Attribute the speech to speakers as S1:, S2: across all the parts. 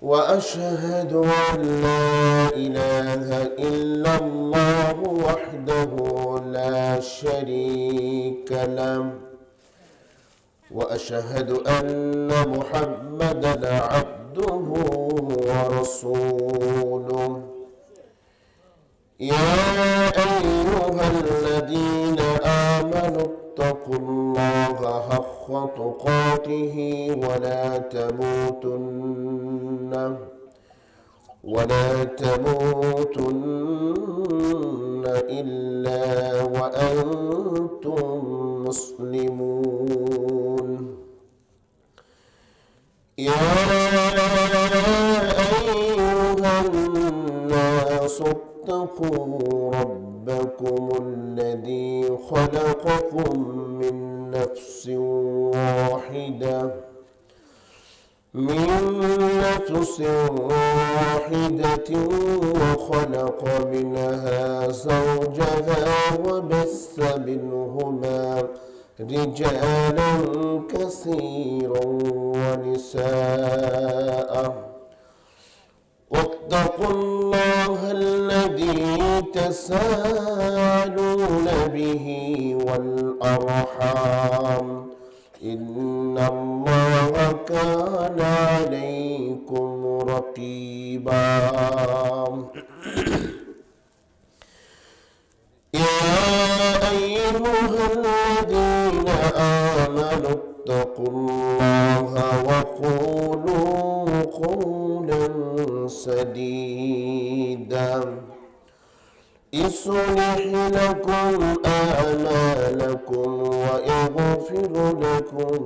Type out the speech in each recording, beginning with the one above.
S1: وأشهد أن لا إله إلا الله وحده لا شريك له وأشهد أن محمدا عبده ورسوله يا أيها الذين آمنوا اتقوا الله حق تقاته ولا تموتن إلا وأنتم مسلمون يا أيها الناس اتقوا ربكم الذي خلقكم من نفس واحدة وخلق منها زوجها وبث منهما رجالا كثيرا ونساء واتقوا الله الذي تساءلون به والأرحام إن الله كان عليكم رقيبا يا أيها الذين آمنوا اتقوا الله وقولوا قولا سديدا يصلح لكم أعمالكم ويغفر لكم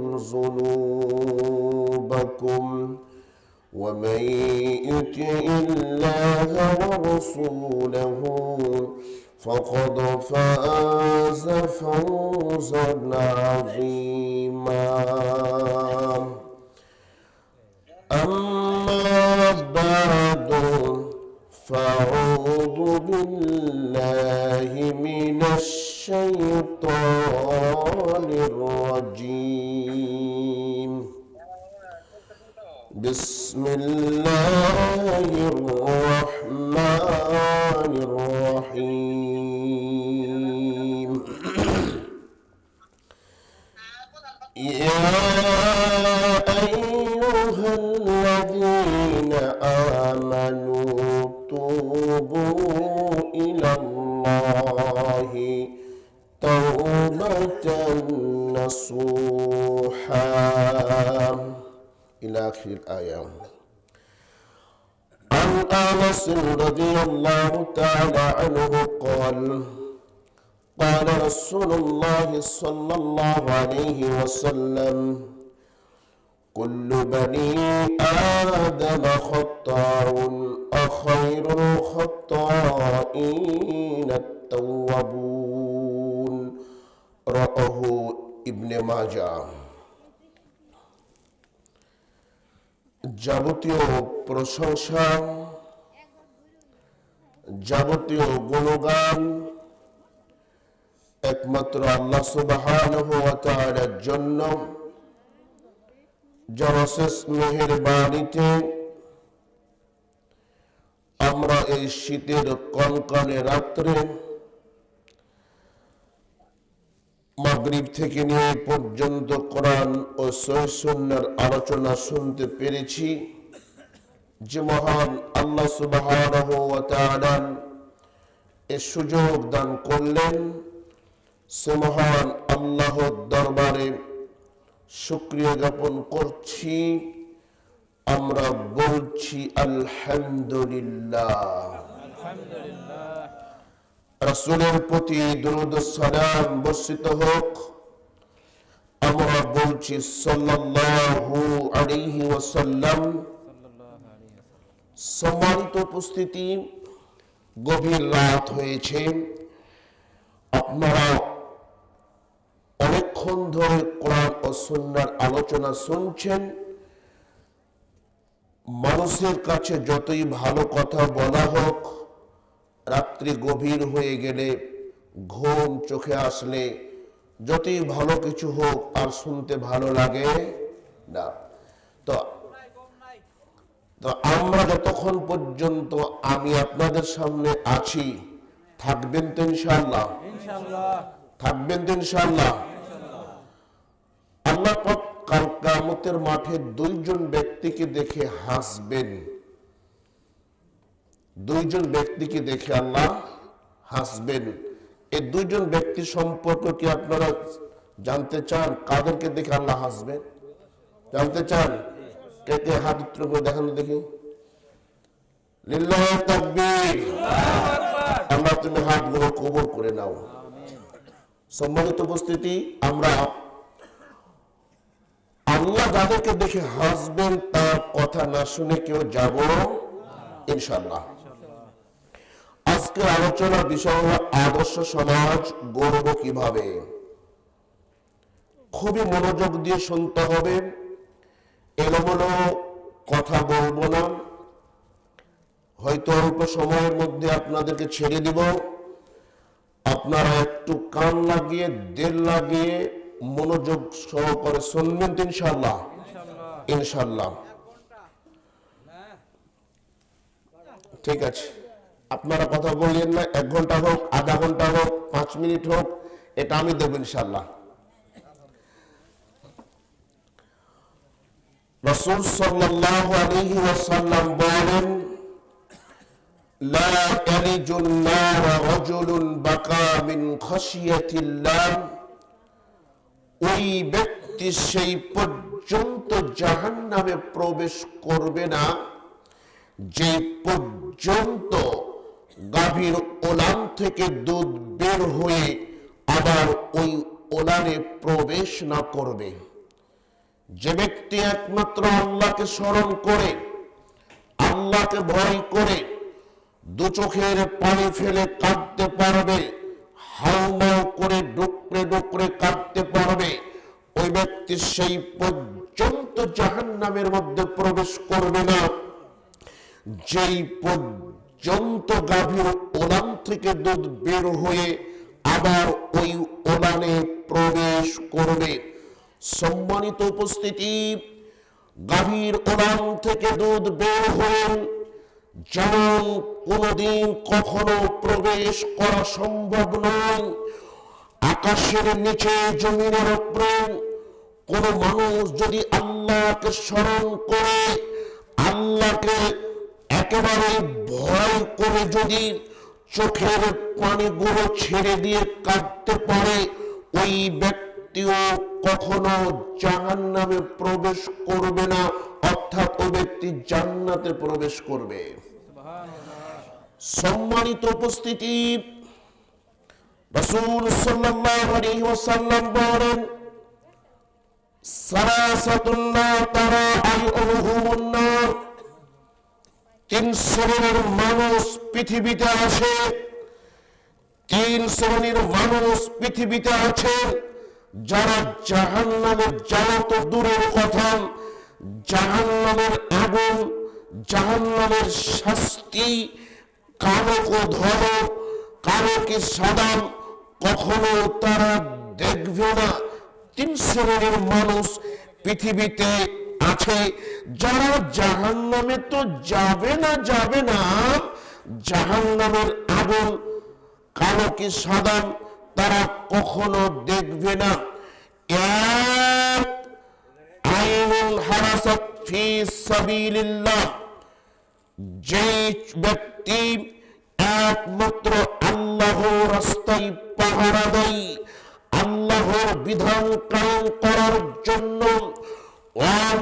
S1: ذنوبكم ومن يطع الله ورسوله فقد فاز فوزا عظيما أما بعد فأعوذ بالله من الشيطان الرجيم بسم الله الرحمن الرحيم يا أيها الذين آمنوا توبوا إلى الله توبة نصوحا إلى آخر الآية. عن أنس رضي الله تعالى عنه قال قال رسول الله صلى الله عليه وسلم كل بني آدم خطاء وخير الخطائين التوابون رواه ابن মাজাহ। যাবতীয় প্রশংসা যাবতীয় গুণগান একমাত্র আল্লাহ সুবহানাহু ওয়া তাআলার জন্য, যার অশেষ মেহেরবানিতে আমরা এই শীতের কনকনে রাত্রে মাগরিব থেকে নিয়ে পর্যন্ত কোরআন ও সহিহ সুন্নাহর আলোচনা শুনতে পেরেছি। যে মহান আল্লাহ সুবহানাহু ওয়া তাআলা এই সুযোগ দান করলেন, সে মহান আল্লাহর দরবারে শুকরিয়া জ্ঞাপন করছি। আমরা বলছি আলহামদুলিল্লাহ। রাসূলের প্রতি দুরূদ ও সালাম বর্ষিত হোক। আমরা বলছি সাল্লাল্লাহু আলাইহি ওয়াসাল্লাম। সম্মানিত উপস্থিতি, গভীর রাত হয়েছে, আপনারা অনেকক্ষণ ধরে কোরআন ও সুন্নাহর আলোচনা শুনছেন। মানুষের কাছে যতই ভালো কথা বলা হোক, রাত্রি গভীর হয়ে গেলে, ঘুম চোখে আসলে, যতই ভালো কিছু হোক, আর শুনতে ভালো লাগে না। তো তো আমরা যতক্ষণ পর্যন্ত আমি আপনাদের সামনে আছি, থাকবেন তো ইনশাআল্লাহ? থাকবেন তো ইনশাআল্লাহ? আল্লাহ পাক কাল কিয়ামতের মাঠে দুইজন ব্যক্তিকে দেখে হাসবেন। দুইজন ব্যক্তিকে দেখে আল্লাহ হাসবেন। এই দুইজন ব্যক্তি সম্পর্কে কি আপনারা জানতে চান? কাদেরকে দেখে আল্লাহ হাসবেন জানতে চান? কে কে হাত উত্তর করে দেখানো দেখি। লিল্লাহি তাকবীর। আল্লাহ তুমি হাতগুলো কবুল করে নাও। সম্মানিত উপস্থিতি, আমরা আল্লাহ যাদেরকে দেখে হাসবেন তার কথা না শুনে কেউ যাব ইনশাআল্লাহ। আজকের আলোচনার বিষয় হলো আদর্শ সমাজ গড়ব কিভাবে। খুবই মনোযোগ দিয়ে শুনতে হবে, এলোমেলো কথা বলবো না। হয়তো অল্প সময়ের মধ্যে আপনাদেরকে ছেড়ে দিব, আপনারা একটু কান লাগিয়ে দিল লাগিয়ে মনোযোগ সহকারে শুনবেন তো ইনশাআল্লাহ? ইনশাআল্লাহ। ঠিক আছে, আপনারা কথা বললেন না, 1 ঘন্টা হোক, আধা ঘন্টা হোক, 5 মিনিট হোক, এটা আমি দেব ইনশাআল্লাহ। রাসূল সাল্লাল্লাহু আলাইহি ওয়াসাল্লাম বলেন, লা ইয়ালিজুন নার রাজুলুন বাকা মিন খাশিয়াতিল্লাহ। ওই ব্যক্তি সেই পর্যন্ত জাহান্নামে প্রবেশ করবে না যে পর্যন্ত গাভীর ওলান থেকে দুধ বের হয়ে আবার ওই ওলানে প্রবেশ না করবে। যে ব্যক্তি একমাত্র আল্লাহকে স্মরণ করে, আল্লাহকে ভয় করে, দু চোখের পানি ফেলে কাঁদতে পারবে, হাউমাউ করে ডুকরে ডুকরে কাঁদতে পারবে, ওই ব্যক্তি সেই পর্যন্ত জাহান্নামের মধ্যে প্রবেশ করবে না যেই পর্যন্ত গাভীর ওলান থেকে দুধ বের হয়ে আবার ওই ওলানে প্রবেশ করবে। সম্মানিত উপস্থিতি, গাভীর ওলান থেকে দুধ বের হয়ে যেমন কোনদিন কখনো প্রবেশ করা সম্ভব নয়, আকাশের নিচে জমিনের উপরে কোন মানুষ যদি আল্লাহকে স্মরণ করে, আল্লাহকে একেবারে ভয় করে যদি চোখের পানিগুলো ছেড়ে দিয়ে কাঁদতে পারে, ওই ব্যক্তিও কখনো জাহান্নামে প্রবেশ করবে না, অর্থাৎ ওই ব্যক্তি জান্নাতে প্রবেশ করবে। সম্মানিত উপস্থিতি, রাসূল সাল্লাল্লাহু আলাইহি ওয়াসাল্লাম বলেন, সালাসাতুন লা তারা আইউহুমুন নার। 3 শ্রেণীর মানুষ পৃথিবীতে আসে, 3 শ্রেণীর মানুষ পৃথিবীতে আছে যারা জাহান্নামে যাওয়া তো দূরের কথা, জাহান্নামের আগুন, জাহান্নামের শাস্তি কারো ধরো কারো কি সাদাম কখনো তারা দেখবে না। 3 শ্রেণীর মানুষ পৃথিবীতে আছে যারা জাহান্নামে তো যাবে না, জাহান্নামের আগুন কালো কি সাদাম তারা কখনো দেখবে না। এক আইনুল হারাসাত ফি সাবিলিল্লাহ, যে ব্যক্তি একমাত্র আল্লাহর রাস্তায় পাহারা দেয়, আল্লাহর বিধান কায়েম করার জন্য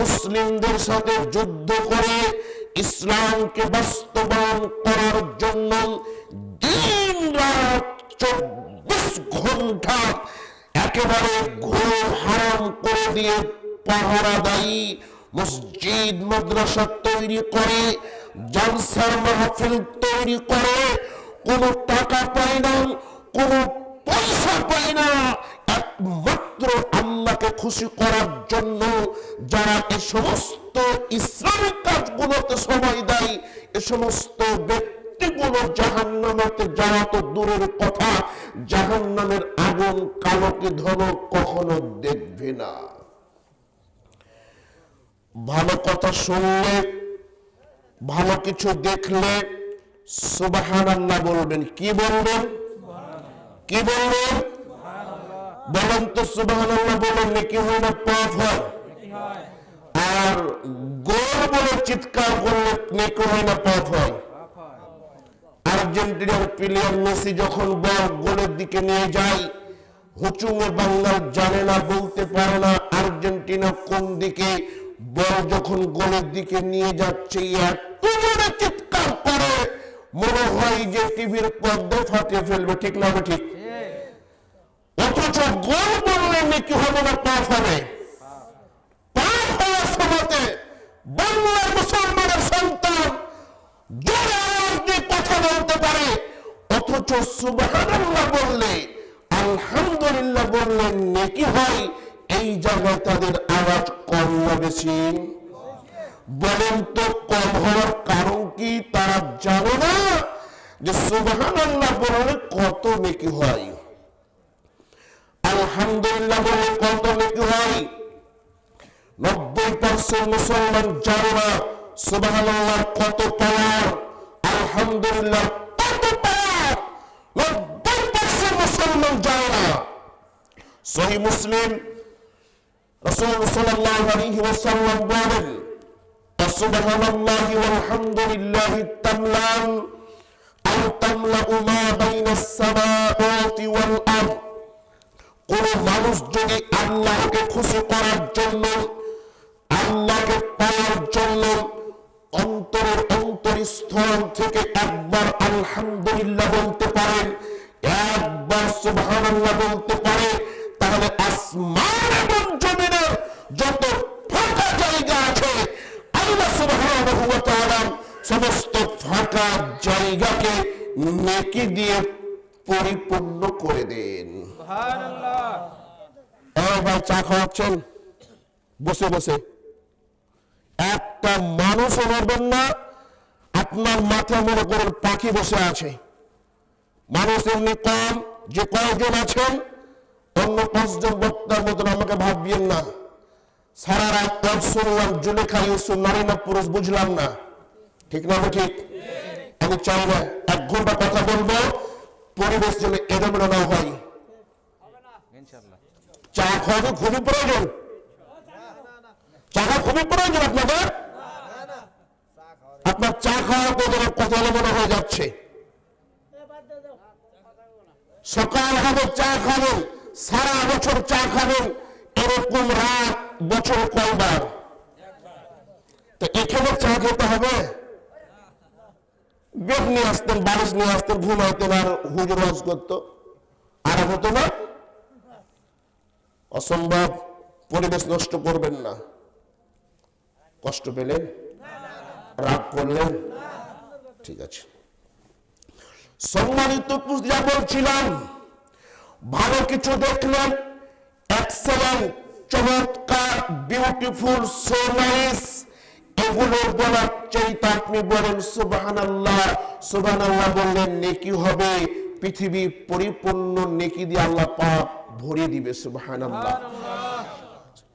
S1: মুসলিমদের সাথে যুদ্ধ করে ইসলামকে বাস্তবায়ন করার জন্য দিন রাত 24 ঘন্টা একেবারে ঘুম হারাম করে দিয়ে পাহারা দেয়, মসজিদ মাদ্রাসা তৈরি করে, জলসার মাহফিল তৈরি করে, কোনো টাকা পায় না, কোনো পয়সা পায় না, একমাত্র আল্লাহকে খুশি করার জন্য যারা এই সমস্ত ইসলামিক কাজগুলোতে সময় দেয়, এ সমস্ত ব্যক্তিগুলো জাহান্নামেতে যাওয়া তো দূরের কথা, জাহান্নামের আগুন কালোকে ধরো কখনো দেখবে না। ভালো কথা শুনলে ভালো কিছু দেখলে সুবহানাল্লাহ বলবেন। কি বলবেন? কি বলবেন? বলেন তো সুবহানাল্লাহ বলেন, নেকি হয় না পাপ হয়? আর গোল বলে চিৎকার করলে নেকি হয় না পাপ হয়? আর্জেন্টিনার প্লেয়ার মেসি যখন বল গোলের দিকে নিয়ে যায়, হুচুমে বাংলা জানে না, বলতে পারে না আর্জেন্টিনা কোন দিকে, বল যখন গোলের দিকে নিয়ে যাচ্ছে এত জোরে চিৎকার করে মনে হয় যে টিভির পর্দা ফাটিয়ে ফেলবে। ঠিক না ঠিক? অথচ গোল বললে নাকি হবে না পাপ হবে? পাপ হওয়ার সময়তে বাংলার মুসলমানের সন্তান জোরে আওয়াজ দিয়ে কথা বলতে পারে, অথচ সুবহানাল্লাহ বললে, আলহামদুলিল্লাহ বললে নেকি হয়। এই জায়গায় তাদের আওয়াজ কম না বেশি? বলেন তো কম হওয়ার কারণ কি? তারা জানে না যে সুবহানাল্লাহ বললে কত নেকি হয়, আলহামদুলিল্লাহ বললে কত নেকি হয়। 90% মুসলমান জানে না সুবহানাল্লাহ কত পাওয়ার, আলহামদুলিল্লাহ কত পাওয়ার। 90% মুসলমান জানে না। সহিহ মুসলিম রাসূল সাল্লাল্লাহু আলাইহি ওয়াসাল্লাম বলেন, সুবহানাল্লাহি ওয়াল হামদুলিল্লাহি তামলান আও তামলাউ মা বাইনাস সামাওয়াতি ওয়াল আরদ। কোন মানুষ যদি আল্লাহকে খুশি করার জন্য, আল্লাহকে পাওয়ার জন্য অন্তরের অন্তরস্থল থেকে একবার আলহামদুলিল্লাহ বলতে পারেন, একবার সুবহানাল্লাহ বলতে পারে, তাহলে আসমান এবং জমিনের যত ফাঁকা জায়গা আছে আল্লাহ সুবহানাহু ওয়া তাআলা সমস্ত ফাঁকা জায়গাকে নেকি দিয়ে পরিপূর্ণ করে দেন। সুবহানাল্লাহ। ভাই চা খাওয়াচ্ছেন বসে বসে, একটা মানুষও নড়বেন না। আপনার মাথা মনে করেন পাখি বসে আছে। মানুষ এমনি কম, যে কয়জন আছেন অন্য 5 জন বক্তার মতন আমাকে ভাববেন না। সারা রাত শুনলাম জুলেখা ইউসুফ নারী না পুরুষ বুঝলাম না। ঠিক না? ঠিক। আমি চাই না 1 ঘন্টা কথা বলবো, পরিবেশ যেন এলোমেলো না হয়। চা খাওয়া খুবই প্রয়োজন, চা খাওয়া খুবই প্রয়োজন আপনাদের। আপনার চা খাওয়া তো যেন কথা এলোমেলো হয়ে যাচ্ছে। সকাল হবে চা খাবেন, সারা বছর চা খাবেন, এরকম রাত বছর কয়বার? তো এখানে চা খেতে হবে? বেড নিয়ে আসতেন, বালিশ নিয়ে আসতেন, ঘুমাইতেন আর হুজুর ওয়াজ করতো, আর হতো না। অসম্ভব। পরিবেশ নষ্ট করবেন না। কষ্ট পেলেন? রাগ করলেন? ঠিক আছে। সম্মানিত যা বলছিলাম, ভালো কিছু দেখলেন, এক্সেলেন্ট, চমৎকার, বিউটিফুল, সো নাইস, এগুলো বলার চাইতে আপনি বলেন সুবহানাল্লাহ। সুবহানাল্লাহ বললেন নেকি হবে, পৃথিবী পরিপূর্ণ নেকি দিয়ে আল্লাহ পাক ভরিয়ে দিবে। সুবহানাল্লাহ।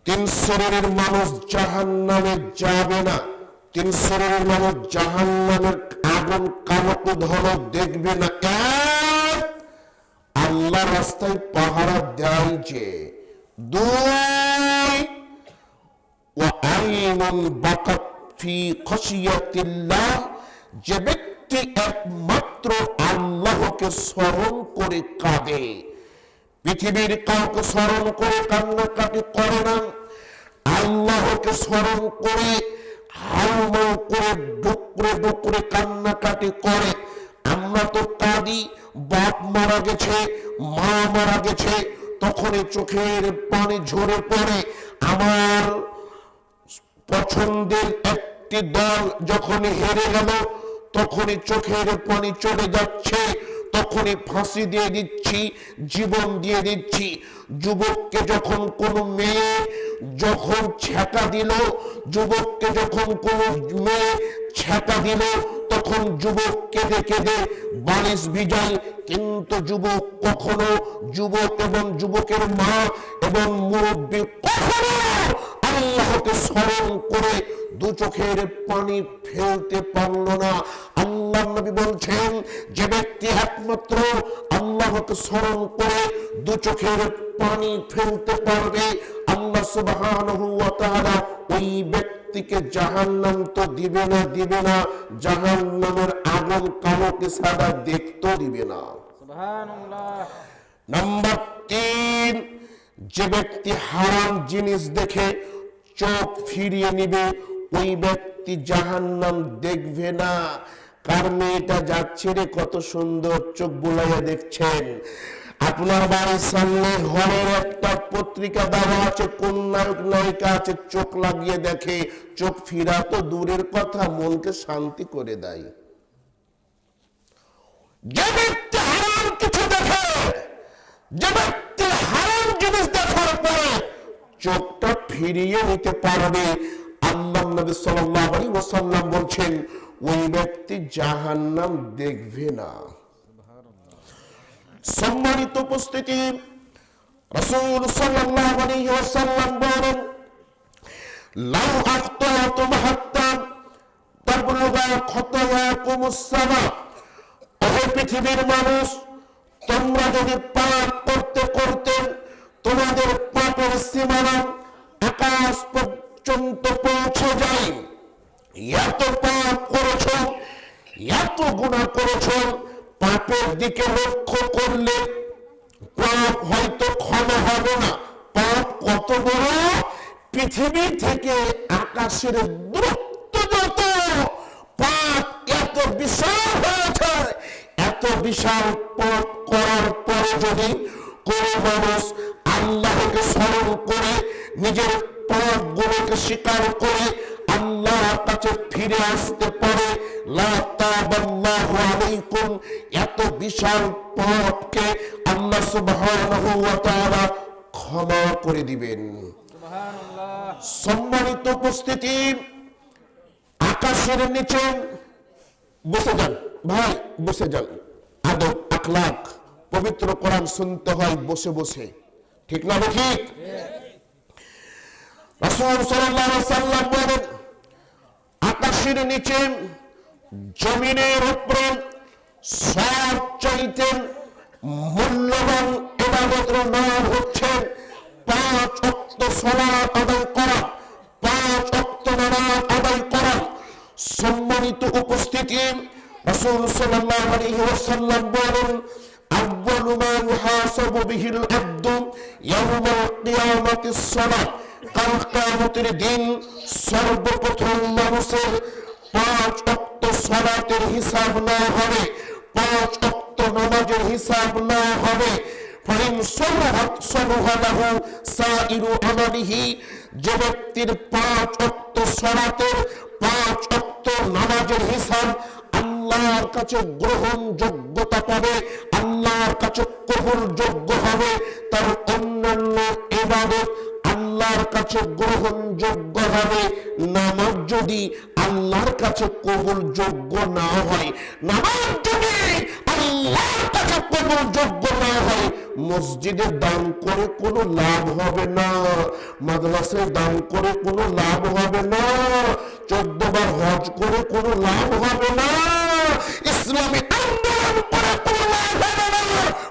S1: 3 শ্রেণীর মানুষ জাহান্নামে যাবে না। 3 শ্রেণীর মানুষ জাহান্নামের আগুন কালক ধরো দেখবে না। 1, আল্লাহ রাস্তায় পাহারা দেয় যে। 2, ওয়া আইনুন বাকাত ফি খাশিয়াতিল্লাহ, যে ব্যক্তি একমাত্র আল্লাহকে স্মরণ করে কাঁদে। পৃথিবীর কাউকে স্মরণ করে কান্নাকাটি করে না, আল্লাহকে স্মরণ করে হাউমাউ করে ডুকরে ডুকরে কান্নাকাটি করে। আমরা তো কাঁদি, বাপ মারা গেছে, মা মারা গেছে, তখনই চোখের পানি ঝরে পড়ে। আমার পছন্দের একটি দল যখন হেরে গেল, তখনই চোখের পানি চলে যাচ্ছে, তখনই ফাঁসি দিয়ে দিচ্ছি, জীবন দিয়ে দিচ্ছি। যুবককে যখন কোনো মেয়ে যখন ছ্যাঁকা দিল, যুবককে যখন কোনো মেয়ে ছ্যাঁকা দিল, তখন যুবক কেঁদে কেঁদে বালিশ ভিজায়। কিন্তু যুবক কখনো, যুবক এবং যুবকের মা এবং মুরব্বী কখনো আল্লাহকে স্মরণ করে দু চোখের পানি ফেলতে পারলো না। আল্লাহ নবী বলছেন, যে ব্যক্তি একমাত্র আল্লাহকে স্মরণ করে দু চোখের পানি ফেলতে পারবে, আল্লাহ সুবহানাহু ওয়া তাআলা ওই ব্যক্তিকে জাহান্নাম তো দিবে না, জাহান্নামের আগুন কালোকে সাদা দেখতেও দিবে না। সুবহানাল্লাহ। নাম্বার 3, যে ব্যক্তি হারাম জিনিস দেখে চোখ ফিরিয়ে নিবে, ওই ব্যক্তি জাহান্নাম দেখবে না। কার মেয়েটা যাচ্ছে রে, কত সুন্দর, চোখ বুলাইয়া দেখছেন। আপনার বাড়ির সামনে হলের একটা পত্রিকা দেওয়া আছে, কোন নায়ক নায়িকা আছে, চোখ লাগিয়ে দেখে, চোখ ফিরা তো দূরের কথা, মনকে শান্তি করে দেয়। যে ব্যক্তি হারাম কিছু দেখে, যে ব্যক্তি হারাম জিনিস দেখার পরে চোখটা ফিরিয়ে নিতে পারবে, আল্লাহ নবী সাল্লাল্লাহু আলাইহি ওয়াসাল্লাম বলছেন, ওই ব্যক্তি জাহান্নাম দেখবে না। সম্মানিত উপস্থিতি, রাসূল সাল্লাল্লাহু আলাইহি ওয়াসাল্লাম বলেন, লাউ আখতাতুম হাত্তা তাবলুগা খতায়াকুমুস সামা। ও পৃথিবীর মানুষ, তোমরা যদি পাপ করতে করতে তোমাদের পাপের সীমানা আকাশ পর্যন্ত পৌঁছে যায়, এত পাপ করেছো, এত গুনাহ করেছো, পাপের দিকে লক্ষ্য করলে পাপ হয়তো ক্ষমা হবে না। পাপ কত বড়, পৃথিবী থেকে আকাশের দূরত্ব যত, পাপ এত বিশাল হয়েছে। এত বিশাল পাপ করার পরে যদি কোন মানুষ আল্লাহকে স্মরণ করে নিজের পাপ গুলোকে স্বীকার করে আল্লাহর কাছে ফিরে আসতে পারে, লা তাবাল্লাহু আলাইকুম, এত বিশাল পাপকে আল্লাহ সুবহানাহু ওয়া তাআলা ক্ষমা করে দিবেন। সুবহানাল্লাহ। সম্মানিত উপস্থিতি, আকাশের নিচে বসে যান ভাই, বসে যান। আদব আখলাক, পবিত্র কোরআন শুনতে হয় বসে বসে, ঠিক না ঠিক? রাসূল সাল্লাল্লাহু আলাইহি ওয়াসাল্লাম বলেন, আকাশের নিচে জমিনের উপরে সবচাইতে মূল্যবান ইবাদতের নাম হচ্ছে 5 ওয়াক্ত সালাত আদায় করা, 5 ওয়াক্ত নামাজ আদায় করা। সম্মানিত উপস্থিতি, রাসূল সাল্লাল্লাহু আলাইহি ওয়াসাল্লাম বলেন, আউয়ালু মা ইউহাসাবু বিহিল আবদু ইয়াওমাল কিয়ামাতিস সালাত। কাল কিয়ামতের দিন সর্বপ্রথম মানুষের 5 ওয়াক্ত সালাতের হিসাব না হবে, 5 ওয়াক্ত নামাজের হিসাব না হবে। ফাইন সরহাত সরহালাহু সাইরু আমালিহি, যে ব্যক্তির 5 ওয়াক্ত সালাতের 5 ওয়াক্ত নামাজের হিসাব আল্লাহর কাছে গ্রহণযোগ্যতা পাবে, আল্লাহর কাছে কবুলযোগ্য হবে, তার অন্যান্য ইবাদত আল্লাহর কাছে গ্রহণযোগ্য হবে। নামাজ যদি আল্লাহর কাছে কবুলযোগ্য না হয়, নামাজ যদি আল্লাহর কাছে কবুলযোগ্য না হয়, মসজিদে দান করে কোনো লাভ হবে না, মাদ্রাসায় দান করে কোনো লাভ হবে না, 14 বার হজ করে কোনো লাভ হবে না, ইসলামী আন্দোলন করে কোনো লাভ হবে না।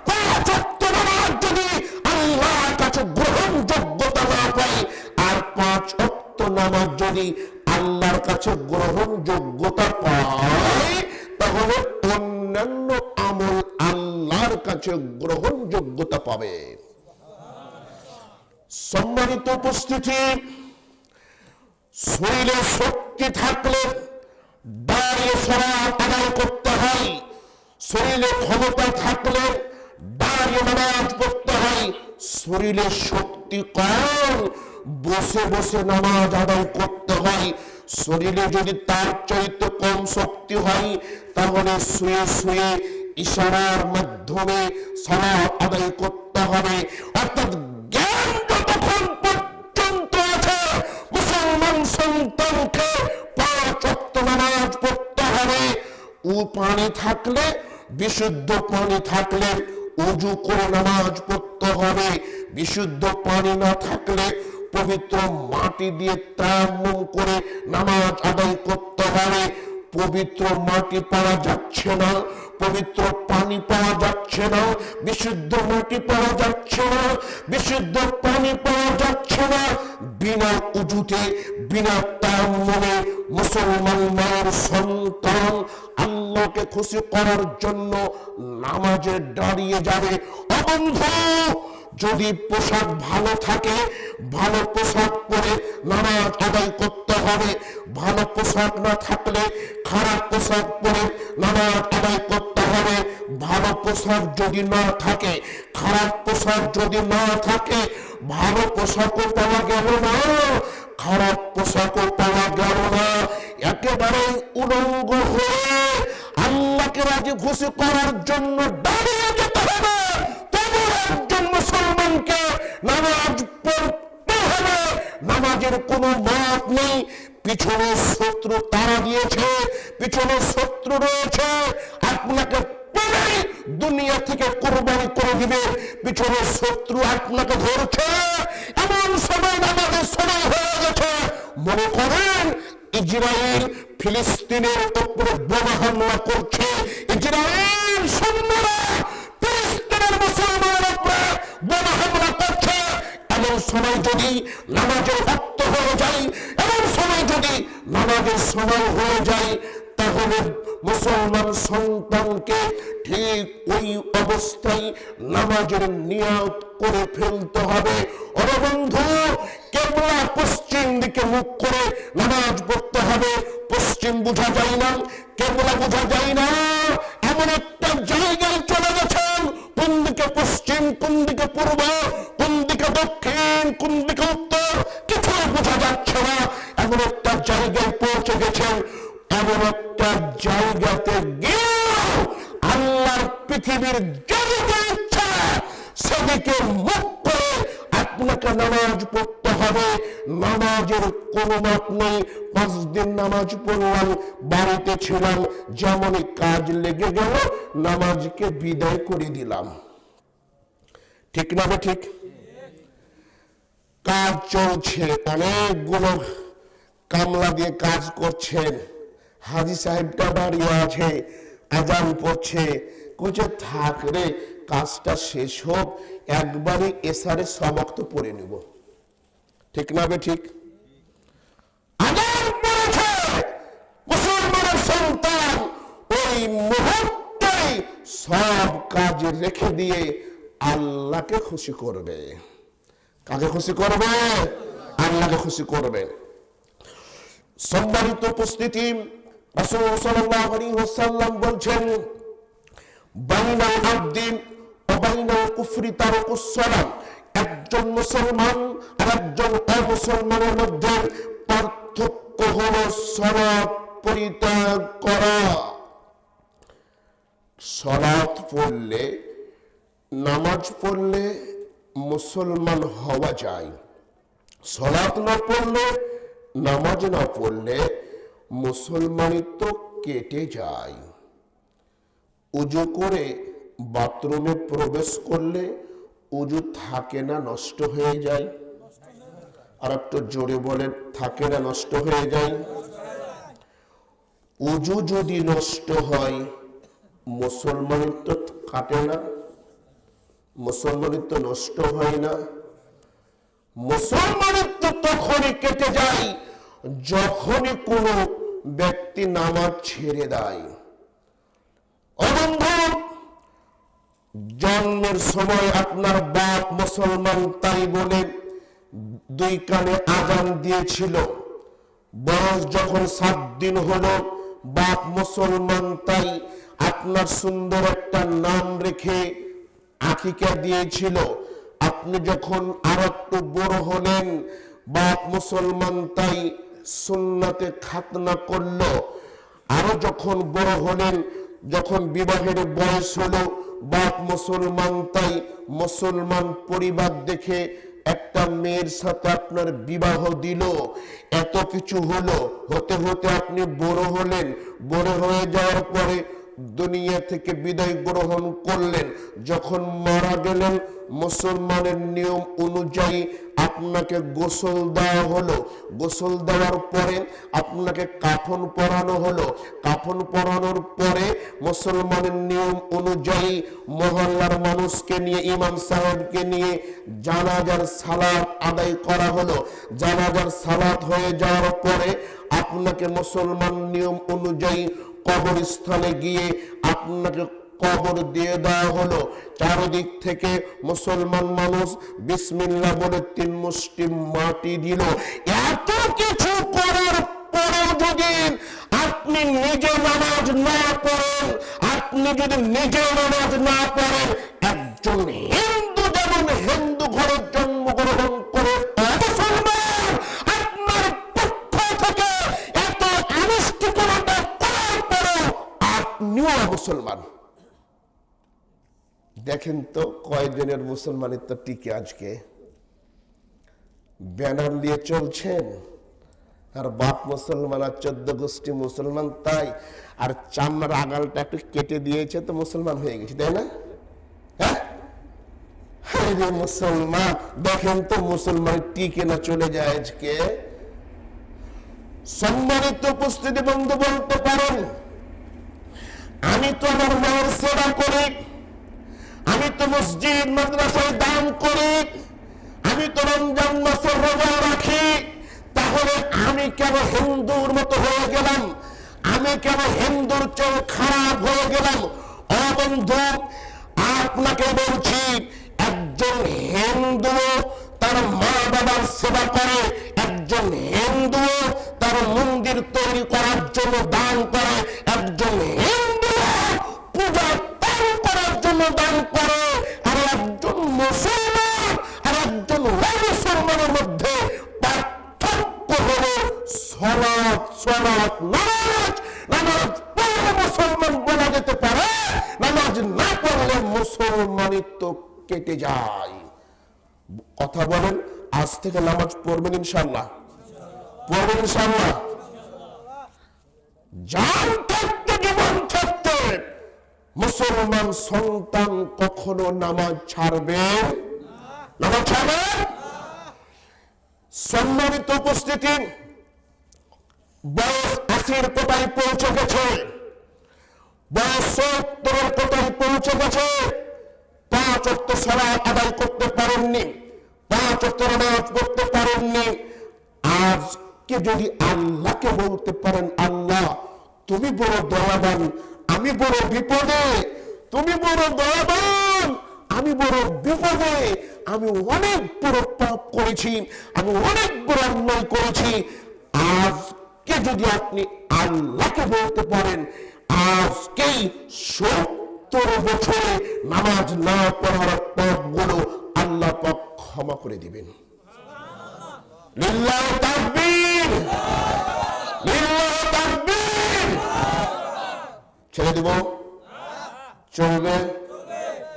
S1: 5 ওয়াক্ত নামাজ যদি আল্লাহর কাছে গ্রহণযোগ্যতা না পায়, আর 5 ওয়াক্ত নামাজ যদি আল্লাহর কাছে গ্রহণযোগ্যতা পায়, তাহলে অন্যান্য আমল আল্লাহর কাছে গ্রহণযোগ্যতা পাবে। সম্মানিত উপস্থিতি, শরীরে শক্তি থাকলে দাঁড়িয়ে সালাত আদায় করতে হয়, শরীরে ক্ষমতা থাকলে দাঁড়িয়ে নামাজ পড়তে হয়। শরীরে শক্তি কম, বসে বসে নামাজ আদায় করতে হয়। শরীরে যদি তার চাইতে কম শক্তি হয়, তাহলে শুয়ে শুয়ে ইশারার মাধ্যমে সালাত আদায় করতে হবে। অর্থাৎ জ্ঞান যতক্ষণ পর্যন্ত আছে, মুসলমান সন্তানকে 5 ওয়াক্ত নামাজ পড়তে হবে। পানি থাকলে, বিশুদ্ধ পানি থাকলে ওযু করে নামাজ পড়তে হবে। বিশুদ্ধ পানি না থাকলে পবিত্র মাটি দিয়ে তায়াম্মুম করে নামাজ আদায় করতে হবে। পবিত্র মাটি পাওয়া যাচ্ছে না, পবিত্র পানি পাওয়া যাচ্ছে না, বিশুদ্ধ মাটি পাওয়া যাচ্ছে না, বিশুদ্ধ পানি পাওয়া যাচ্ছে না, বিনা উজুতে বিনা তায়াম্মুমে মুসলমান মায়ের সন্তান আল্লাহকে খুশি করার জন্য নামাজে দাঁড়িয়ে যাবে। ও বন্ধু, যদি পোশাক ভালো থাকে ভালো পোশাক পরে নামাজ আদায় করতে হবে। ভালো পোশাক না থাকলে খারাপ পোশাক পরে নামাজ আদায় করতে হবে। ভালো পোশাক যদি না থাকে, খারাপ পোশাক যদি না থাকে, ভালো পোশাকও পাওয়া গেল না, খারাপ পোশাকও পাওয়া গেল না, একেবারে উলঙ্গ হয়ে আল্লাহকে রাজি খুশি করার জন্য দাঁড়িয়ে যেতে হবে। একজন মুসলমানকে নামাজ পড়তে হবে। নামাজের কোনো মাপ নেই। পিছনে শত্রু তারা দিয়েছে, পিছনে শত্রু রয়েছে, আপনাকে পড়েই দুনিয়া থেকে কোরবানি করে দিবে। পিছনে শত্রু আপনাকে ধরছে, এমন সময় নামাজের সময় হয়ে গেছে। মনে করেন ইসরায়েল ফিলিস্তিনের উপরে বোমা হামলা করছে, ইসরায়েল সৈন্যরা ফিলিস্তিনের মুসলমানের উপরে বোমা হামলা করছে। এমন সময় যদি নামাজের ভক্ত হয়ে যায়, এমন সময় যদি নামাজের সময় হয়ে যায়, তাহলে মুসলমান সন্তানকে ঠিক ওই অবস্থায় নামাজের নিয়ত করে ফেলতে হবে। ওরে বন্ধু, কেবলা পশ্চিম দিকে মুখ করে নামাজ পড়তে হবে। পশ্চিম বোঝা যায় না, কেবলা বোঝা যায় না, এমন একটা জায়গায় চলে গেছেন, কোন দিকে পশ্চিম, কোন দিকে পূর্ব, কোন দিকে দক্ষিণ, কোন দিকে উত্তর, কিছু বোঝা যাচ্ছে না। এমন একটা জায়গায় পৌঁছে গেছেন, এমন একটা জায়গাতে গিয়ে আল্লাহর পৃথিবীর যেদিকে ইচ্ছা সেদিকে মুখ করে আপনাকে নামাজ পড়তে হবে। নামাজের কোনো মাপ নেই। 5 দিন নামাজ পড়লাম, বাড়িতে ছিলাম, যেমনই কাজ লেগে গেল নামাজকে বিদায় করে দিলাম। ঠিক না ঠিক? কাজ চলছে, অনেকগুলো কামলা দিয়ে কাজ করছেন, হাজি সাহেবটা দাঁড়িয়ে আছে, আজান পড়ছে, কোচে থাক রে, কাজটা শেষ হোক, একবারই এসারে সমাপ্ত পড়ে নেব। ঠিক না ঠিক? আজান পড়েছে, মুসলমানের সন্তান ওই মুহূর্তে সব কাজ রেখে দিয়ে আল্লাহকে খুশি করবে। কাকে খুশি করবে? আল্লাহকে খুশি করবে। সম্মানিত উপস্থিতি, রাসূল সাল্লাল্লাহু আলাইহি ওয়াসাল্লাম বলছেন, বাইনাল আবদি ওয়া বাইনাল কুফরি তারকুস সালাত। একজন মুসলমান আর একজন অমুসলমানের মধ্যে পার্থক্য হলো সালাত পরিত্যাগ করা। সালাত পড়লে, নামাজ পড়লে মুসলমান হওয়া যায়, সালাত না পড়লে, নামাজ না পড়লে মুসলমানিত্ব কেটে যায়। উজু করে বাথরুমে প্রবেশ করলে উজু থাকে না, নষ্ট হয়ে যায়। আর একটু জোরে বলেন, থাকে না, নষ্ট হয়ে যায়। উজু যদি নষ্ট হয় মুসলমানিত্ব কাটে না, মুসলমানিত্ব নষ্ট হয় না। মুসলমানিত্ব তখনই কেটে যায় যখনই কোনো ব্যক্তি নামাজ ছেড়ে দেয়। অবন্ধু, জন্মের সময় আপনার বাপ মুসলমান তাই বলে 2 কানে আজান দিয়েছিল, বয়স যখন 7 দিন হলো বাপ মুসলমান তাই আপনার সুন্দর একটা নাম রেখে আকিকা দিয়েছিল। আপনি যখন আর একটু বড় হলেন, বাপ মুসলমান তাই সুন্নাতে খাতনা করলো। আরো যখন বড় হলেন, যখন বিবাহের বয়স হলো, বাপ মুসলমান তাই মুসলমান পরিবার দেখে একটা মেয়ের সাথে আপনার বিবাহ দিল। এত কিছু হলো, হতে হতে আপনি বড় হলেন। বড় হয়ে যাওয়ার পরে দুনিয়া থেকে বিদায় গ্রহণ করলেন, যখন মারা গেলেন মুসলমানের নিয়ম অনুযায়ী আপনাকে গোসল দেওয়া হলো। গোসল দেওয়ার পরে আপনাকে কাফন পরানো হলো। কাফন পরানোর পরে মুসলমানের নিয়ম অনুযায়ী মহল্লার মানুষকে নিয়ে, ইমাম সাহেবকে নিয়ে জানাজার সালাত আদায় করা হলো। জানাজার সালাত হয়ে যাওয়ার পরে আপনাকে মুসলমান নিয়ম অনুযায়ী কবরস্থানে গিয়ে আপনাকে কবর দিয়ে দেওয়া হলো। চারদিক থেকে মুসলমান মানুষ বিসমিল্লাহ বলে 3 মুষ্টি মাটি দিল। এত কিছু করার পরেও যদি আপনি নিজে নামাজ না পড়েন, আপনি যদি নিজে নামাজ না পড়েন, একজন হিন্দু যেমন হিন্দু ঘরে জন্মগ্রহণ করে মুসলমান আপনার পক্ষ থেকে এত আনুষ্ঠানিকতা করার পরেও আপনিও মুসলমান। দেখেন তো কয়দিনের মুসলমানিত্ব টিকে আজকে। ব্যানার নিয়ে চলছেন, আর বাপ মুসলমান আর 14 গোষ্ঠী মুসলমান, তাই আর চামড়ার আগালটা একটু কেটে দিয়েছে তো মুসলমান হয়ে গেছে, তাই না? হ্যাঁ মুসলমান, দেখেন তো মুসলমান টিকে না চলে যায় আজকে। সম্মানিত উপস্থিতি বন্ধু, বলতে পারেন আমি তো আমার মায়ের সেবা করি, আমি তো মসজিদ মাদ্রাসায় দান করি, আমি তো রমজান মাসে রোজা রাখি, তাহলে আমি কেন হিন্দুর মতো হয়ে গেলাম? আমি কেন হিন্দুর চেয়ে খারাপ হয়ে গেলাম? ও বন্ধু, আপনাকে বলছি, একজন হিন্দু তার মা বাবার সেবা করে, একজন হিন্দু তার মন্দির তৈরি করার জন্য দান করে, একজন হিন্দু পূজা দান করার জন্য দান করে, আর একজন মুসলমান আর একজন মুসলমানের মধ্যে পার্থক্য হলো সালাত। সালাত নামাজ, নামাজ পড়লে মুসলমান বলা যেতে পারে, নামাজ না পড়লে মুসলমানিত্ব কেটে যায়। কথা বলেন, আজ থেকে নামাজ পড়বেন ইনশাআল্লাহ? পড়বেন ইনশাআল্লাহ? জান থাকতে, জীবন থাকতে মুসলমান সন্তান কখনো নামাজ ছাড়বে? নামাজ ছাড়বে? সম্মানিত উপস্থিতি, বয়স 80-র কোটায় পৌঁছে গেছে, বয়স 70-এর কোটায় পৌঁছে গেছে, 5 ওয়াক্ত সালাত আদায় করতে পারেননি, 5 ওয়াক্ত নামাজ পড়তে পারেননি। আজকে যদি আল্লাহকে বলতে পারেন, আল্লাহ তুমি বড় দয়াবান, আমি বড় বিপদে, তুমি বড় দয়াবান, আমি বড় বিপদে, আমি অনেক বড় পাপ করেছি, আমি অনেক বড় অন্যায় করেছি। আজকে যদি আপনি আল্লাহকে বলতে পারেন, আজকেই 70 বছরে নামাজ না পড়ার পাপগুলো আল্লাহ পাক ক্ষমা করে দিবেন। লিল্লাহি তাকবীর, লিল্লাহি তাকবীর। ছেড়ে দিব? চলবে?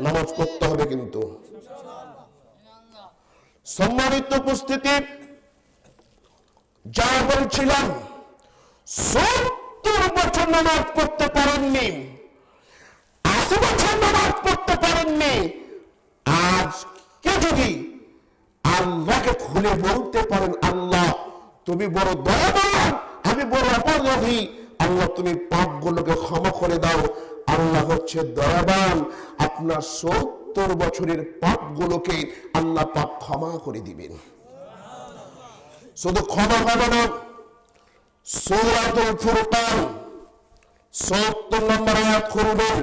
S1: নামাজ পড়তে হবে কিন্তু। সম্মানিত উপস্থিতি, যা বলছিলাম, 70 বছর নামাজ পড়তে পারেননি, 80 বছর নামাজ পড়তে পারেননি। আজকে যদি আল্লাহকে খুলে বলতে পারেন, আল্লাহ তুমি বড় দয়াবান, আমি বড় অপরাধী, আল্লাহ তুমি পাপগুলোকে ক্ষমা করে দাও। আল্লাহ হচ্ছে দয়াবান, আপনার 70 বছরের পাপগুলোকে আল্লাহ পাপ ক্ষমা করে দিবেন। শুধু ক্ষমা হবে না, সূরাতুল ফুরকান 70 নম্বর আয়াত খুলবেন।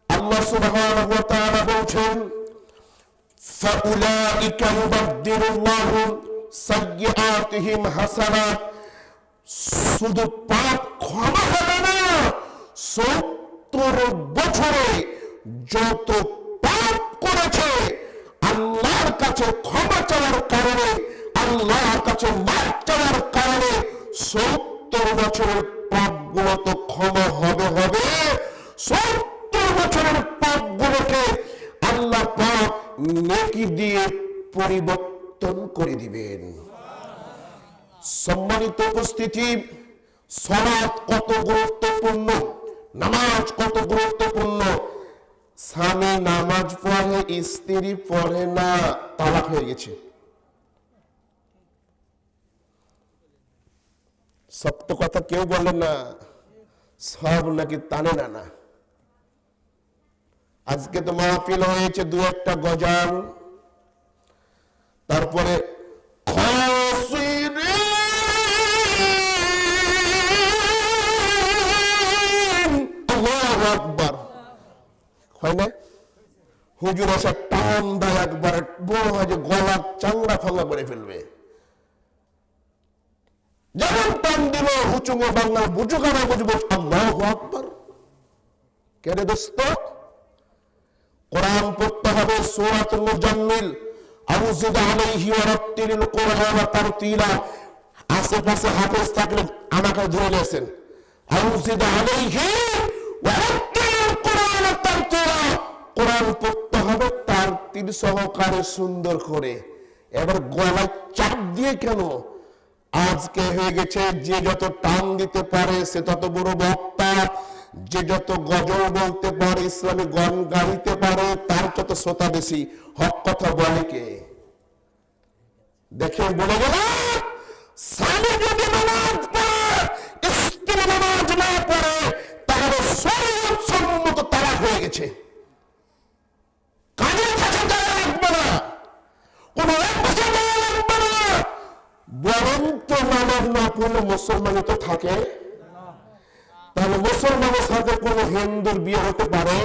S1: আল্লাহ সুবহানাহু ওয়া তাআলা বলেন, ফাউলাইকা ইউবাদদিলুল্লাহু সাইয়্যাতিহিম হাসানাত। শুধু পাপ ক্ষমা হবে না, 70 বছরে যত পাপ করেছে আল্লাহর কাছে ক্ষমা চাওয়ার কারণে, আল্লাহর কাছে মাফ চাওয়ার কারণে 70 বছরের পাপগুলো তো ক্ষমা হবে। 70 বছরের পাপগুলোকে আল্লাহ পাক নেকি দিয়ে পরিবর্তন করে দিবেন। সম্মানিত উপস্থিতি, সালাত কত গুরুত্বপূর্ণ। নামাজ কত গুরুত্বপূর্ণ। স্বামী নামাজ পড়ে, স্ত্রী পড়ে না, তালাক হয়ে গেছে। সত্য কথা কেউ বলে না, সব নাকি টানে না। না, আজকে তো মাহফিল হয়েছে দু একটা গজল, তারপরে হয় না, হুজুর এসে টান দেয় একবার, বড় হয় যে গলা চাংড়া ফাংলা করে ফেলবে। যেমন টান দিল হুচুঙ্গ বাংলা বুঝুক না বুঝবো, আল্লাহু আকবার। কেন দোস্ত? কোরআন পড়তে হবে, সূরাতুল মুজাম্মিল, আউযিদ আলাইহি ওয়া রাত্তিলিল কুরআন তারতিলা। আশেপাশে হাফেজ থাকলে আমাকে ধরে নিয়েছেন, আউযিদ আলাইহি ওয়া রাত্তিলিল কুরআন তারতিলা। কোরআন পড়তে হবে তারতিল সহকারে, সুন্দর করে। এবার গলায় চাপ দিয়ে কেন? আজকে হয়ে গেছে যে যত টান দিতে পারে সে তত বড় বক্তা, যে যত গজল বলতে পারে, ইসলামী গান গাইতে পারে, তার যত শ্রোতা বেশি। হক কথা বলে কে? দেখে বলে গেল, স্বামী যদি নামাজ পড়ে, স্ত্রী নামাজ না পড়ে, তাহলে শরীয়ত সম্মত তালাক হয়ে গেছে। কাজের কাছে যাওয়া লাগবে না, কোন কাছে যাওয়া লাগবে না। বরং তো নামাজ না পড়লে মুসলমান তো থাকে, তাহলে মুসলমানের সাথে কোন হিন্দুর বিয়ে হতে পারে?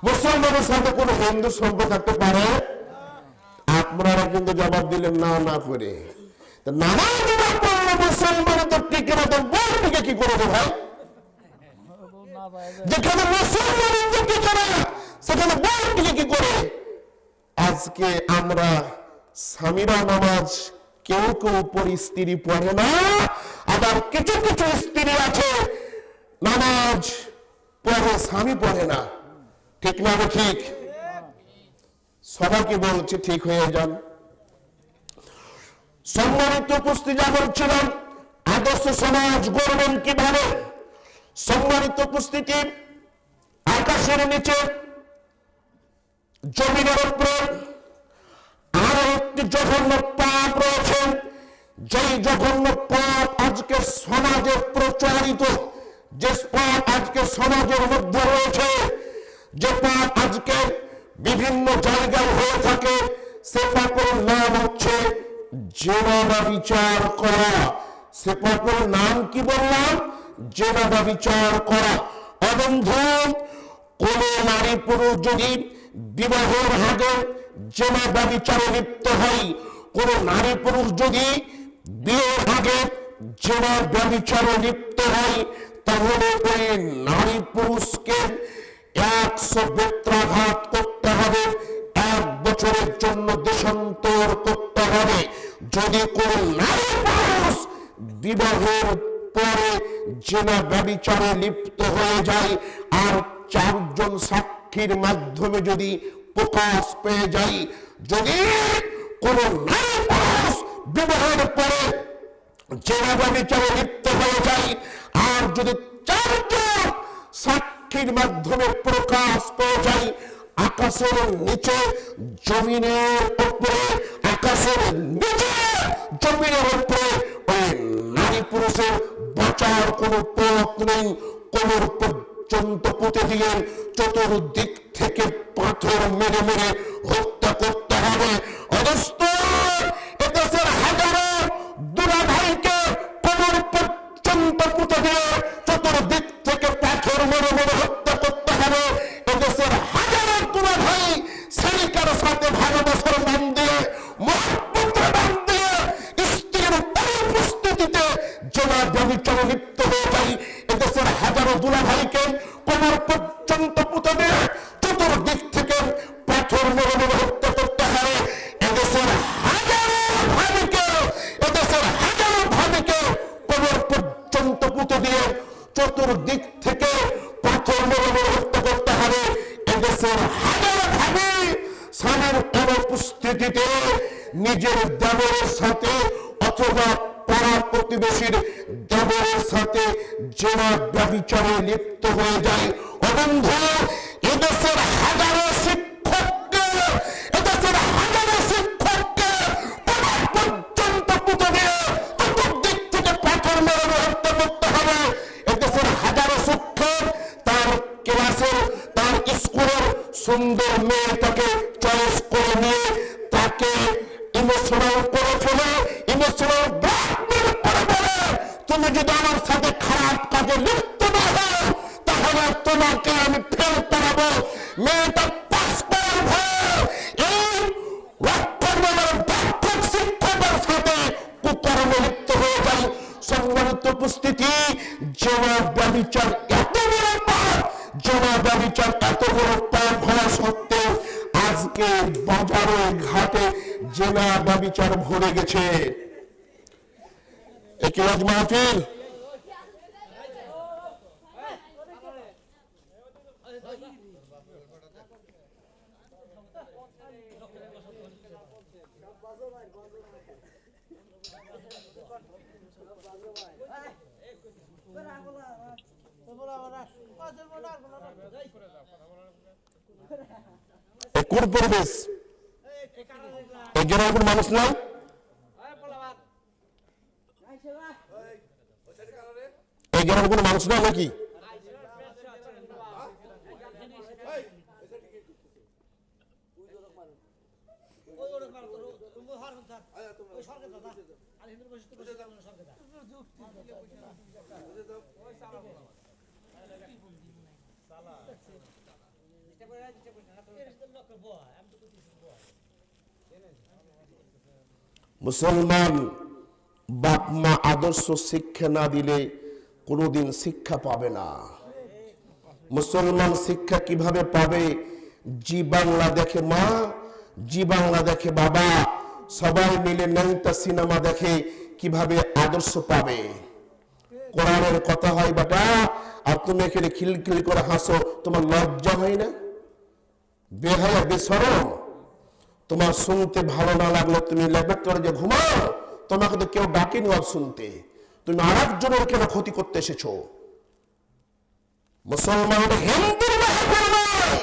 S1: মুসলমানের সাথে কোন হিন্দু সম্পর্ক থাকতে পারে? আপনারা কিন্তু জবাব দিলেন না না করে। নামাজ না পড়লে মুসলমান তো টিকে না, তো বল টিকে কি করে ভাই? যেখানে মুসলমান টিকে না সেখানে বল টিকে কি করে? আজকে আমরা স্বামীরা নামাজ কেউ কেউ পড়ে, স্ত্রী পড়ে না। আবার কিছু কিছু স্ত্রী আছে নামাজ পড়ে, স্বামী পড়ে না। ঠিক না? ঠিক। সবাইকে বলছি ঠিক হয়ে যান। সম্মানিত উপস্থিতি, যা বলছিলাম আদর্শ সমাজ গড়বেন কিভাবে? সম্মানিত উপস্থিতি, আকাশের নিচে জমিনের উপরে আরো একটি জঘন্য পাপ রয়েছে। যেই জঘন্য পাপ আজকে সমাজে প্রচারিত, যে পাপ আজকে সমাজের মধ্যে রয়েছে, যে পাপ আজকে বিভিন্ন জায়গায় হয়ে থাকে, সে পাপের নাম হচ্ছে জেনা বা বিচার করা। সে পাপের নাম কি বললাম? জেনা বা বিচার করা। অবন্ধু, কোন নারী পুরুষ যদি বিবাহের আগে জেনা বা বিচারে লিপ্ত হয়, কোন নারী পুরুষ যদি বিয়ের আগে জেনা বা বিচারে লিপ্ত হয়, তাহলে ওই নারী পুরুষকে 100 বেত্রাঘাত করতে হবে, 1 বছরের জন্য দেশান্তর করতে হবে। যদি কোন নারী পুরুষ বিবাহের পরে জেনা ব্যভিচারে লিপ্ত হয়ে যায়, আর 4 জন সাক্ষীর মাধ্যমে যদি প্রকাশ পেয়ে যায়, যদি কোন নারী পুরুষ বিবাহের পরে জেনা ব্যভিচারে লিপ্ত হয়ে যায়, আর যদি 4 জন সাক্ষীর মাধ্যমে প্রকাশ পেয়ে যায়, আকাশের নিচে জমিনের উপরে, আকাশের নিচে জমিনের উপরে ওই নারী পুরুষের বাঁচার কোনো পথ নেই। কোমর পর্যন্ত পুঁতে দিয়ে চতুর্দিক থেকে পাথর মেরে মেরে হত্যা করতে হবে। অবস্থ এদেশের হাজারো দুলাভাইকে কোমর পর্যন্ত পুঁতে দিয়ে চতুর্দিক থেকে পাথর মেরে মেরে হত্যা করতে হবে। এদেশের হাজারো দুলাভাই স্বামীকার সাথে ভালোবাসার নাম দিয়ে, মহব্বতের নাম দিয়ে স্ত্রীর অনুপস্থিতিতে জেনা ব্যভিচারে লিপ্ত হয়ে যায়। এদেশের হাজারো দুলাভাইকে কোমর পর্যন্ত পুঁতে দিয়ে চতুর্দিক থেকে পাথর মেরে মেরে হত্যা করতে হবে। এদেশের হাজারো ভাবিকে, এদেশের হাজারো ভাবিকে কোমর পর্যন্ত পুঁতে দিয়ে চতুর্দিক থেকে পাথর মেরে মেরে হত্যা করতে হবে। এদেশের হাজারো ভাবি স্বামীর অনুপস্থিতিতে নিজের দেবরের সাথে অথবা পাড়া প্রতিবেশীর দেবরের সাথে জেনা ব্যভিচারে লিপ্ত হয়ে যায়। অবন্ধু, এদেশের হাজারো শিক্ষককে পর্যন্ত পুঁতে দিয়ে চতুর্দিক থেকে পাথর মেরে হত্যা করতে হবে। এদেশের হাজারো শিক্ষক তার ক্লাসের, তার স্কুলের সুন্দর মেয়েটাকে চয়েস করে নিয়ে তাকে ইমোশনাল করে ফেলে, ইমোশনাল ব্ল্যাকমেল করে বলে, তুমি যদি আমার সাথে খারাপ কাজে লিপ্ত না হও তাহলে তোমাকে আমি ফেল করাবো। মেয়েটা পাস করার ভয়ে এই শিক্ষকের সাথে কুকর্মে লিপ্ত হয়ে যায়। সম্মানিত উপস্থিতি, জেনা ব্যভিচার এত বড় পাপ, জেনা ব্যভিচার এত বড় পাপ হওয়া সত্ত্বেও আজকে বাজারে ঘাটে জেনা ব্যভিচার ভরে গেছে। একই ওয়াজ মাহফিল, কোন পরিবেশ? এই গ্রামের কোন মানুষ নাই? এই গ্রামের কোন মানুষ নাই নাকি? মুসলমান বাপ মা আদর্শ শিক্ষা না দিলে কোনোদিন শিক্ষা পাবে না। মুসলমান শিক্ষা কিভাবে পাবে? জি বাংলা দেখে মা, জি বাংলা দেখে বাবা, সবাই মিলে ন্যাংটা সিনেমা দেখে কিভাবে আদর্শ পাবে? কোরআনের কথা হয় বেটা, আর তুমি এখানে খিলখিল করে হাসো, তোমার লজ্জা হয় না? বেহায়া বেশরম। তোমার শুনতে ভালো না লাগলো তুমি ল্যাবরেটরি যে ঘুমাও, তোমাকে তো কেউ ডাকেনি ওয়াজ শুনতে, তুমি আরেকজনের কেন ক্ষতি করতে এসেছো? মুসলমান হিন্দুর মাহফিল নয়,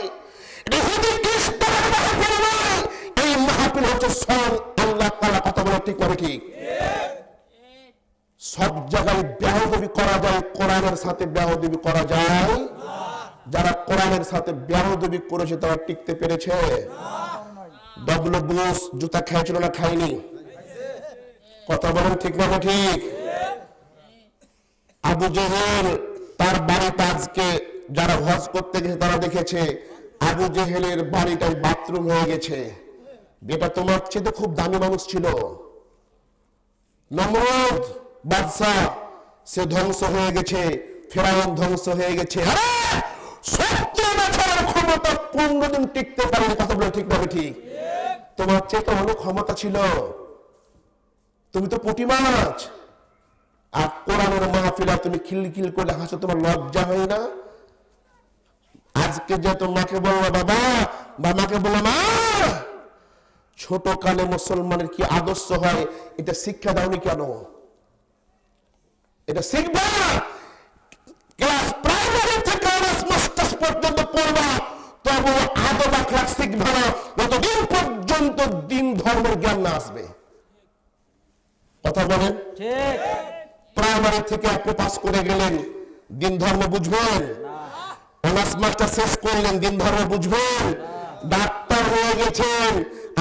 S1: ইহুদি খ্রিস্টানের মাহফিল নয়, এই মাহফিল হচ্ছে স্বয়ং আল্লাহ তাআলা। কথা বলা ঠিক না ঠিক? সব জায়গায় বেয়াদবি করা যায়, কোরআনের সাথে বেয়াদবি করা যায়? যারা কোরআনের সাথে বেয়াদবি করেছে তারা টিকতে পেরেছে? ডব্লিউ বুশ জুতা খেয়েছিল না খায়নি? কথা বলেন ঠিক না ঠিক? আবু জেহেল তার বাড়িতে আজকে যারা হজ করতে গেছে তারা দেখেছে আবু জেহেলের বাড়িটাই বাথরুম হয়ে গেছে। বেটা তোমার চেয়ে খুব দামি মানুষ ছিল। নমরুদ বাদশা সে ধ্বংস হয়ে গেছে, ফেরাউন ধ্বংস হয়ে গেছে। সত্য বছরের ক্ষমতা 15 দিন টিকতে পারে। কথা বলে ঠিক ভাবে ঠিক? তোমার চেয়ে তো অনেক ক্ষমতা ছিল, তুমি তো পুঁটি মাছ। আর কোরআনের মাহফিলা তুমি খিলখিল করে হাসো, তোমার লজ্জা হয় না? আজকে যে তোমাকে বললো বাবা বা মাকে বললো মা, ছোট কালে মুসলমানের কি আদর্শ হয় এটা শিক্ষা দাওনি কেন? এটা শিখবা, ক্লাস প্রাইমারি থেকে অনার্স মাস্টার্স পর্যন্ত পড়বা, তবু আদব আখলাক শিখবা না যতদিন পর্যন্ত দিন ধর্মের জ্ঞান না আসবে। কথা বলেন ঠিক? প্রাইমারি থেকে আপনি পাস করে গেলেন, দিন ধর্ম বুঝবেন? অনার্স মাস্টার শেষ করলেন, দিন ধর্ম বুঝবেন? ডাক্তার হয়ে গেছেন,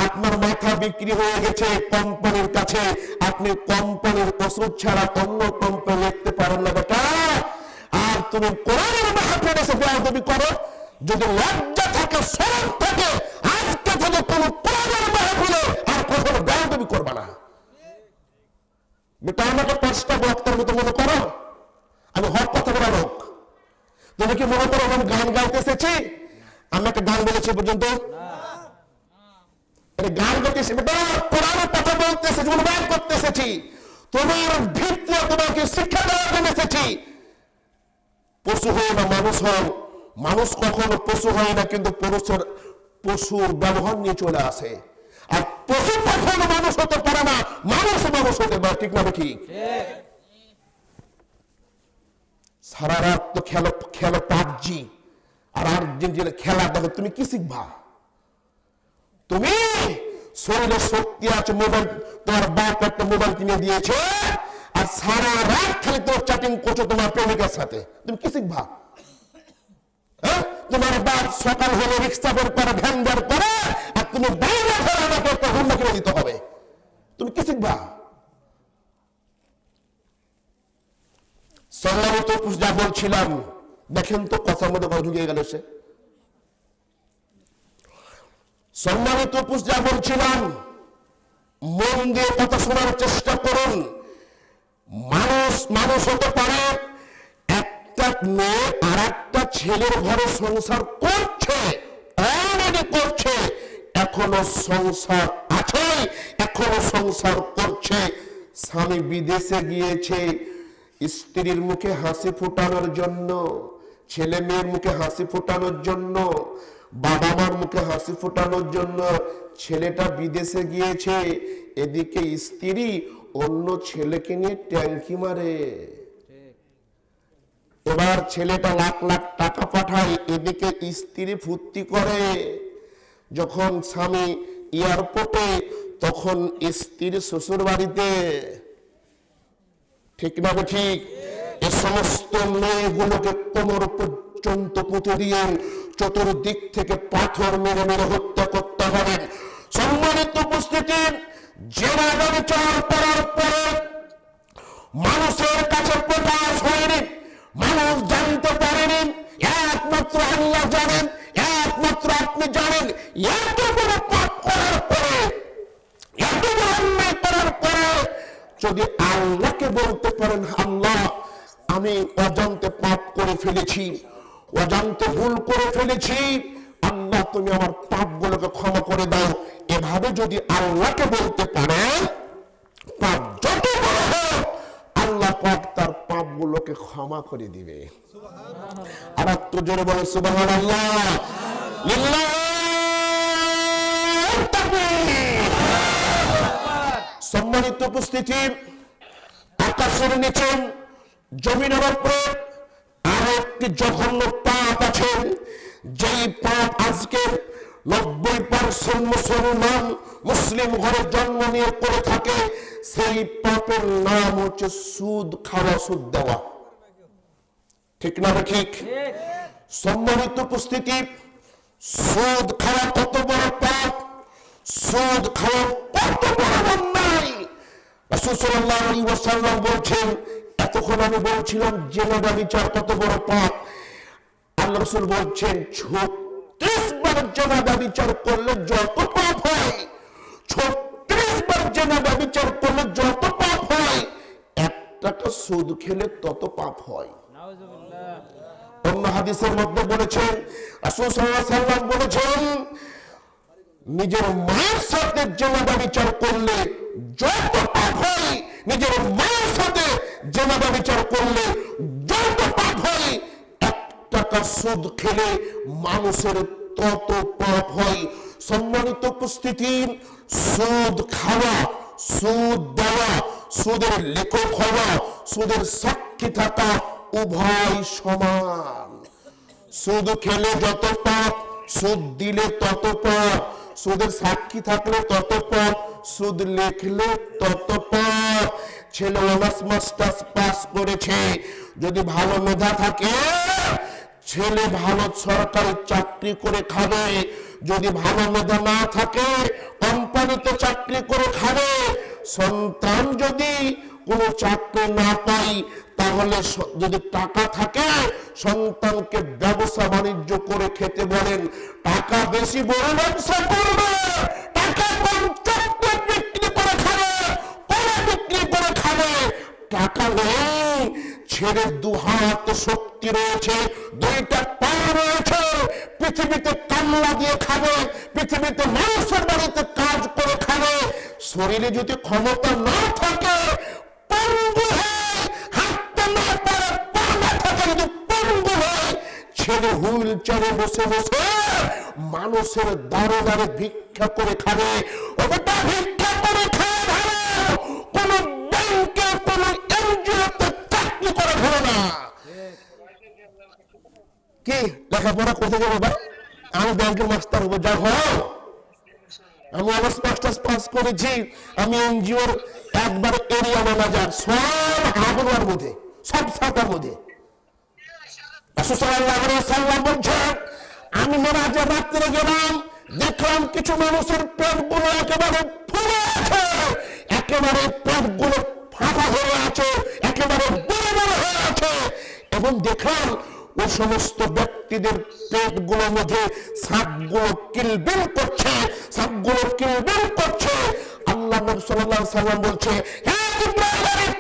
S1: আপনার মাথা বিক্রি হয়ে গেছে কোম্পানির কাছে, আপনি কোম্পানির ওষুধ ছাড়া অন্য কোম্পানি লিখতে পারেন না বেটা। আর তুমি কোরআনের মাহফিলে এসে বেয়াদবি করো। যদি লজ্জা থাকে, শরম থাকে, আজকে থেকে কোন কোরআনের মাহফিলে আর কখনো বেয়াদবি করবে না। বেটা আমাকে 5টা বক্তার মতো মনে করো, আমি হক কথা বলা লোক। তুমি কি মনে করো আমি গান গাইতে এসেছি? আমি একটা গান বলেছি পর্যন্ত? গান গাইতে এসেছি বেটা, কোরআনের কথা বলতে এসেছি, অনুবাদ করতে এসেছি, তোমার ভিতরে তোমাকে শিক্ষা দেওয়ার জন্য এসেছি। পশু হয় না মানুষ হয়, মানুষ কখনো পশু হয় না, কিন্তু পশুর ব্যবহার নিয়ে চলে আসে। আর পশু কখনো মানুষ হতে পারে না, মানুষ মানুষ হতে পারে। ঠিক না ঠিক? সারা রাত তো খেলো পাবজি আর আর্জেন্টিনা খেলা দেখো, তুমি কি শিখবা? তুমি শরীরে শক্তি আছে, মোবাইল তোমার বাপ একটা মোবাইল কিনে দিয়েছে, আর সারা রাত খালি তোমার চ্যাটিং করছো তোমার প্রেমিকার সাথে, তুমি কি শিখবা? হ্যাঁ, তোমার বাপ সকাল হলে রিক্সা বের করে, ভ্যান বের করে, আর তুমি বাইরে ঘরে আমাকে একটা হুন্ডা কিনে দিতে হবে, তুমি কি শিখবা? সম্মানিত যা বলছিলাম, দেখেন তো কথার মধ্যে কথা ঢুকে গেল সে। সম্মানিত যা বলছিলাম, মন দিয়ে কথা শোনার চেষ্টা করুন। মানুষ হতে পারে, একটা মেয়ে আর একটা ছেলের ঘরে সংসার করছে, অলরেডি করছে, এখনো সংসার আছে, এখনো সংসার করছে। স্বামী বিদেশে গিয়েছে স্ত্রীর মুখে হাসি ফোটানোর জন্য, ছেলে মেয়ের মুখে হাসি ফোটানোর জন্য, বাবা মার মুখে হাসি ফোটানোর জন্য ছেলেটা বিদেশে গিয়েছে, এদিকে স্ত্রী অন্য ছেলেকে নিয়ে ট্যাঙ্কি মারে। এবার ছেলেটা লাখ লাখ টাকা পাঠায়, এদিকে স্ত্রী ফুর্তি করে। যখন স্বামী এয়ারপোর্টে, তখন স্ত্রীর শ্বশুর বাড়িতে। ঠিক না ঠিক? এই সমস্ত মেয়েগুলোকে কোমর পর্যন্ত পুঁতে দিয়ে চতুর্দিক থেকে পাথর মেরে মেরে হত্যা করতে হবে। সম্মানিত উপস্থিতি, জেনা ব্যভিচার করার পরে মানুষের কাছে প্রকাশ হয়নি, মানুষ জানতে পারেনি, একমাত্র আল্লাহ জানেন, একমাত্র আপনি জানেন। এত বড় পাপ করার পরে, এত বড় অন্যায় করার পরে যদি আল্লাহকে বলতে পারেন, আল্লাহ আমি অজান্তে পাপ করে ফেলেছি, অজান্তে ভুল করে ফেলেছি, আল্লাহ তুমি আমার পাপগুলোকে ক্ষমা করে দাও, এভাবে যদি আল্লাহকে বলতে পারেন, পাপ যত বড় হোক আল্লাহ পাক তার পাপগুলোকে ক্ষমা করে দিবে। আর একটু জোরে বলে সুবহানাল্লাহ। সম্মানিত উপস্থিতি, আকাশের নিচে জমিনের উপরে আরো একটি জঘন্য পাপ আছে, যেই পাপ আজকে 90% মুসলমান মুসলিম ঘরে জন্ম নিয়ে করে থাকে। সেই পাপের নাম হচ্ছে সুদ খাওয়া, সুদ দেওয়া। ঠিক না ঠিক? সম্মানিত উপস্থিতি, সুদ খাওয়া কত বড় পাপ, সুদ খাওয়া কত বড় অন্যায়। রাসূল সাল্লাল্লাহু আলাইহি ওয়াসাল্লাম বলছেন, এতক্ষণ আমি বলছিলাম জেনা ব্যভিচার কত বড় পাপ, আল্লাহ রাসূল বলছেন 36 বার জেনা ব্যভিচার করলে যত পাপ হয়, 36 বার জেনা ব্যভিচার করলে যত পাপ হয়, 1 টাকা সুদ খেলে তত পাপ হয়। অন্য হাদিসের মধ্যে বলেছেন, রাসূল সাল্লাল্লাহু আলাইহি ওয়াসাল্লাম বলেছেন, নিজের মায়ের সাথে জেনা ব্যভিচার করলে যত পাপ হয়, নিজের মায়ের সাথে জেনা ব্যভিচার করলে যত পাপ হয়, 1 টাকা সুদ খেলে মানুষের তত পাপ হয়। সম্মানিত উপস্থিতি, সুদ খাওয়া, সুদ দেওয়া, সুদের লেখক হওয়া, সুদের সাক্ষী থাকা উভয় সমান। সুদ খেলে যত পাপ, সুদ দিলে তত পাপ, সুদের সাক্ষী থাকলে তত পাপ, সুদ লিখলে তত পাপ। ছেলে অনার্স মাস্টার্স পাস করেছে, যদি ভালো মেধা থাকে ছেলে ভালো সরকারি চাকরি করে খাবে, যদি ভালো মেধা না থাকে কোম্পানিতে চাকরি করে খাবে। সন্তান যদি কোনো চাকরি না পাই, তাহলে যদি টাকা থাকে সন্তানকে ব্যবসা বাণিজ্য করে খেতে বলেন, টাকা বেশি বড় ব্যবসা করবে, টাকা কম চক্র বিক্রি করে খাবে, কলা বিক্রি করে খাবে। টাকা নেই, ছেড়ে 2 হাত শক্তি রয়েছে, 2টা পা রয়েছে, পৃথিবীতে কামলা দিয়ে খাবে, পৃথিবীতে মানুষের বাড়িতে কাজ করে খাবে। শরীরে যদি ক্ষমতা না থাকে, পঙ্গু হয়, হাঁটতে না পারে, পা না থাকে, যদি পঙ্গু হয়, ছেলে হুইল হুইল চেয়ারে বসে বসে মানুষের দাঁড়ে দাঁড়ে ভিক্ষা করে খাবে, ওটা ভিক্ষা করে খায় ভালো, কোন ব্যাংকে কোন এনজিওতে চাকরি করে ভালো না। কি লেখাপড়া কোথায় যাবো ভাই? আমি ব্যাংকের মাস্টার হবো, যা হও। আমি অনার্স মাস্টার্স পাস করেছি, আমি এনজিওর একবার এরিয়া ম্যানেজার, সব হাবুয়ার মধ্যে, সব সাতার মধ্যে। বলছেন আমি মেরাজের রাত্রে গেলাম, দেখলাম কিছু মানুষের পেটগুলো একেবারে ফুলে আছে, একেবারে পেটগুলো ফাঁকা হয়ে আছে, একেবারে বড় বড় হয়ে আছে, এবং দেখলাম ওই সমস্ত ব্যক্তিদের পেটগুলোর মধ্যে সাপগুলো কিলবিল করছে, সাপগুলো কিলবিল করছে। আল্লাহ নবী সাল্লাল্লাহু আলাইহি সাল্লাম বলছে, হে জিবরাইল,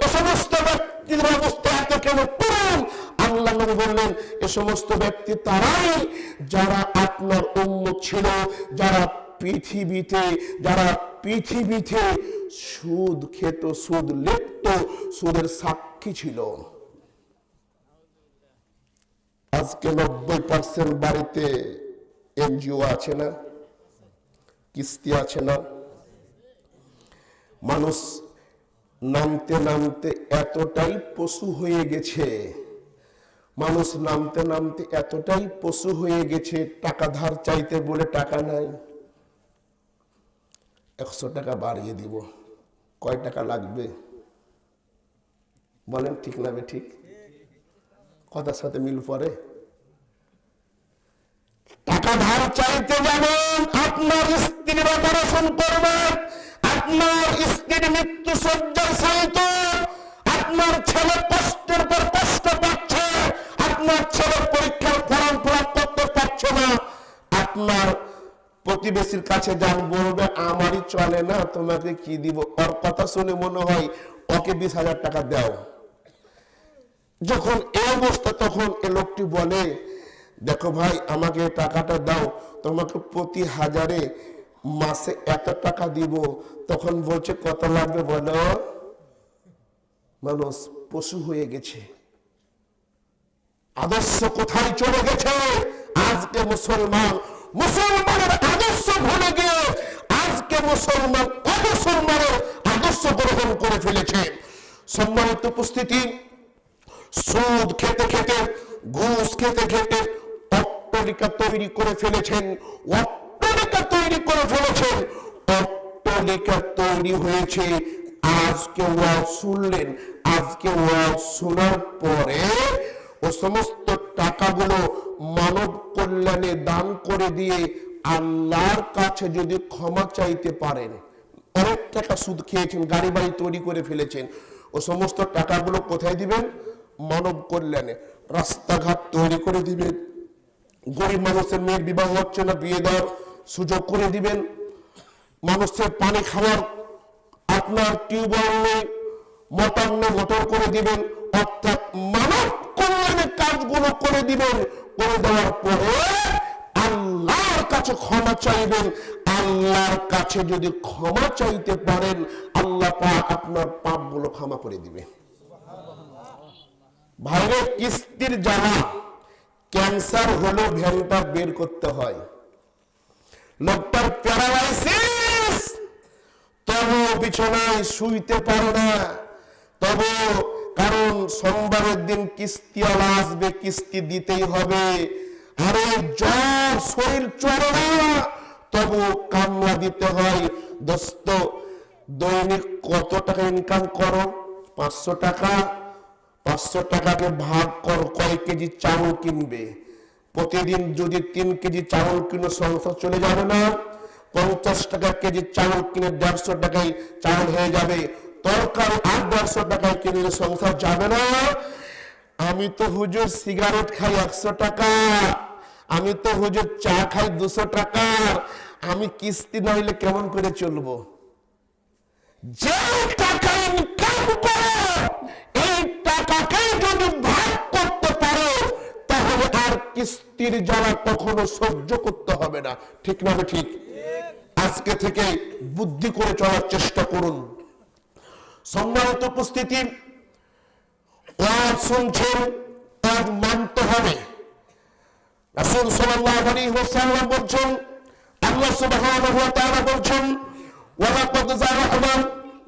S1: এ সমস্ত ব্যক্তিদের অবস্থা এত কেন করুন? আল্লাহ নবী বললেন, এ সমস্ত ব্যক্তি তারাই যারা আপনার উম্মত ছিল, যারা পৃথিবীতে সুদ খেত, সুদ লিপ্ত, সুদের সাক্ষী ছিল। আজকে 90% বাড়িতে এনজিও আছে না, কিস্তি আছে না। মানুষ নামতে নামতে এতটাই পশু হয়ে গেছে, মানুষ নামতে নামতে এতটাই পশু হয়ে গেছে, টাকা ধার চাইতে বলে টাকা নাই। 100 টাকা বাড়িয়ে দিব, কয় টাকা লাগবে বলেন? ঠিক না বে ঠিক? কথার সাথে মিল পড়ে? টাকা ধার চাইতে যাবেন, আপনার স্ত্রীর অপারেশন করবেন, আপনার স্ত্রীর মৃত্যু শয্যায় শায়িত, আপনার ছেলে কষ্টের পর কষ্ট পাচ্ছে, আপনার ছেলে পরীক্ষার ফর্ম ফিল আপ করতে পারছে না, আপনার প্রতিবেশীর কাছে যান, বলবে আমারই চলে না, তোমাকে কি দিব? ওর কথা শুনে মনে হয় ওকে 20,000 টাকা দাও। যখন এই অবস্থা, তখন এ লোকটি বলে, দেখো ভাই, আমাকে টাকাটা দাও, তোমাকে প্রতি 1000-এ মাসে এত টাকা দিব। তখন বলছে কত লাগবে বলো? মানুষ পশু হয়ে গেছে, আদর্শ কোথায় চলে গেছে? আজকে মুসলমানের আদর্শ ভুলে গিয়ে আজকে মুসলমান অমুসলমানের আদর্শ গ্রহণ করে ফেলেছে। সম্মানিত উপস্থিতি, সুদ খেতে খেতে, ঘুষ খেতে খেতে অট্টালিকা তৈরি করে ফেলেছেন, অট্টালিকা তৈরি করে ফেলেছেন, অট্টালিকা তৈরি হয়েছে। আজকে ওয়াজ শুনলেন, আজকে ওয়াজ শোনার পরে ও সমস্ত টাকাগুলো মানব কল্যাণে দান করে দিয়ে আল্লাহর কাছে যদি ক্ষমা চাইতে পারেন, অনেক টাকা সুদ খেয়েছেন, গাড়ি বাড়ি তৈরি করে ফেলেছেন, ও সমস্ত টাকাগুলো কোথায় দিবেন? মানব কল্যাণে। রাস্তাঘাট তৈরি করে দিবেন, গরিব মানুষের মেয়ের বিবাহ হচ্ছে না, বিয়ে দেওয়ার সুযোগ করে দিবেন, মানুষের পানি খাওয়ার আপনার টিউবওয়েল নেই, মোটর নেই, মোটর করে দিবেন, অর্থাৎ মানব কল্যাণের কাজগুলো করে দিবেন। করে দেওয়ার পরে আল্লাহর কাছে ক্ষমা চাইবেন। আল্লাহর কাছে যদি ক্ষমা চাইতে পারেন, আল্লাহ পাক আপনার পাপগুলো ক্ষমা করে দিবে। ভাইরে, কিস্তির জ্বালা, ক্যান্সার হলো ভ্যানটা বের করতে হয়, লোকটার প্যারালাইসিস, তবু বিছানায় শুইতে পারে না, তবু কারণ সোমবারের দিন কিস্তিওয়ালা আসবে, কিস্তি দিতেই হবে। আরে জ্বর, শরীর চলে না, তবু কামলা দিতে হয়। দোস্ত, দৈনিক কত টাকা ইনকাম করো? 500 টাকা। 500 টাকাকে ভাগ কর, কয় কেজি চাউল কিনবে? প্রতিদিন যদি 3 কেজি চাউল কিনে সংসার চলে যাবে না? 50 টাকা কেজি চাউল কিনে 150 টাকায় চাউল হয়ে যাবে। তরকারি 800 টাকায় কিনলে সংসার যাবে না? আমি তো হুজুর সিগারেট খাই 100 টাকা, আমি তো হুজুর চা খাই 200 টাকা, আমি কিস্তি নইলে কেমন করে চলবো? যে টাকা ইনকাম করো, এই টাকাকে যদি ভাগ করতে পারো, তাহলে আর কিস্তির জ্বালা কখনো সহ্য করতে হবে না। ঠিক না? ঠিক। আজকে থেকে বুদ্ধি করে চলার চেষ্টা করুন। সম্মানিত উপস্থিতি, ওয়াজ শুনছেন, ওয়াজ মানতে হবে। রাসূল সাল্লাল্লাহু আলাইহি ওয়াসাল্লাম বলছেন, আল্লাহ সুবহানাহু ওয়া তাআলা বলছেন, ওয়া লাকাদ যারা'না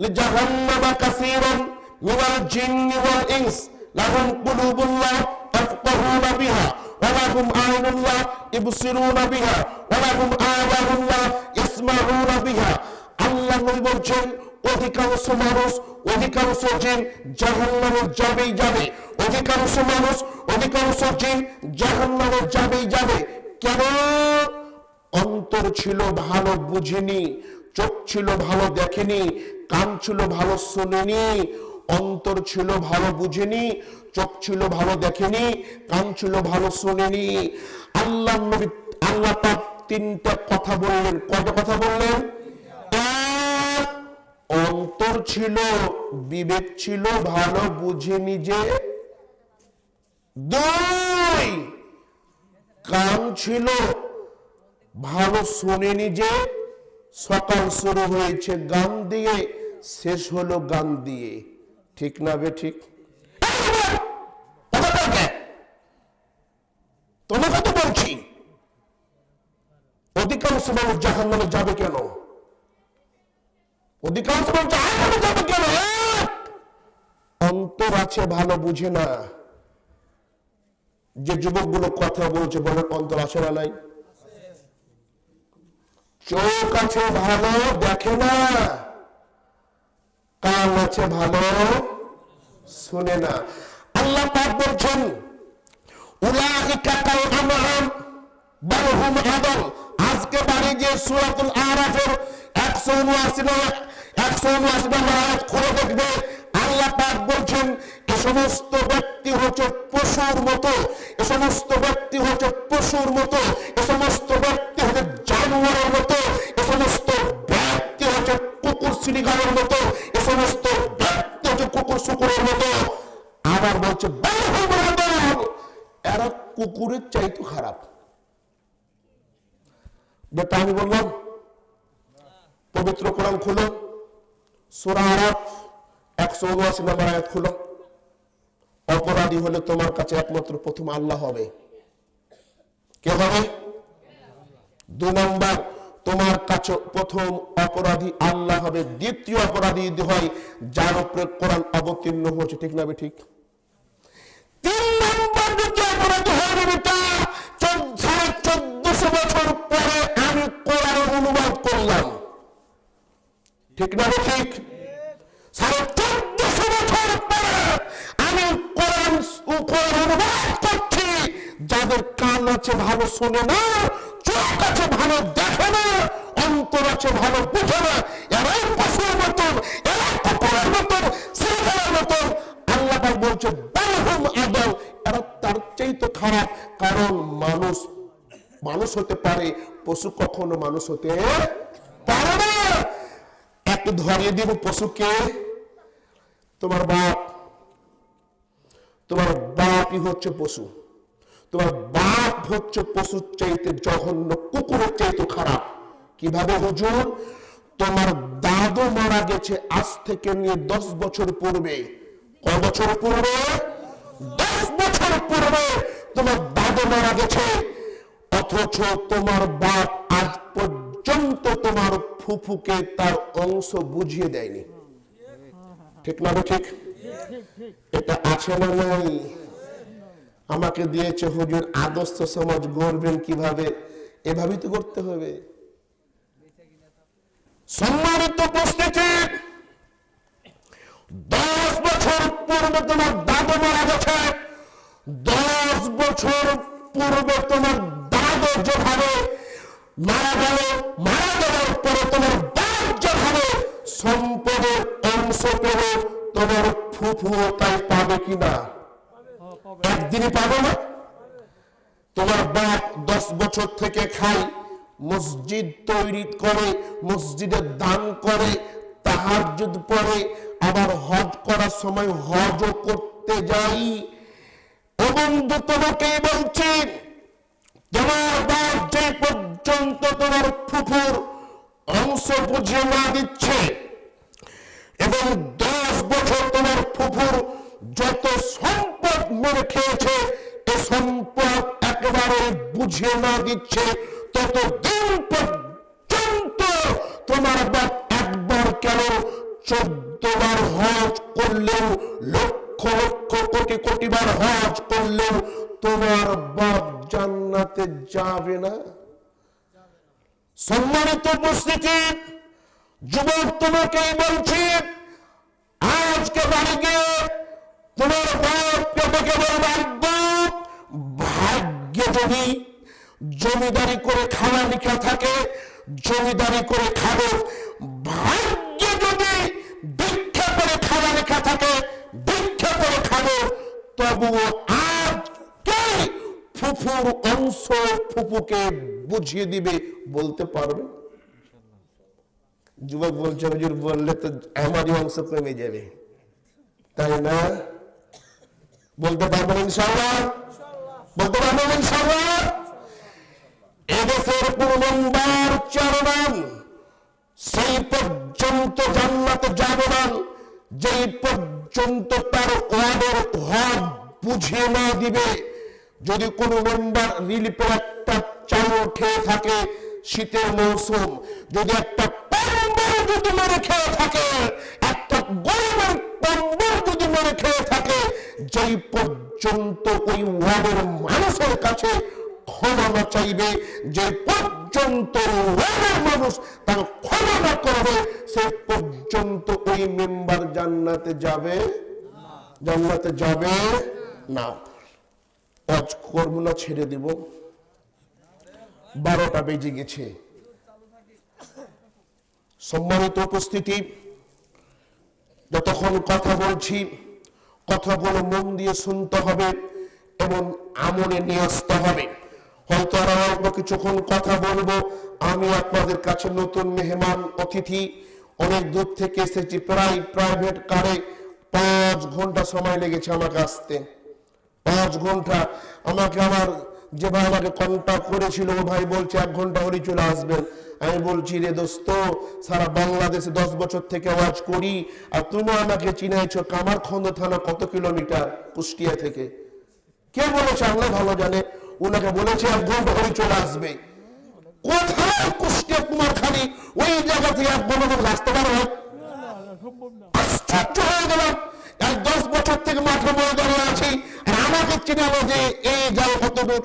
S1: লিজাহান্নামা কাসীরান মিনাল জিন্নি ওয়াল ইনস লাহুম কুলুবুন লা ইয়াফকাহুনা বিহা ওয়া লাহুম আ'য়ুনুন লা ইবসিরুনা বিহা ওয়া লাহুম আযানুন লা ইয়াসমাউনা বিহা। আল্লাহ নবী বলছেন, অধিকাংশ মানুষ, অধিকাংশ জিন জাহান্নামে যাবেই যাবে। অধিকাংশ মানুষ, অধিকাংশ জিন জাহান্নামে যাবেই যাবে। কেন? অন্তর ছিল ভালো বুঝেনি, চোখ ছিল ভালো দেখেনি, কান ছিল ভালো শোনেনি। অন্তর ছিল ভালো বুঝেনি, চোখ ছিল ভালো দেখেনি, কান ছিল ভালো শোনেনি। আল্লাহ নবী, আল্লাহ পাক তিনটা কথা বললেন। কয়টা কথা বললেন? অন্তর ছিল, বিবেক ছিল, ভালো বুঝে নিজে। দুই, কান ছিল, ভালো শুনে নিজে। সকাল শুরু হয়েছে গান দিয়ে, শেষ হলো গান দিয়ে। ঠিক না বে ঠিক? তোমাকে তো বলছি, অধিকাংশ মানুষ জাহান্নামে যাবে কেন? অধিকাংশ মানুষ জাহান্নামে যাবে কেন? অন্তর আছে, ভালো বুঝে না। যে যুবকগুলো কথা বলছে, বলে অন্তর আছে না নাই? চোখ আছে, ভালো দেখে না। কান আছে, ভালো শুনে না। আল্লাহ পাক বলছেন, উলাইকা কাল আনআম বাল হুম আদাল। আজকে বাড়ি যে সূরাতুল আরাফের 179 নম্বর আয়াত খুলে দেখবে, আল্লাহ পাক বলছেন, এ সমস্ত ব্যক্তি হচ্ছে পশুর মতো, এ সমস্ত ব্যক্তি হচ্ছে পশুর মতো, এ সমস্ত ব্যক্তি হচ্ছে জানোয়ারের মতো, এ সমস্ত ব্যক্তি হচ্ছে কুকুর শ্রীগালের মতো, এ সমস্ত ব্যক্তি হচ্ছে কুকুর শুকুরের মতো। আবার বলছে, এরা কুকুরের চাইতে খারাপ। বেটা আমি বললাম, পবিত্র কোরআন খুলো, সূরা আরাফ 179 নম্বর আয়াত খুলো। অপরাধী হলে তোমার কাছে একমাত্র প্রথম আল্লাহ হবে। কে হবে? 2 নম্বর, তোমার কাছে প্রথম অপরাধী আল্লাহ হবে। দ্বিতীয় অপরাধী হয় যার উপরে কোরআন অবতীর্ণ হয়েছে। ঠিক না? ঠিক। 3 নম্বর দ্বিতীয় অপরাধী হবে বেটা, 1400 বছর পরে আমি কোরআন অনুবাদ করলাম। ঠিক না? ঠিক। 1400 বছর পরে আমি কোরআন অনুবাদ করছি। যাদের কান আছে ভালো শোনে না, চোখ আছে ভালো দেখে না, অন্তর আছে ভালো বুঝে না, এরাই পশুর মতন, এরা কুকুরের মতন, সিংহের মতন। আল্লাহ পাক বলছে, বালহুম আদাল, এরা তার চাইতে খারাপ। কারণ মানুষ মানুষ হতে পারে, পশু কখনো মানুষ হতে পারে না। একটু ধরিয়ে দিব পশুকে। তোমার বাপ, তোমার বাপই হচ্ছে পশু। তোমার বাপ হচ্ছে পশুর চাইতে জঘন্য, কুকুরের চাইতে খারাপ। কিভাবে হুজুর? তোমার দাদু মারা গেছে আজ থেকে নিয়ে 10 বছর পূর্বে। কয় বছর পূর্বে? 10 বছর পূর্বে তোমার দাদু মারা গেছে। অথচ তোমার বাপ আজ পর্যন্ত তোমার ফুফুকে তার অংশ বুঝিয়ে দেয়নি। ঠিক না? ঠিক। এটা আছে না নাই? আমাকে দিয়েছে হুজুর, আদর্শ সমাজ গড়বেন কিভাবে? এভাবেই তো করতে হবে। সম্মানিত উপস্থিতি, 10 বছর পূর্বে তোমার দাদু মারা গেছে। 10 বছর পূর্বে তোমার দাদু যেভাবে মারা গেল, মারা যাওয়ার পরে তোমার বাপ যেভাবে সম্পদের অংশ পেল, তোমার ফুফু তাই পাবে কিনা? একদিনই পাবে না। তোমার বাপ 10 বছর থেকে খায়, মসজিদ তৈরি করে, মসজিদে দান করে, তাহাজ্জুদ পড়ে, আবার হজ করার সময় হজও করতে যাই। ও বন্ধু, তোমাকেই বলছি, তোমার বাপ যে পর্যন্ত তোমার ফুফুর অংশ বুঝিয়ে না দিচ্ছে, এবং 10 বছর তোমার ফুফুর যত সম্পদ মেরে খেয়েছে, এ সম্পদ এক একেবারে বুঝিয়ে না দিচ্ছে ততদিন পর্যন্ত তোমার বাপ একবার কেন 14 বার হজ করলেও, লক্ষ লক্ষ কোটি কোটি বার হজ করলেও তোমার বাপ জান্নাতে যাবে না। সম্মানিত উপস্থিতি, যুবক তোমাকেই বলছি, আজকে বাড়ি গিয়ে তোমার বাপকে ডেকে বলবে, ভাগ্যে যদি জমিদারি করে খাওয়া লিখা থাকে জমিদারি করে খাবো, ভাগ্যে যদি ভিক্ষা করে খাওয়া লেখা থাকে ভিক্ষা করে খাবো, তবুও আজকে ফুফুর অংশ ফুফুকে বুঝিয়ে দিবে, বলতে পারবে? যুবক বলছে, হুজুর বললে তো আমারই অংশ কমে যাবে, তাই না? বলতে পারবেন ইনশাআল্লাহ? বলতে পারবেন ইনশাআল্লাহ? এদেশের কোন মেম্বার চেয়ারম্যান সেই পর্যন্ত জান্নাতে যাবে না যেই পর্যন্ত তার ওয়ার্ডের হক বুঝিয়ে না দিবে। যদি কোন মেম্বার রিলিফের একটা চাল খেয়ে থাকে শীতের মৌসুম, যদি একটা কম্বল যদি মেরে খেয়ে থাকে, একটা গরমের কম্বল যদি মেরে খেয়ে থাকে, যেই পর্যন্ত ওই ওয়ার্ডের মানুষের কাছে ক্ষমা না চাইবে, যে পর্যন্ত ওয়ার্ডের মানুষ তার ক্ষমা না করবে, সে পর্যন্ত ওই মেম্বার জান্নাতে যাবে জান্নাতে যাবে না। আজ করব না, ছেড়ে দিব, 12টা বেজে গেছে। সম্মানিত উপস্থিতি, যতক্ষণ কথা বলছি কথাগুলো মন দিয়ে শুনতে হবে এবং আমলে নিয়ে আসতে হবে। হয়তো আর অল্প কিছুক্ষণ কথা বলবো। আমি আপনাদের কাছে নতুন মেহমান অতিথি, অনেক দূর থেকে এসেছি, প্রায় প্রাইভেট কারে 5 ঘন্টা সময় লেগেছে আমাকে আসতে। 5 ঘন্টা আমাকে আমার যে ভাই আমাকে কন্ট্যাক্ট করেছিল, ও ভাই বলছে 1 ঘন্টা হলেই চলে আসবেন। আমি বলছি, রে দোস্ত, সারা বাংলাদেশে 10 বছর থেকে ওয়াজ করি, আর তুমি আমাকে চিনাইছো কামারখন্দ থানা কত কিলোমিটার কুষ্টিয়া থেকে। কে বলেছে? আল্লাহ ভালো জানে। ওনাকে বলেছে 1 ঘন্টা হলেই চলে আসবে। কোথায়? কুষ্টিয়া কুমারখালী, ওই জায়গা থেকে 1 ঘন্টা রাস্তা পার হয়। আশ্চর্য হয়ে গেলাম, 10 বছর থেকে মাঠে বয়ে দাঁড়িয়ে আছি, আর আমাকে চিনালো যে এই যাও কত দূর।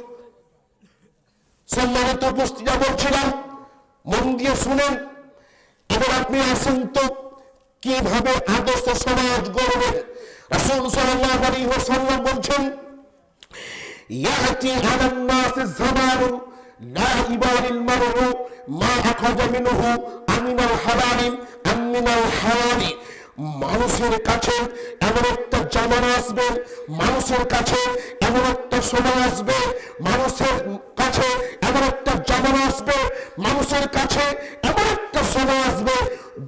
S1: সম্মানিত উপস্থিতি, বলছিলাম মন দিয়ে শুনেন। এবার আপনি আসেন তো কিভাবে আদর্শ সমাজ গড়বেন। রাসূল সাল্লাল্লাহু আলাইহি ওয়াসাল্লাম বলছেন, ইয়াতি আলান নাস জামানুন লা ইবারিল মারউ মা আখাযা মিনহু আমিনাল হালালি আমিনাল হারামি। মানুষের কাছে এমন একটা জামানা আসবে, মানুষের কাছে এমন একটা সময় আসবে, মানুষের কাছে এমন একটা জামানা আসবে, মানুষের কাছে এমন একটা সময় আসবে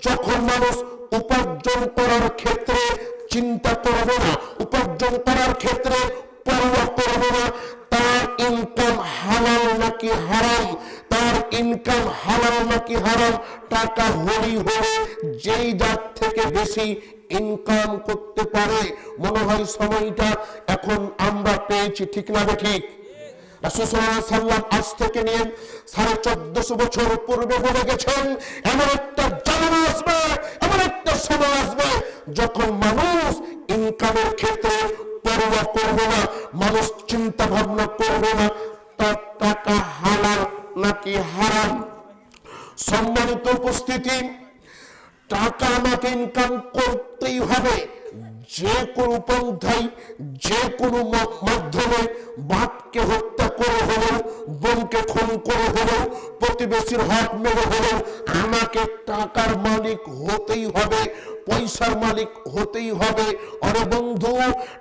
S1: যখন মানুষ উপার্জন করার ক্ষেত্রে চিন্তা করবে না, উপার্জন করার ক্ষেত্রে পরোয়া করবে না তার ইনকাম হালাল নাকি হারাম, তার ইনকাম হালাল নাকি হারাম। টাকা হরি হরে যেই যার থেকে বেশি ইনকাম করতে পারে, মনে হয় সময়টা এখন আমরা পেয়েছি, ঠিক না ঠিক? রাসূল সাল্লাল্লাহু আলাইহি ওয়াসাল্লাম আজ থেকে নিয়ে 1450 বছর পূর্বে বলে গেছেন, এমন একটা জামানা আসবে, এমন একটা সময় আসবে যখন মানুষ ইনকামের ক্ষেত্রে পরোয়া করবে না, মানুষ চিন্তা ভাবনা করবে না তার টাকা হালাল নাকি হারাম। সম্মানিত উপস্থিতি, টাকা আমাকে ইনকাম করতেই হবে। যে কোনো পন্থায়, যে কোনো মাধ্যমে, বাপকে হত্যা করে হলেও, বোনকে খুন করে হলেও, প্রতিবেশীর হক মেরে হলেও আমাকে টাকার মালিক হতেই হবে, পয়সার মালিক হতেই হবে। আরে বন্ধু,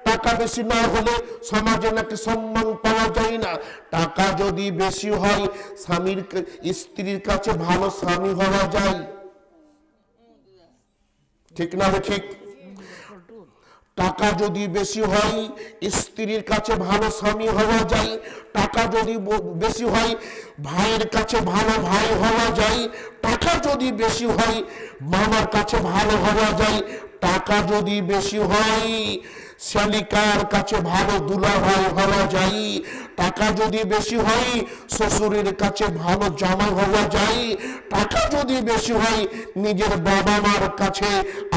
S1: টাকা বেশি না হলে সমাজে নাকি সম্মান পাওয়া যায় না। টাকা যদি বেশি হয়, স্ত্রীর কাছে ভালো স্বামী হওয়া যায়, ঠিক না ঠিক? টাকা যদি বেশি হয়, স্ত্রীর কাছে ভালো স্বামী হওয়া যায়। টাকা যদি বেশি হয়, ভাইয়ের কাছে ভালো ভাই হওয়া যায়। টাকা যদি বেশি হয়, মামার কাছে ভালো হওয়া যায়। টাকা যদি বেশি হয়, শালিকার কাছে ভালো দুলাভাই হওয়া যায়, টাকা যদি বেশি হয় শ্বশুরের কাছে ভালো জামাই হওয়া যায়, টাকা যদি বেশি হয় নিজের বাবা মার কাছে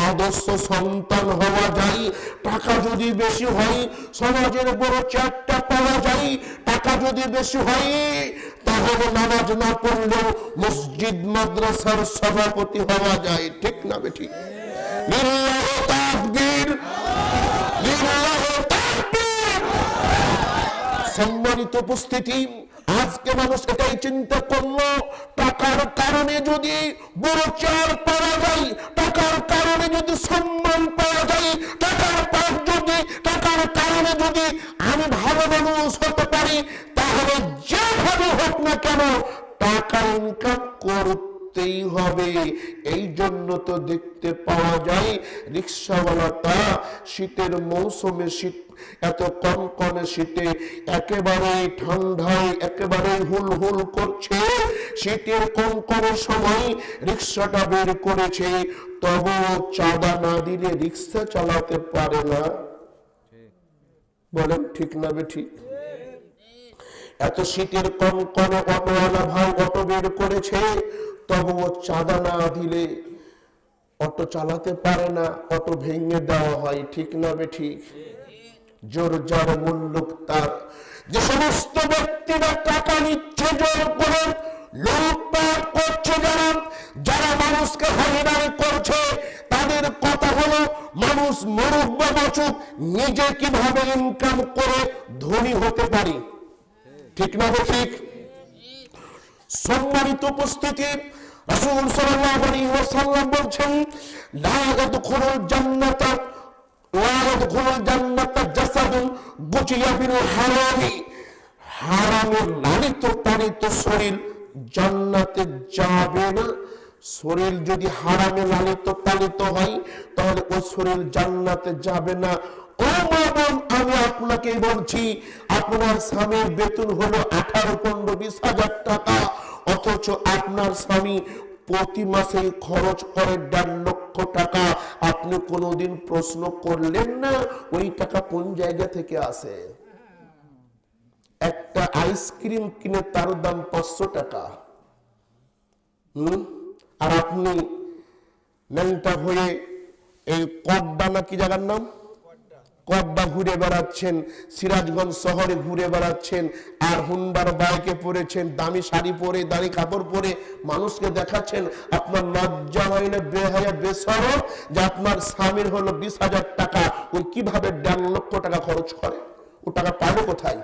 S1: আদর্শ সন্তান হওয়া যায়, টাকা যদি বেশি হয় সমাজের বড় চারটা পাওয়া যায়, টাকা যদি বেশি হয় তাহলে নামাজ না পড়লেও মসজিদ মাদ্রাসার সভাপতি হওয়া যায়। ঠিক না বেঠিক? লিল্লাহি তাকবীর, লিল্লাহি তাকবীর। সম্মানিত উপস্থিতি, আজকে মানুষ এটাই চিন্তা করলো, টাকার কারণে যদি বড় চার পাওয়া যায়, টাকার কারণে যদি সম্মান পাওয়া যায়, টাকার কারণে যদি আমি ভালো মানুষ হতে পারি, তাহলে যেভাবে হোক না কেন টাকা ইনকাম করতেই হবে। এই জন্য তো দেখতে পাওয়া যায় রিক্সাওয়ালাটা শীতের মৌসুমে, শীত এত কনকনে শীতে একেবারে ঠান্ডায় একেবারে হুলহুল করছে, শীতের কনকনে সময় রিক্সাটা বের করেছে, তবু চাঁদা না দিলে রিক্সা চালাতে পারে না। বলেন ঠিক না বেঠিক? এত শীতের কনকনে অটোওয়ালা ভাই অটো বের করেছে, তবুও চাঁদা না দিলে অটো চালাতে পারে না, অটো ভেঙে দেওয়া হয়। ঠিক না বেঠিক? জোর যার মূল্য তার। যে সমস্ত ব্যক্তিরা টাকা নিচ্ছে জোর করে, লুটপাট করছে, যারা মানুষকে হয়রানি করছে, তাদের কথা হলো মানুষ মরুক বা বাঁচুক, নিজে কিভাবে ইনকাম করে ধনী হতে পারি। ঠিক না ঠিক? সম্মানিত উপস্থিতি, রাসূল সাল্লাল্লাহু আলাইহি ওয়াসাল্লাম বলছেন, লা ইয়াদখুলুল জান্নাতা জাসাদুন গুজিয়া বিল হারামি। হারামে লালিত পালিত শরীর জান্নাতে যাবে না। শরীর যদি হারামে লালিত পালিত হয় তাহলে ওই শরীর জান্নাতে যাবে না। ও মা বোন, আমি আপনাকে বলছি, আপনার স্বামীর বেতন হলো 18-15-20,000 টাকা, অথচ আপনার স্বামী প্রতি মাসে খরচ করে 1.5 লক্ষ টাকা। আপনি কোনোদিন প্রশ্ন করলেন না ওই টাকা কোন জায়গা থেকে আসে? একটা আইসক্রিম কিনে তার দাম 500 টাকা, আর আপনি ল্যাংটা হয়ে এই কড্ডা না কি জায়গার নাম, কড্ডা ঘুরে বেড়াচ্ছেন, সিরাজগঞ্জ শহরে ঘুরে বেড়াচ্ছেন, আর হুন্ডার বাইকে পরেছেন, দামি শাড়ি পরে, দামি কাপড় পরে মানুষকে দেখাচ্ছেন। আপনার লজ্জা হয় না, বেহায়া বেশরম, যে আপনার স্বামীর হলো 20,000 টাকা, ওই কিভাবে 1.5 লক্ষ টাকা খরচ করে? ও টাকা পাবে কোথায়?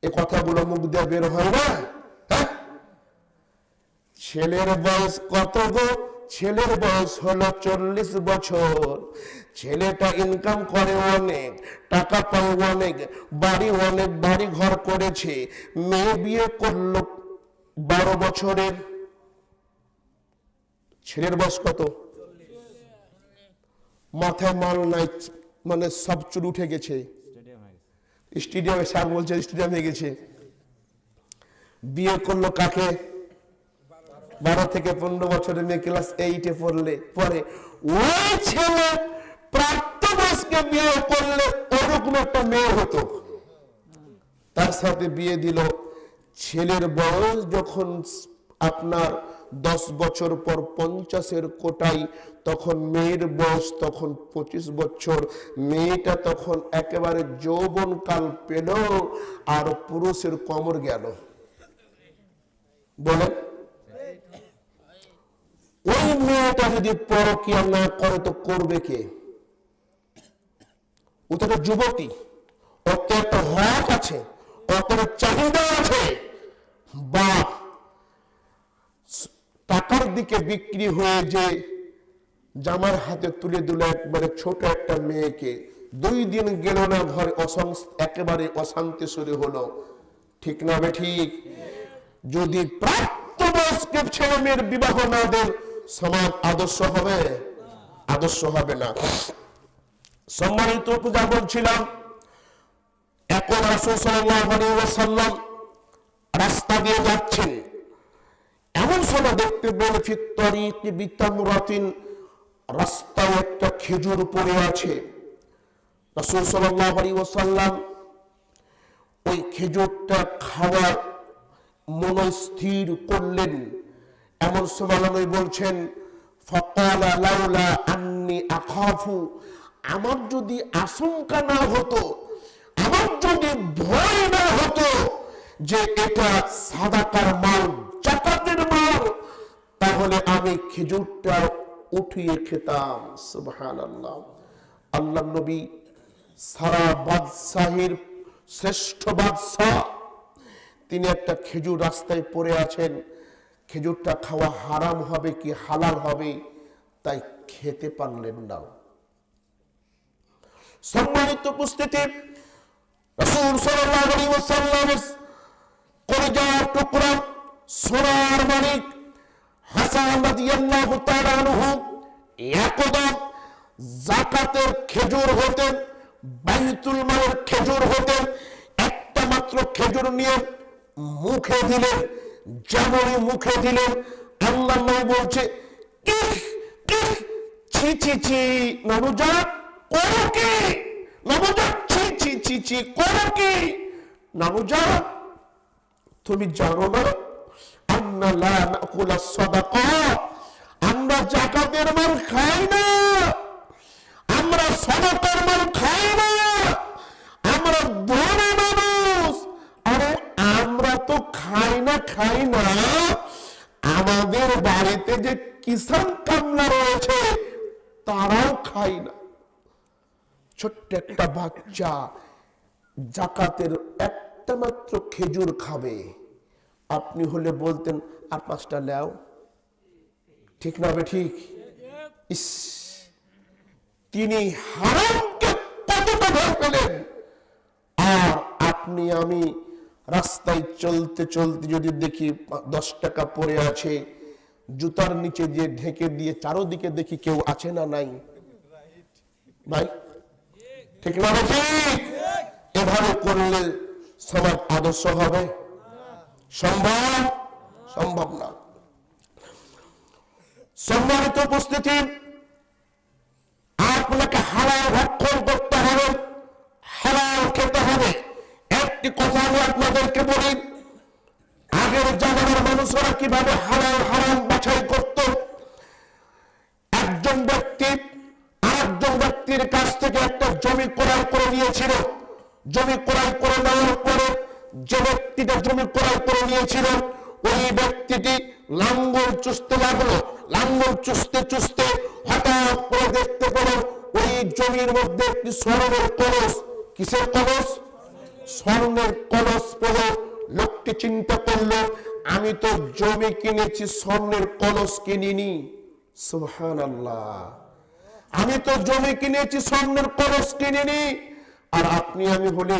S1: এ কথাগুলো মুখ দিয়ে বের হয় না? হ্যাঁ, ছেলের বয়স কত গো? ছেলের বয়স হলো 40 বছর। ছেলেটা ইনকাম করে অনেক, টাকা পায় অনেক, বাড়ি ঘর করেছে। মেয়ে বিয়ে করলো 12 বছরের। ছেলের বয়স কত? মাথায় মাল নাই, মানে সব চুল উঠে গেছে, স্টেডিয়ামে, স্যার বলছে স্টেডিয়াম হয়ে গেছে। বিয়ে করলো কাকে? 12-15 বছরের মেয়ে ক্লাস 8-এ পরে। ওই ছেলে প্রাপ্তবয়স্কে বিয়ে করলে ওরকম একটা মেয়ে হতো, তার সাথে বিয়ে দিল। ছেলের বয়স যখন আপনার 10 বছর পর 50-এর কোটায়, তখন মেয়ের বয়স তখন 25 বছর। মেয়েটা তখন একেবারে যৌবন কাল পেল, আর পুরুষের কোমর গেল। বলেন, ওই মেয়েটা যদি পরকীয়া না করে তো করবে কে? ও তো একটা যুবতী, ওর তো একটা হক আছে, ওর তো চাহিদা আছে। বাপ টাকার দিকে বিক্রি হয়ে যে জামার হাতে তুলে দিল একবারে ছোট একটা মেয়েকে, 2 দিন গেল না ঘরে একেবারে অশান্তি শুরু হলো। ঠিক না বেঠিক? যদি প্রাপ্তবয়স্ক ছেলে মেয়ের বিবাহ না দেন, সমাজ আদর্শ হবে? আদর্শ হবে না। সম্মানিত পূজা বলছিলাম, এখন রাসূল সাল্লাল্লাহু আলাইহি ওয়াসাল্লাম রাস্তা দিয়ে যাচ্ছেন, এমন সময় দেখতে পেলেন ফিত তরিক বিতামরাতিন, রাস্তায় একটা খেজুর পড়ে আছে। রাসূল সাল্লাল্লাহু আলাইহি ওয়াসাল্লাম ওই খেজুরটা খাওয়ার মনস্থির করলেন। এমন সময় নবী বলছেন, ফাকালা লাউলা আন্নী আখাফু, আমার যদি আশঙ্কা না হতো, আমার যদি ভয় না হতো যে এটা সাদাকার মাল, জাকাতের মাল, তাহলে আমি খেজুরটা উঠিয়ে খেতাম। সুবহানাল্লাহ। আল্লাহ নবী সারা বাদশাহের শ্রেষ্ঠ বাদশাহ, তিনি একটা খেজুর রাস্তায় পড়ে আছেন, খেজুরটা খাওয়া হারাম হবে কি হালাল হবে তাই খেতে পারলেন না। সম্মানিত উপস্থিতি, রাসূল সাল্লাল্লাহু আলাইহি ওয়াসাল্লামের কলিজার টুকরা সোনার মানিক হাসান রাদিয়াল্লাহু তাআলা আনহু একদম যাকাতের খেজুর হতেন, বাইতুল মালের খেজুর হতেন, একটা মাত্র খেজুর নিয়ে মুখে দিলেন। যেমনই মুখে দিলেন, আল্লাহ নবী বলছে, ইহ ইহ, ছি ছি ছি, নবজাত করো কি? নবজাত ছি ছি ছি ছি, করো কি? নবজাত, তুমি জানো না আন্না লা নাকুলা সাদাকা, আমরা যাকাতের মাল খাই না, আমরা সাদাকার মাল খাই না, আমরা ধনী মানুষ। আরে আমরা তো খাই না, আমাদের বাড়িতে যে কিষান কামলা রয়েছে তারাও খাই না। ছোট্ট একটা বাচ্চা যাকাতের একটা মাত্র খেজুর খাবে, আপনি হলে বলতেন আর 5টা লাও, ঠিক না বে ঠিক? ইস, তিনি হারামকে কতটা ভয় পেলেন। আর আপনি আমি রাস্তায় চলতে চলতে যদি দেখি 10 টাকা পড়ে আছে, জুতার নিচে দিয়ে ঢেকে দিয়ে চারোদিকে দেখি কেউ আছে না নাই? ভাই ঠিক না ঠিক? এভাবে করলে সমাজ আদর্শ হবে? সম্ভব না। সম্মানিত উপস্থিতি, আপনাকে হালাল ভক্ষণ করতে হবে, হালাল খেতে হবে। একটি কথা আমি আপনাদেরকে বলি, আগের জামানার মানুষরা কিভাবে হালাল হারাম বাছাই করত। একজন ব্যক্তি আরেকজন ব্যক্তির কাছ থেকে একটা জমি ক্রয় করে নিয়েছিল। জমি ক্রয় করে নেওয়ার পরে যে ব্যক্তিটা জমি ক্রয় করে নিয়েছিল, ওই ব্যক্তিটি লাঙ্গল চুষতে লাগলো। লাঙ্গল চুষতে চুষতে হঠাৎ করে দেখতে পেল ওই জমির মধ্যে একটি স্বর্ণের কলস। কিসের কলস? স্বর্ণের কলস পেল। লোকটি চিন্তা করলো, আমি তো জমি কিনেছি, স্বর্ণের কলস কিনিনি। সুবহানাল্লাহ, আমি তো জমি কিনেছি, স্বর্ণের কলস কিনিনি। আর আপনি আমি হলে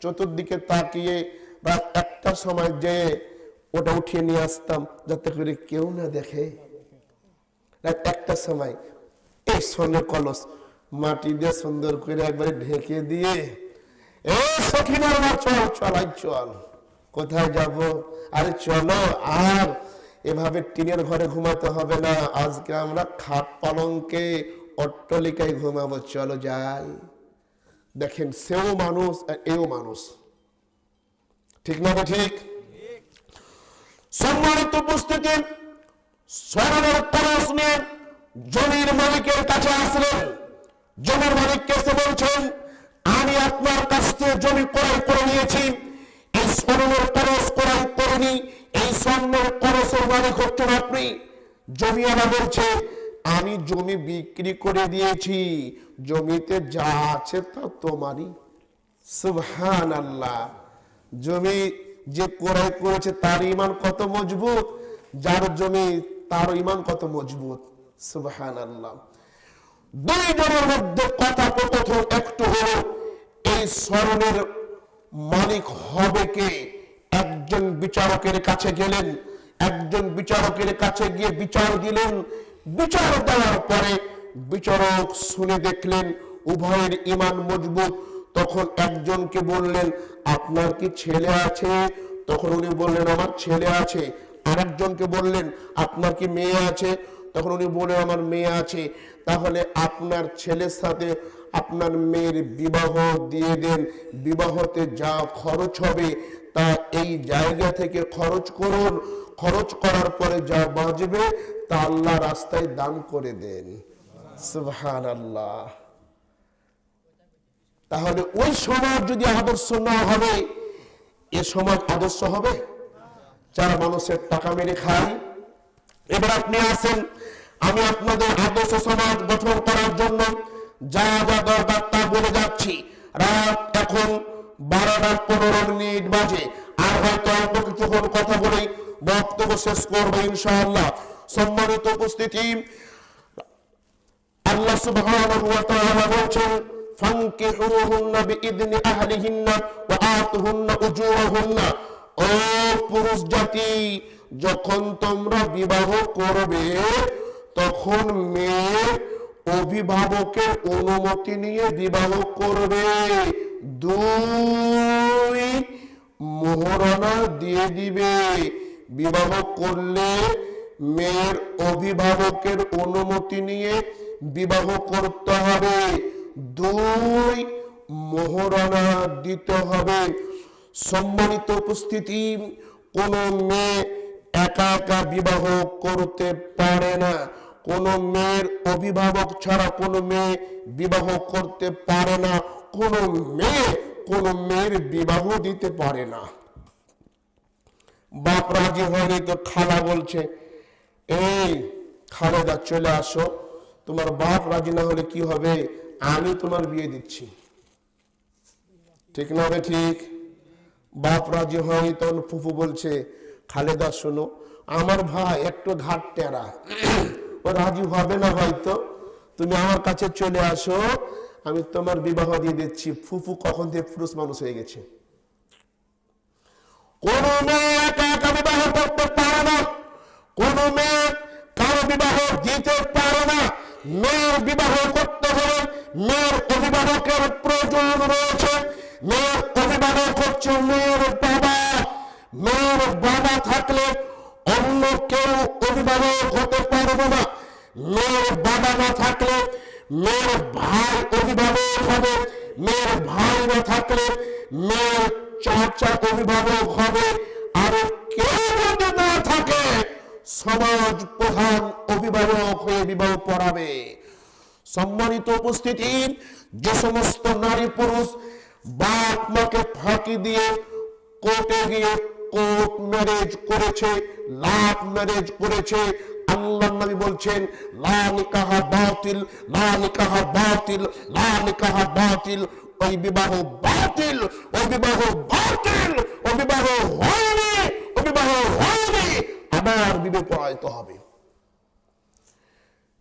S1: চতুর্দিকে তাকিয়ে রাত 1টার সময় যে ওটা উঠিয়ে নিয়ে আসতাম যাতে করে কেউ না দেখে। রাত 1টার সময় এই স্বর্ণের কলস মাটি দিয়ে সুন্দর করে একবারে ঢেকে দিয়ে, এ সখিনার মা চল চলাই চল, কোথায় যাব? আরে চলো, আর এভাবে টিনের ঘরে ঘুমাতে হবে না, আজকে আমরা খাট পালঙ্কে অট্টালিকায় ঘুমাবো, চলো যাই। দেখেন, সেও মানুষ আর এও মানুষ, ঠিক না ঠিক? সম্মানিত উপস্থিতি, স্বর্ণের কলস নিয়ে জমির মালিকের কাছে আসলেন। জমির মালিক এসে বলছেন, আমি আপনার কাছ থেকে জমি ক্রয় করে নিয়েছি, এই স্বর্ণের কলস ক্রয় করিনি, এই স্বর্ণের কলসের মালিক হচ্ছেন আপনি। জমিওয়ালা বলছে, আমি জমি বিক্রি করে দিয়েছি, জমিতে যা আছে তা তোমারই। সুবহানাল্লাহ। জমি যে ক্রয় করেছে তার ঈমান কত মজবুত, যার জমি তার ঈমান কত মজবুত। সুবহানাল্লাহ। দুই জনের মধ্যে কথোপকথন একটু হলো, এই স্বর্ণের মালিক হবে কে? একজন বিচারকের কাছে গেলেন, একজন বিচারকের কাছে গিয়ে বিচার দিলেন। বিচার দেওয়ার পরে বিচারক শুনে দেখলেন উভয়ের ঈমান মজবুত। তখন একজনকে বললেন, আপনার কি ছেলে আছে? তখন উনি বললেন, আমার ছেলে আছে। আরেকজনকে বললেন, আপনার কি মেয়ে আছে? তখন উনি বলে আমার মেয়ে আছে, তাহলে আপনার ছেলের সাথে আপনার মেয়ের বিবাহ দিয়ে দেন, বিবাহতে যা খরচ হবে তা এই জায়গা থেকে খরচ করুন, খরচ করার পরে যা বাঁচবে তা আল্লাহ রাস্তায় দান করে দেন। সুবহানাল্লাহ। তাহলে ওই সমাজ যদি আদর্শ না হবে, এ সমাজ আদর্শ হবে? যারা মানুষের টাকা মেরে খায়। এবার আপনি আসেন, আমি আপনাদের আদর্শ সমাজ গঠন করার জন্য যা যা দরকার তা বলে যাচ্ছি। রাত এখন 12:15 বাজে, আর হয়তো অল্প কিছুক্ষণ কথা বলেই বক্তব্য শেষ করবো ইনশাআল্লাহ। সম্মানিত উপস্থিতি, আল্লাহ সুবহানাহু ওয়া তাআলা বলেন, ফানকিহুহুন্না বিইذনি আহলিহিন্না ওয়া আতুহুন্না উজুরাহুন্না। ও পুরুষ জাতি, যখন তোমরা বিবাহ করবে তখন মেয়ের অভিভাবকের অনুমতি নিয়ে বিবাহ করবে। 2 মোহরানা দিয়ে দিবে। বিবাহ করলে মেয়ের অভিভাবকের অনুমতি নিয়ে বিবাহ করতে হবে। 2 মোহরানা দিতে হবে। সম্মানিত উপস্থিতি, কোন মেয়ে একা একা বিবাহ করতে পারে না। কোন মেয়ের অভিভাবক ছাড়া কোন মেয়ে বিবাহ করতে পারে না। কোন মেয়ের বিবাহ দিতে পারে না। বাপ রাজি হয়নি তো খালা বলছে, এই খালেদা চলে আসো, তোমার বাপ রাজি না হলে কি হবে, আমি তোমার বিয়ে দিচ্ছি। ঠিক না হবে? ঠিক। বাপ রাজি হয়নি তখন ফুফু বলছে, খালেদা শোনো, আমার ভাই একটু ঘাট টেরা, ও রাজি হবে না হয়তো, তুমি আমার কাছে চলে আসো, আমি তোমার বিবাহ দিয়ে দিচ্ছি। ফুফু কখন থেকে পুরুষ মানুষ হয়ে গেছে। কোন মেয়ে একা একা বিবাহ করতে পারে না, কোন মেয়ে কারো বিবাহ দিতে পারে না। মেয়ের বিবাহ করতে হলে মেয়ের অভিভাবকের প্রয়োজন রয়েছে। মেয়ের অভিভাবক হচ্ছে মেয়ের বাবা। মেয়ের বাবা থাকলে অন্য কেউ অভিভাবক হতে পারবে না। মেয়ের বাবা না থাকলে মেয়ের ভাই অভিভাবক হবে। মেয়ের ভাই না থাকলে মেয়ের চাচা অভিভাবক হবে। আর কেউ যদি না থাকে, সমাজ প্রধান অভিভাবক হয়ে বিবাহ পড়াবে। সম্মানিত উপস্থিতি, যে সমস্ত নারী পুরুষ বাপ মাকে ফাঁকি দিয়ে কোর্টে গিয়ে কোর্ট ম্যারেজ করেছে, লাভ ম্যারেজ করেছে, আল্লাহর নবী বলছেন, লা নিকাহা বাতিল, লা নিকাহা বাতিল, লা নিকাহা বাতিল। ওই বিবাহ বাতিল, ওই বিবাহ বাতিল, ওই বিবাহ হয়নি, ওই বিবাহ হয়নি, আবার বিবাহ পড়াইতে হবে।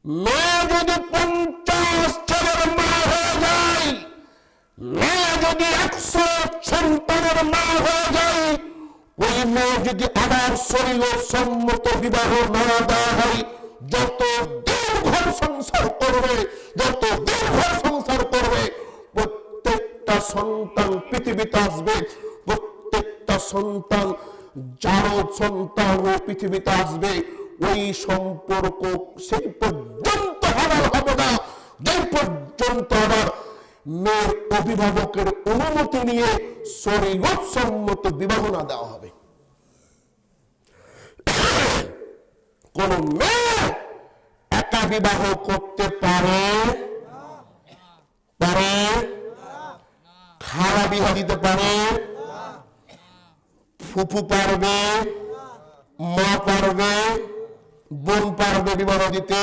S1: মেয়ে যদি 50 ছেলের মা হয়ে যায়, মেয়ে যদি 100 সন্তানের মা হয়ে যায়, ওই মেয়ে যদি আবার শরীর সম্মত বিবাহ না দেওয়া হয়, যত দিন ঘর সংসার করবে, যত দিন ঘর সংসার করবে, প্রত্যেকটা সন্তান পৃথিবীতে আসবে, প্রত্যেকটা সন্তান জারদ সন্তান পৃথিবীতে আসবে। ওই সম্পর্ক সেই পর্যন্ত হালাল হবে না, যে পর্যন্ত আবার মেয়ের অভিভাবকের অনুমতি নিয়ে শরীয়ত সম্মত বিবাহ না দেওয়া হবে। কোন মেয়ে একা বিবাহ করতে পারে? খালা বিবাহ দিতে পারে? ফুফু পারবে? মা পারবে? বোন পারবে বিবাহ দিতে?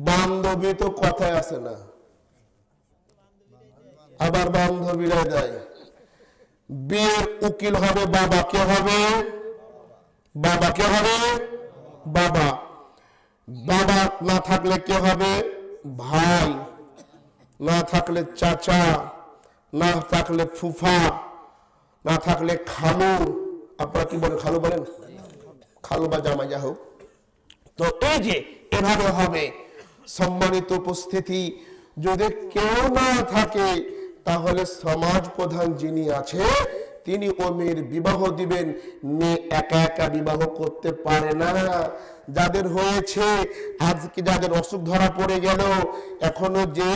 S1: বান্ধবী তো কথায় আসে না, আবার বান্ধবীরা দেয়। বিয়ের উকিল হবে বাবা। কে হবে? বাবা। কে হবে? বাবা। বাবা না থাকলে কে হবে? ভাই। না থাকলে চাচা, না থাকলে ফুফা, না থাকলে খালু। আপনারা কি বলেন? খালু বলেন? খালু বা জামাই, যা হোক। তো এই যে এভাবে হবে। সম্মানিত উপস্থিতি, যদি কেউ না থাকে তাহলে সমাজ প্রধান যিনি আছে তিনি ও মেয়ের বিবাহ দিবেন। মেয়ে একা একা বিবাহ করতে পারে না। যাদের হয়েছে, আজকে যাদের অসুখ ধরা পড়ে গেল, এখনো যে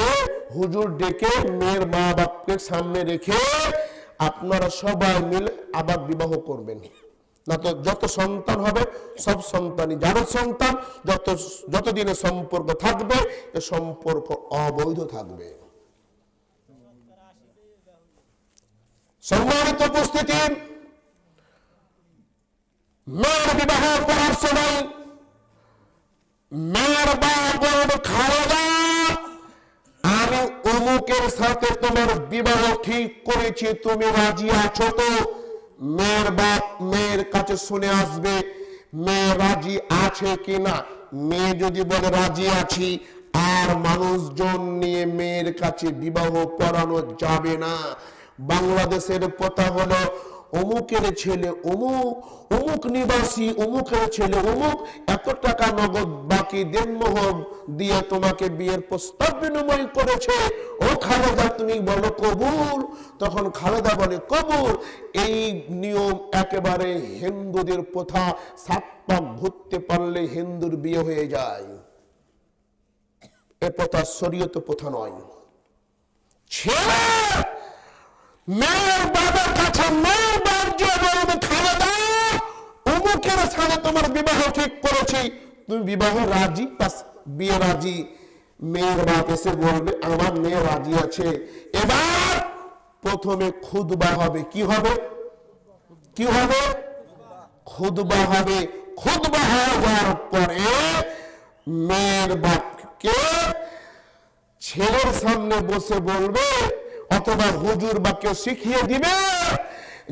S1: হুজুর ডেকে মেয়ের মা বাপকে সামনে রেখে আপনারা সবাই মিলে আবার বিবাহ করবেন, না তো যত সন্তান হবে সব সন্তানই যার সন্তান, যতদিনে সম্পর্ক থাকবে এ সম্পর্ক অবৈধ থাকবে। সম্মানিত উপস্থিতি, মেয়ের বিবাহ করার সময় মেয়ের বাপ বলবে, খালেদা আমি অমুকের সাথে তোমার বিবাহ ঠিক করেছি, তুমি রাজি আছো তো? মেয়ের বাপ মেয়ের কাছে শুনে আসবে মেয়ে রাজি আছে কিনা। মেয়ে যদি বলে রাজি আছি, আর মানুষজন নিয়ে মেয়ের কাছে বিবাহ পড়ানো যাবে না। বাংলাদেশের কথা হলো অমুকের ছেলে অমুক, অমুক নিবাসী, অমুকের ছেলে অমুক, এত টাকা নগদ বাকি দেনমোহর দিয়ে তোমাকে বিয়ের প্রস্তাব বিনিময় করেছে, ও খালেদা তুমি বলো কবুল? তখন খালেদা বলে কবুল। এই নিয়ম একেবারে হিন্দুদের প্রথা, 7 পাক ঘুরতে পারলে হিন্দুর বিয়ে হয়ে যায়। এ প্রথা শরীয়ত প্রথা নয়। ছেলে মেয়ের বাবার কাছে মেয়ের বাপ যে বলবে, খালেদা অমুকের সাথে তোমার বিবাহ ঠিক করেছি, তুমি বিবাহ রাজি? বিয়ে রাজি। মেয়ের বাপ এসে বলবে আমার মেয়ে রাজি আছে। এবার প্রথমে খুতবা হবে। কি হবে? কি হবে? খুতবা হবে। খুতবা হওয়ার পরে মেয়ের বাপকে ছেলের সামনে বসে বলবে, অথবা হুজুর বা কেউ শিখিয়ে দিবে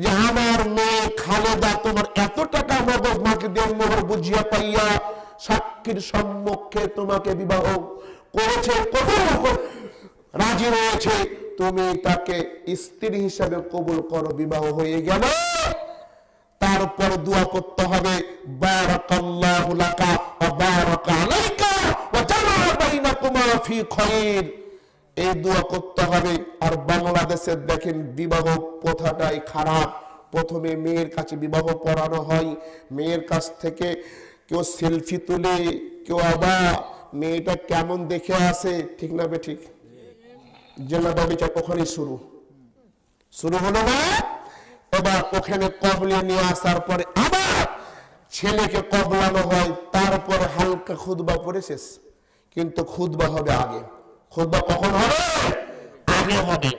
S1: যে আমার মেয়ে খালেদা তোমার এত টাকা নগদ মাকে দেনমোহর বুঝিয়া পাইয়া সাক্ষীর সম্মুখে তোমাকে বিবাহ করেছে, রাজি রয়েছে, তুমি তাকে স্ত্রী হিসাবে কবুল করো। বিবাহ হয়ে গেল। তারপর দোয়া করতে হবে, বারাকাল্লাহু লাকা ওয়া বারাকা আলাইকা ওয়া জামা বাইনাকুমা ফি খায়র। এই দোয়া করতে হবে। আর বাংলাদেশের দেখেন বিবাহ প্রথাটাই খারাপ। প্রথমে মেয়ের কাছে বিবাহ পড়ানো হয়, মেয়ের কাছ থেকে কেউ সেলফি তুলে, কেউ আবার মেয়েটা কেমন দেখে আসে, ঠিক না বে ঠিক? জেলা বিচার ওখানেই শুরু হলো না? এবার ওখানে কবলে নিয়ে আসার পরে আবার ছেলেকে কবলানো হয়, তারপরে হালকা খুতবা পড়ে শেষ। কিন্তু খুতবা হবে আগে। খুতবা কখন হবে? আগে হবে।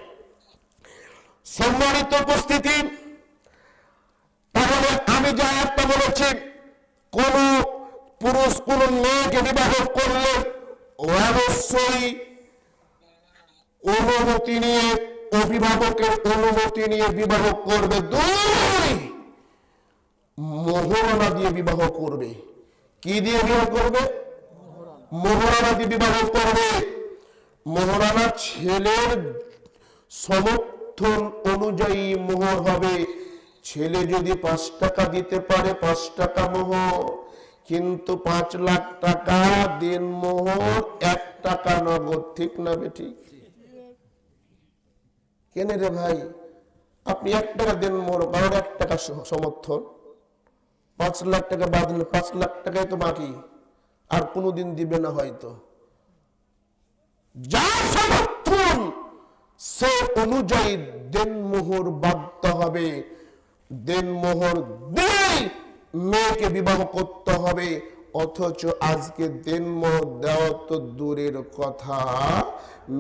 S1: সম্মানিত উপস্থিতি, তাহলে আমি যা একটা বলেছি, কোন পুরুষ কোন মেয়েকে বিবাহ করলে অবশ্যই অনুমতি নিয়ে, অভিভাবকের অনুমতি নিয়ে বিবাহ করবে। 2, মোহরানা দিয়ে বিবাহ করবে। কি দিয়ে বিবাহ করবে? মোহরানা দিয়ে বিবাহ করবে। মোহরানা ছেলের সমর্থন অনুযায়ী মোহর হবে। ছেলে যদি 5 টাকা দিতে পারে 5 টাকা মোহর, কিন্তু 5 লাখ টাকা দেন মোহর, 1 টাকা নগদ। ঠিক না বেঠিক? কেন রে ভাই, আপনি 1 টাকা দেন মোহর, কারণ 1 টাকা সমর্থন, 5 লাখ টাকা বাদ দিলে 5 লাখ টাকাই তো বাকি, আর কোনোদিন দিবে না হয়তো। যা সমর্থন সে অনুযায়ী দেনমোহর বাধ্য হবে। দেনমোহর দিয়ে মেয়েকে বিবাহ করতে হবে। অথচ আজকে দেনমোহর দেওয়া তো দূরের কথা,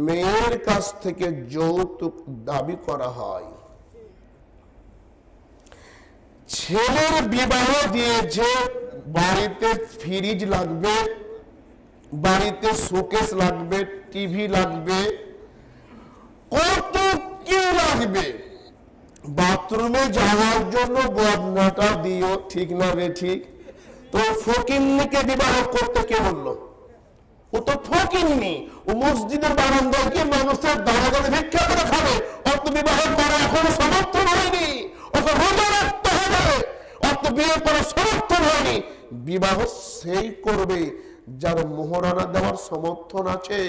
S1: মেয়ের কাছ থেকে যৌতুক দাবি করা হয়। ছেলের বিবাহ দিয়েছে, বাড়িতে ফ্রিজ লাগবে, বাড়িতে শোকেস লাগবে, টিভি লাগবে, কত কি লাগবে। বাথরুমে যাওয়ার জন্য বদনাটা দিও। ঠিক না রে ঠিক? তো ফকিন্নিকে বিবাহ করতে কে বললো? ও তো ফকিন্নি। ও মসজিদের বারান্দায় গিয়ে মানুষের দাঁড়াগানে ভিক্ষা করে খাবে। অত বিবাহ করা এখনো সমর্থন হয়নি। ওকে রোজা রাখতে হবে। অত বিয়ে করা সমর্থন হয়নি। বিবাহ সেই করবে যার মোহরানা দেওয়ার সমর্থন আছে,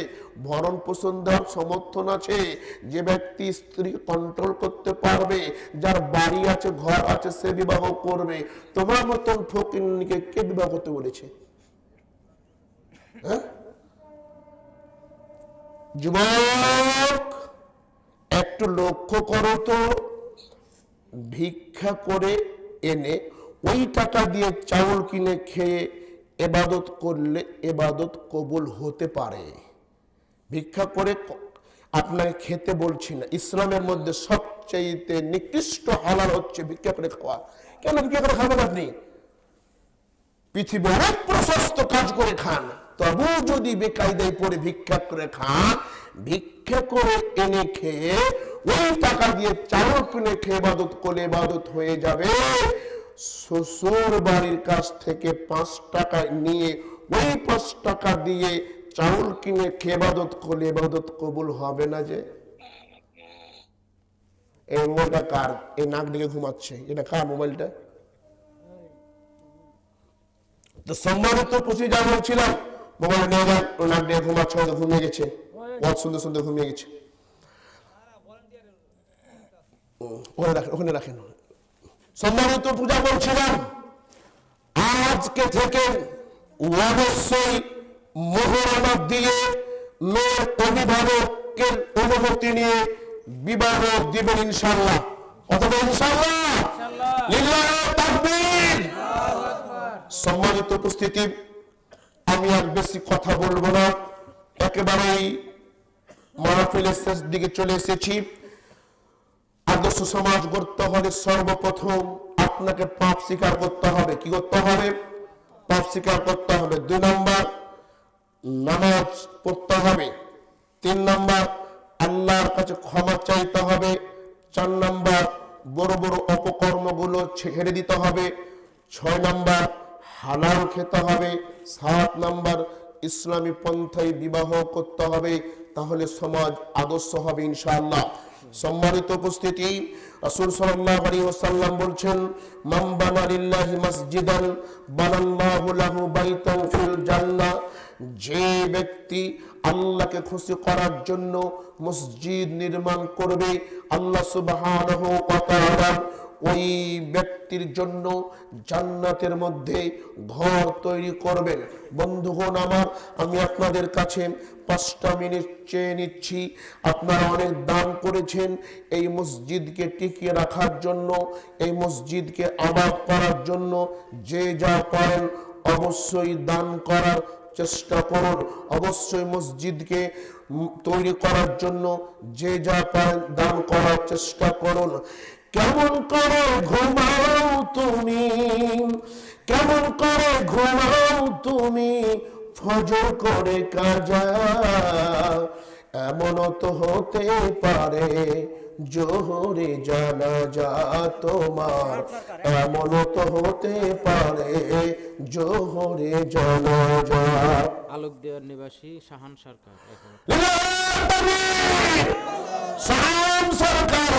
S1: ভরণ পোষণ দেওয়ার সমর্থন আছে, যে ব্যক্তি স্ত্রী কন্ট্রোল করতে পারবে, যার বাড়ি আছে, ঘর আছে, সে বিবাহ করবে। তোমার মতন ফকিরকে কে বিবাহ করতে বলেছে? যুবক, একটু লক্ষ্য করো তো, ভিক্ষা করে এনে ওই টাকা দিয়ে চাউল কিনে খেয়ে ইবাদত করলে ইবাদত কবুল হতে পারে। ভিক্ষা করে আপনাকে খেতে বলছি না, ইসলামের মধ্যে সবচেয়ে নিকৃষ্ট হালাল হচ্ছে ভিক্ষা করে খাওয়া। কেন ভিক্ষা করে খাবেন আপনি? পৃথিবী অনেক প্রশস্ত কাজ করে খান, তবু যদি বেকায়দায় পড়ে ভিক্ষা করে খান, ভিক্ষা করে এনে খেয়ে ওই টাকা দিয়ে চাউল কিনে খেয়ে ইবাদত করলে ইবাদত হয়ে যাবে। শ্বশুর বাড়ির কাছ থেকে 5 টাকা নিয়ে ওই 5 টাকা দিয়ে চাউল কিনে খেয়ে ইবাদত করলে ইবাদত কবুল হবে না। যে এই মোবাইলটা কার? এই নাক দিকে ঘুমাচ্ছে, এটা কার মোবাইলটা? তো সম্মানিত খুশি যা বলছিলাম, মোবাইল নিয়ে যান, নাক দিয়ে ঘুমাচ্ছে, হয়তো ঘুমিয়ে গেছে, ওয়াজ শুনতে শুনতে ঘুমিয়ে গেছে। ওখানে রাখেন। সম্মানিত পূজা বলছিলাম, আজকে থেকে অবশ্যই মোহরানা দিয়ে মেয়ের অভিভাবকের অনুমতি নিয়ে বিবাহ দিবেন ইনশাআল্লাহ। অথবা ইনশাআল্লাহ, লিল্লাহি তাকবীর। সম্মানিত উপস্থিতি, আমি আর বেশি কথা বলবো না, একেবারেই মাহফিলের শেষ দিকে চলে এসেছি। আদর্শ সমাজ গড়তে হলে সর্বপ্রথম আপনাকে পাপ স্বীকার করতে হবে। কি করতে হবে? পাপ স্বীকার করতে হবে। 2 নম্বর, নামাজ পড়তে হবে। 3 নম্বর, আল্লাহর কাছে ক্ষমা চাইতে হবে। 4 নম্বর, বড় বড় অপকর্মগুলো ছেড়ে দিতে হবে। 6 নম্বর, হালাল খেতে হবে। 7 নম্বর, ইসলামী পন্থায় বিবাহ করতে হবে, তাহলে সমাজ আদর্শ হবে ইনশাআল্লাহ। সম্মানিত উপস্থিতি, রাসূল সাল্লাল্লাহু আলাইহি ওয়াসাল্লাম বলছেন, মান বানা লিল্লাহি মাসজিদান বানাল্লাহু লাহু বাইতান ফিল জান্নাহ। যে ব্যক্তি আল্লাহকে খুশি করার জন্য মসজিদ নির্মাণ করবে, আল্লাহ সুবহানাহু ওয়া তাআলা ওই ব্যক্তির জন্য জান্নাতের মধ্যে ঘর তৈরি করবেন। বন্ধুগণ আমার, আমি আপনাদের কাছে 5টা মিনিট চেয়ে নিচ্ছি। আপনারা অনেক দান করেছেন এই মসজিদকে টিকিয়ে রাখার জন্য, এই মসজিদকে আবাদ করার জন্য। যে যা পারেন অবশ্যই দান করার চেষ্টা করুন। অবশ্যই মসজিদকে তৈরি করার জন্য যে যা পারেন দান করার চেষ্টা করুন। কেমন করে ঘুমাও তুমি, কেমন করে ঘুমাও তুমি, ফজর করে কাজা। এমন তো হতে পারে জোহরে জানাজা তোমার, এমন তো হতে পারে জোহরে জানাজা।
S2: আলোক দেওয়ার নিবাসী শাহান সরকার,
S1: শাহান সরকার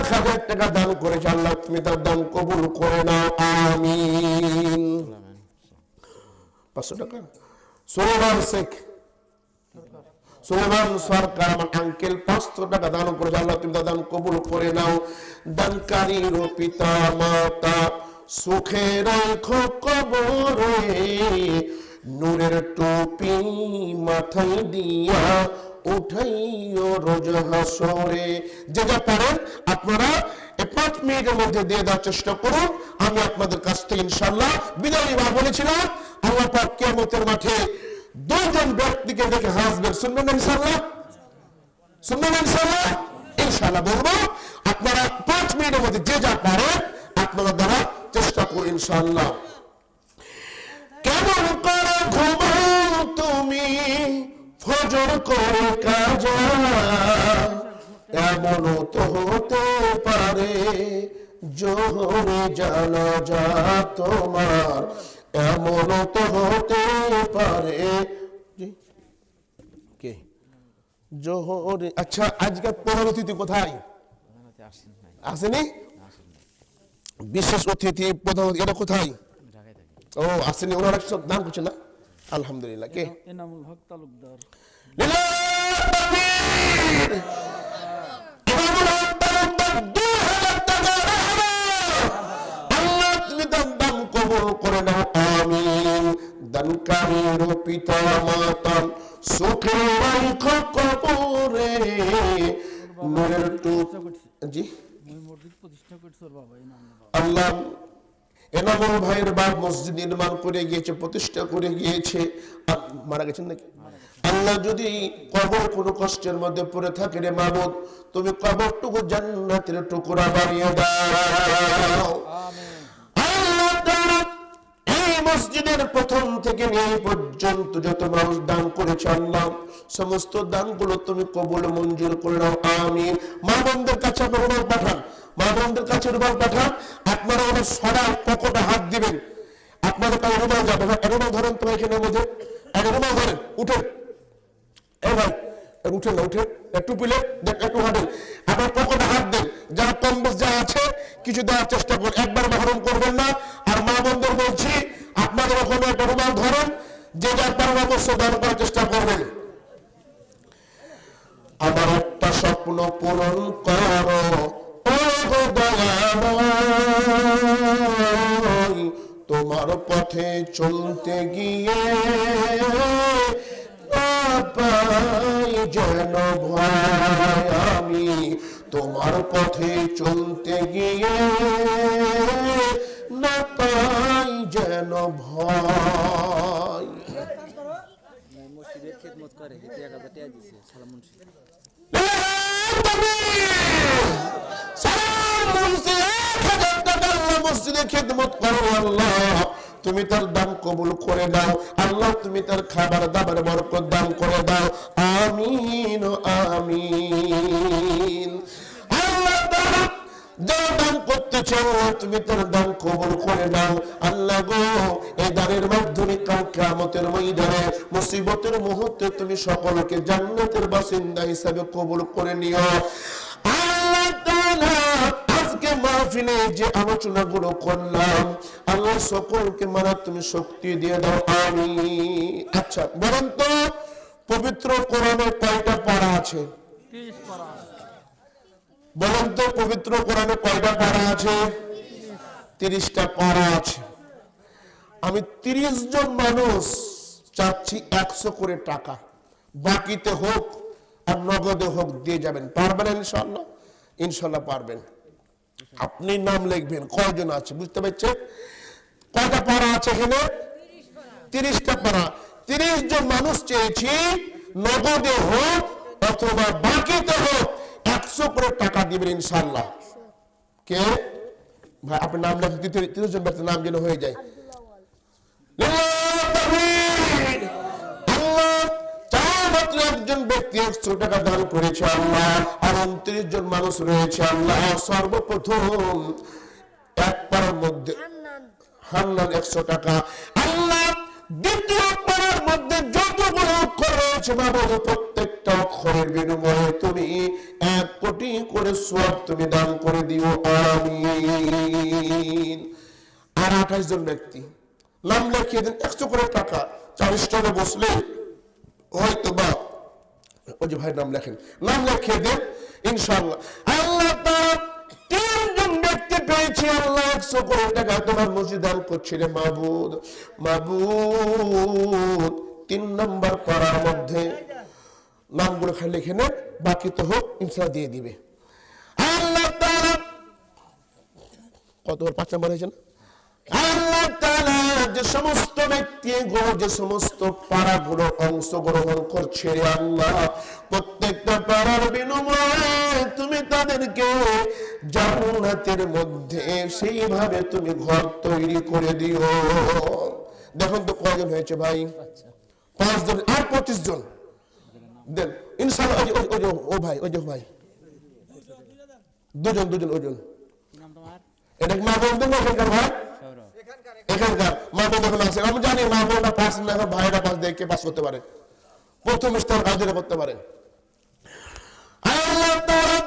S1: 1000 টাকা দান করেছে। আল্লাহ তুমি তার দান কবুল করে নাও, আমিন। 500 টাকা। সুলেমান শেখ, সুলেমান সরকার আমার আঙ্কেল 500 টাকা দান করেছে। আল্লাহ তুমি তার দান কবুল করে নাও। দানকারীর পিতা মাতা সুখে রাখো কবরে, নূরের টুপি মাথায় দিয়া উঠাইও রোজ হাসরে। যে যা পারেন আপনারা 5 মিনিটের মধ্যে দিয়ে দেওয়ার চেষ্টা করুন। আমি আপনাদের কাছ থেকে ইনশাআল্লাহ বিদায় নিব। বলেছিলাম আল্লাহ পাক কিয়ামতের মাঠে 2 জন ব্যক্তিকে দেখে হাসবেন। শুনবেন না ইনশাআল্লাহ? শুনবেন ইনশাআল্লাহ? ইনশাআল্লাহ বলবো। আপনারা 5 মিনিটের মধ্যে যে যা পারেন আপনারা দেওয়ার চেষ্টা করুন ইনশাআল্লাহ। কেমন করে ঘুমাও তুমি, ফজর করে কাজা। এমন তো হতে পারে জোহরে জানাজা তোমার, এমন তো হতে পারে কে জোহরে। আচ্ছা, আজকে প্রধান অতিথি কোথায়? আসেনি? বিশেষ অতিথি প্রধান অতিথি এটা কোথায়? ও আসেনি, ওনারা সব দান করছে না। আলহামদুলিল্লাহ। কে?
S3: এনামুল হক তালুকদার।
S1: আল্লাহ তুমি তার দান কবুল করে নাও, আমিন। দানকারীর পিতা মাতা সুখে রাখো কবরে, নূরের জি
S3: মসজিদ প্রতিষ্ঠা করছে ওর বাবা এনামুল হক।
S1: আল্লাহ এনামুল ভাইয়ের বাপ মসজিদ নির্মাণ করে গিয়েছে, প্রতিষ্ঠা করে গিয়েছে, মারা গেছেন নাকি? আল্লাহ যদি কবর কোনো কষ্টের মধ্যে পড়ে থাকে রে মাবুদ, তুমি কবরটুকু জান্নাতের টুকরা বানিয়ে দাও। আল্লাহ তাআলা এই মসজিদের প্রথম থেকে এই পর্যন্ত যত মানুষ দান করেছে আল্লাহ, সমস্ত দানগুলো তুমি কবুল মঞ্জুর করে নাও, আমিন। মা বোনদের কাছে রুমাল পাঠান, মা বোনদের কাছে রুমাল পাঠান। আপনারা ওদের সবাই পকেটে হাত দিবেন, আপনাদের কাছে রুমাল যাবে। রুমাল ধরেন তো এখানের মধ্যে, রুমাল ধরেন, উঠেন। এই ভাই উঠেন না, উঠেন একটু পিলে একটু হাঁটেন, আপনার পকেটে হাত দেন, যা কম বেশ যা আছে কিছু দেওয়ার চেষ্টা করুন, একবার মাহরুম করবেন না। আর মা বোনদের বলছি আপনাদের ওখানে একটা রুমাল ধরেন, যে যার পরামর্শ দান করার চেষ্টা করবেন। আমার একটা স্বপ্ন পূরণ করো ও দয়াময়, তোমার পথে চলতে গিয়ে পাই যেন ভয়, আমি তোমার পথে চলতে গিয়ে না পাই যেন ভয়।
S2: মসজিদের খেদমত করে 1000 টাকা দিয়েছে সালাম মুন্সি।
S1: মসজিদে খেদমত করো আল্লাহ, তুমি তার দান কবুল করে দাও আল্লাহ, তুমি তার খাবার দাবার বরকত দান করে দাও, আমিন আমিন। আল্লাহ তাআলা যা দান করতেছে তুমি তার দান কবুল করে নাও আল্লাহ গো। এই দানের মাধ্যমে কাল কিয়ামতের ময়দানে মুসিবতের মুহূর্তে তুমি সকলকে জান্নাতের বাসিন্দা হিসাবে কবুল করে নিও আল্লাহ তাআলা। আজকে মাহফিলে যে আলোচনাগুলো করলাম আল্লাহ সকলকে মারা তুমি শক্তি দিয়ে দাও, আমিন। আচ্ছা বলেন তো পবিত্র কোরআনে কয়টা পারা আছে?
S3: 30 পারা।
S1: বলেন তো পবিত্র কোরআনে কয়টা পারা আছে? 30টা পারা আছে। আমি 30 জন মানুষ চাচ্ছি 100 করে টাকা, বাকিতে হোক আর নগদে হোক দিয়ে যাবেন। পারবেন ইনশাআল্লাহ? ইনশাআল্লাহ পারবেন। আপনি নাম লিখবেন কয়জন আছে, বুঝতে পারছেন? কয়টা পারা আছে এখানে? 30টা পারা। 30 জন মানুষ চেয়েছি, নগদে হোক অথবা বাকিতে হোক 100 করে টাকা দিবেন ইনশাআল্লাহ। কে ভাই আপনার নাম লেখা? 30 জন ব্যক্তির নাম যেন হয়ে যায়। একজন ব্যক্তি 100 টাকা দান করেছে আল্লাহ, আর 29 জন মানুষ রয়েছে আল্লাহ। সর্বপ্রথম এক পাড়ার মধ্যে হান্নান 100 টাকা আল্লাহ, দ্বিতীয় পাড়ার মধ্যে যতগুলো অক্ষর রয়েছে বাবা প্রত্যেকটা অক্ষরের বিনিময়ে তুমি 1 কোটি করে সওয়াব তুমি দান করে দিও, আমিন। আর 28 জন ব্যক্তি নাম লিখিয়ে দেন 100 করে টাকা। 40 টাকা বসলে হয়তো বা ওই যে ভাই নাম লেখেন, নাম লিখিয়ে দেন ইনশাআল্লাহ। আল্লাহ তাআলা 3 জন ব্যক্তি পেয়েছি আল্লাহ 100 করে টাকা তোমার মসজিদ দান করছে রে মাবুদ। মাবুদ 3 নম্বর পারার মধ্যে নামগুলো খালি লিখে নেন, বাকি তো হোক ইনশাআল্লাহ দিয়ে দিবে আল্লাহ তাআলা। কত 5 নম্বর হয়েছে না? আল্লাহ তাআলা যে সমস্ত ব্যক্তিগুলো যে সমস্ত পাড়াগুলো অংশগ্রহণ করছে রে আল্লাহ, প্রত্যেকটা পাড়ার বিনিময়ে তুমি তাদেরকে জান্নাতের মধ্যে সেইভাবে তুমি ঘর তৈরি করে দিও। দেখুন তো কয়জন হয়েছে ভাই? 5 জন আর 25 জন দেন ইনশাআল্লাহ। ও ভাই ওই যে ভাই দুজন ওজন এটা মা বলতে না এখানকার ভাই, এখানকার মা বোন যখন আছে আমি জানি মা বোনরা পাস না এখন ভাইরা পাস দেখে পাস করতে পারে, প্রথম স্তর কাজে করতে পারে। আল্লাহ তাআলা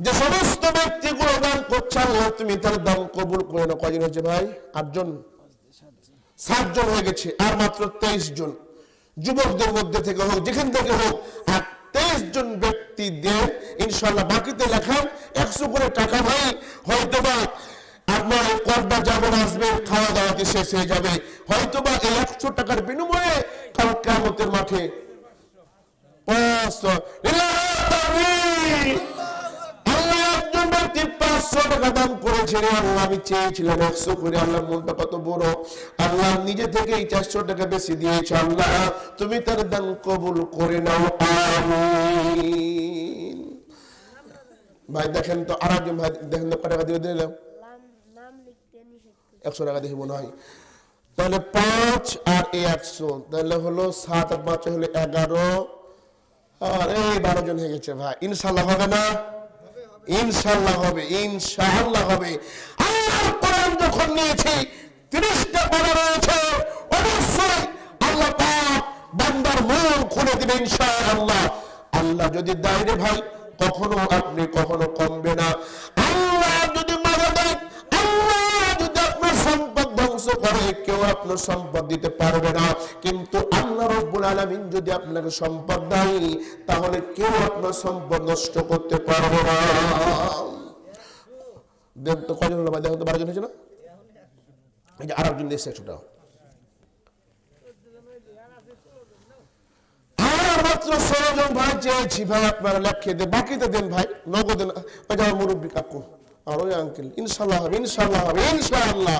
S1: যে সমস্ত ব্যক্তিগুলো দান করছে আল্লাহ তুমি তার দান কবুল করে নাও। কয়জন হয়েছে ভাই? 8 জন, 7 জন হয়ে গেছে, আর মাত্র 23 জন। যুবকদের মধ্যে থেকে হোক, যেখান থেকে হোক, আর 23 জন ব্যক্তি দেন ইনশাআল্লাহ। বাকিতে লেখান 100 করে টাকা ভাই, হয়তোবা আপনার করবা যেমন আসবে, খাওয়া দাওয়াতে শেষ হয়ে যাবে, হয়তোবা এই 100 টাকার বিনিময়ে কাল কিয়ামতের মাঠে 500 আল্লাহ একজন ব্যক্তি 500 টাকা দান করেছে রে আল্লাহ, আমি চেয়েছিলাম 100 করে, আল্লাহ মনটা কত বড়, আল্লাহ নিজে থেকে এই 400 টাকা বেশি দিয়েছে, আল্লাহ তুমি তার দান কবুল করে নাও, আমিন। ভাই দেখেন তো, আরেকজন ভাই দেখেন তো কত টাকা দিয়ে দিলাম, 100 টাকা দেখি মনে হয়, তাহলে 5 আর 100 তাহলে হলো 7 আর 5 হলো 11, আর এই 12 জন হয়ে গেছে ভাই। ইনশাআল্লাহ হবে না? ইনশাআল্লাহ হবে, ইনশাআল্লাহ হবে। আল্লাহর কোরআন যখন নিয়েছি 30টা পারা রয়েছে, অবশ্যই আল্লাহ পাক বান্দার মন খুলে দিবে ইনশাআল্লাহ। আল্লাহ যদি দেয় রে ভাই, কখনো আপনি কখনো কমবে না। আল্লাহ যদি মারা দেয়, আল্লাহ যদি আপনার সম্পদ ধ্বংস করে, কেউ আপনার সম্পদ দিতে পারবে না। কিন্তু আল্লাহ রাব্বুল আলামিন যদি আপনাকে সম্পদ দেয়, তাহলে কেউ আপনার সম্পদ নষ্ট করতে পারবে না। দেখ তো কয়জন হলো ভাই, দেখো তো 12 জন হয়েছে না? এই যে আরেকজন এসে ছোটা, আর মাত্র 16 জন ভাই চেয়েছি ভাই, আপনারা লেখিয়ে দেন, বাকিতে দেন ভাই, নগদে না। ওই যে মুরব্বী কাকু আর ওই আঙ্কেল, ইনশাআল্লাহ হবে, ইনশাআল্লাহ হবে, ইনশাআল্লাহ।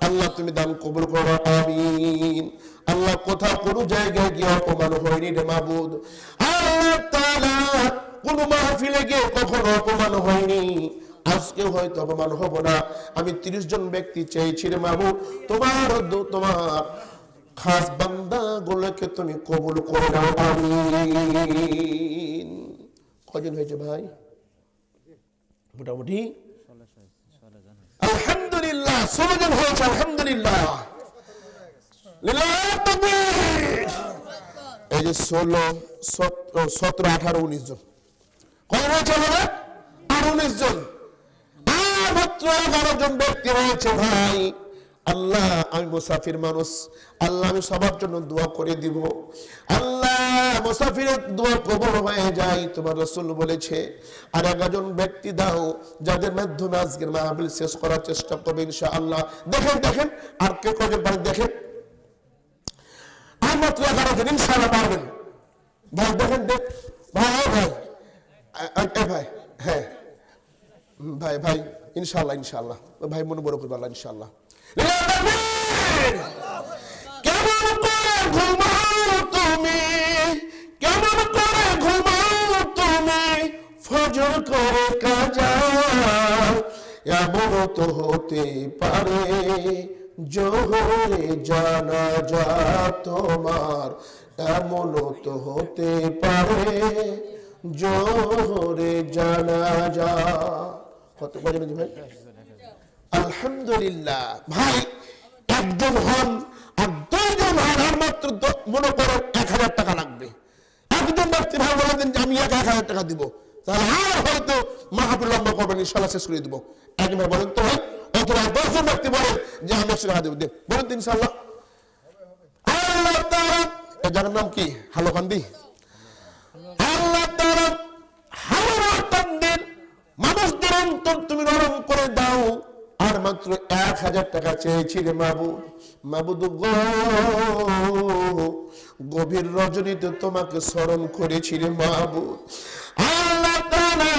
S1: আল্লাহ তুমি দান কবুল করো, আমিন। আল্লাহ কোথাও কোনো জায়গায় গিয়ে অপমান হয়নি রে মাবুদ, আল্লাহ তাআলা কোন মাহফিলে গিয়ে কখনো অপমান হয়নি, আজকে হয়তো অপমান হব না। আমি 30 জন ব্যক্তি চেয়েছি রে মাবুদ, তোমার খাস বান্দা গুলোকে তুমি কবুল করে নাও, আমিন। কয়জন হয়েছে ভাই? মোটামুটি আলহামদুলিল্লাহ 16 জন হয়েছে, আলহামদুলিল্লাহ। লিল্লাহি তাকবীর। এই যে 16, 17, 18, 19 জন, কয় হয়েছে আমাদের? আর 19 জন, আর মাত্র 11 জন ব্যক্তি হয়েছে ভাই। আল্লাহ আমি মুসাফির মানুষ, আল্লাহ আমি সবার জন্য দোয়া করে দিব, আল্লাহ মুসাফিরের দোয়া কবুল হয়ে যায়, তোমার রাসূল বলেছে। আর 11 জন ব্যক্তি দাও, যাদের মাধ্যমে আজকের মাহফিল শেষ করার চেষ্টা করবে ইনশাআল্লাহ। দেখেন দেখেন আর কে কজন পারেন, দেখেন আর মাত্র 11 জন ইনশাআল্লাহ পারবেন ভাই। দেখেন দেখ ভাই, ভাই ভাই, হ্যাঁ ভাই ভাই, ইনশাআল্লাহ ইনশাআল্লাহ ভাই, মনে বড় করবে আল্লাহ ইনশাআল্লাহ। কেমন করে ঘুমাও তুমি, কেমন করে ঘুমাও তুমি, ফজর করে কাজা, এমন তো হতে পারে জোহরে জানাজা তোমার, এমন তো হতে পারে জোহরে জানাজা। কত বাজে ভাই? আলহামদুলিল্লাহ ভাই। একজন হন আর 2 জন হন, আর মাত্র মনে করো 1000 টাকা লাগবে। একজন ব্যক্তি ভাই বলে দেন যে আমি 1000 টাকা দিব, তাহলে আর হয়তো মাহফিল লম্বা করবেন, ইনশাআল্লাহ শেষ করে দিব। একবার বলেন তো ভাই, অথবা 10 জন ব্যক্তি বলেন যে আমি 100 টাকা দেব, দেন বলেন তো ইনশাআল্লাহ। আল্লাহ তাআলা, এই জায়গার নাম কি? হালোকান্দি। আল্লাহ তাআলা হালোকান দেন, মানুষদের অন্তর তুমি নরম করে দাও। আর মাত্র 1000 টাকা চেয়েছি রে মাবুদ, মাবুদ গো, গভীর রজনীতে তোমাকে স্মরণ করেছি রে মাবুদ। আল্লাহ তাআলা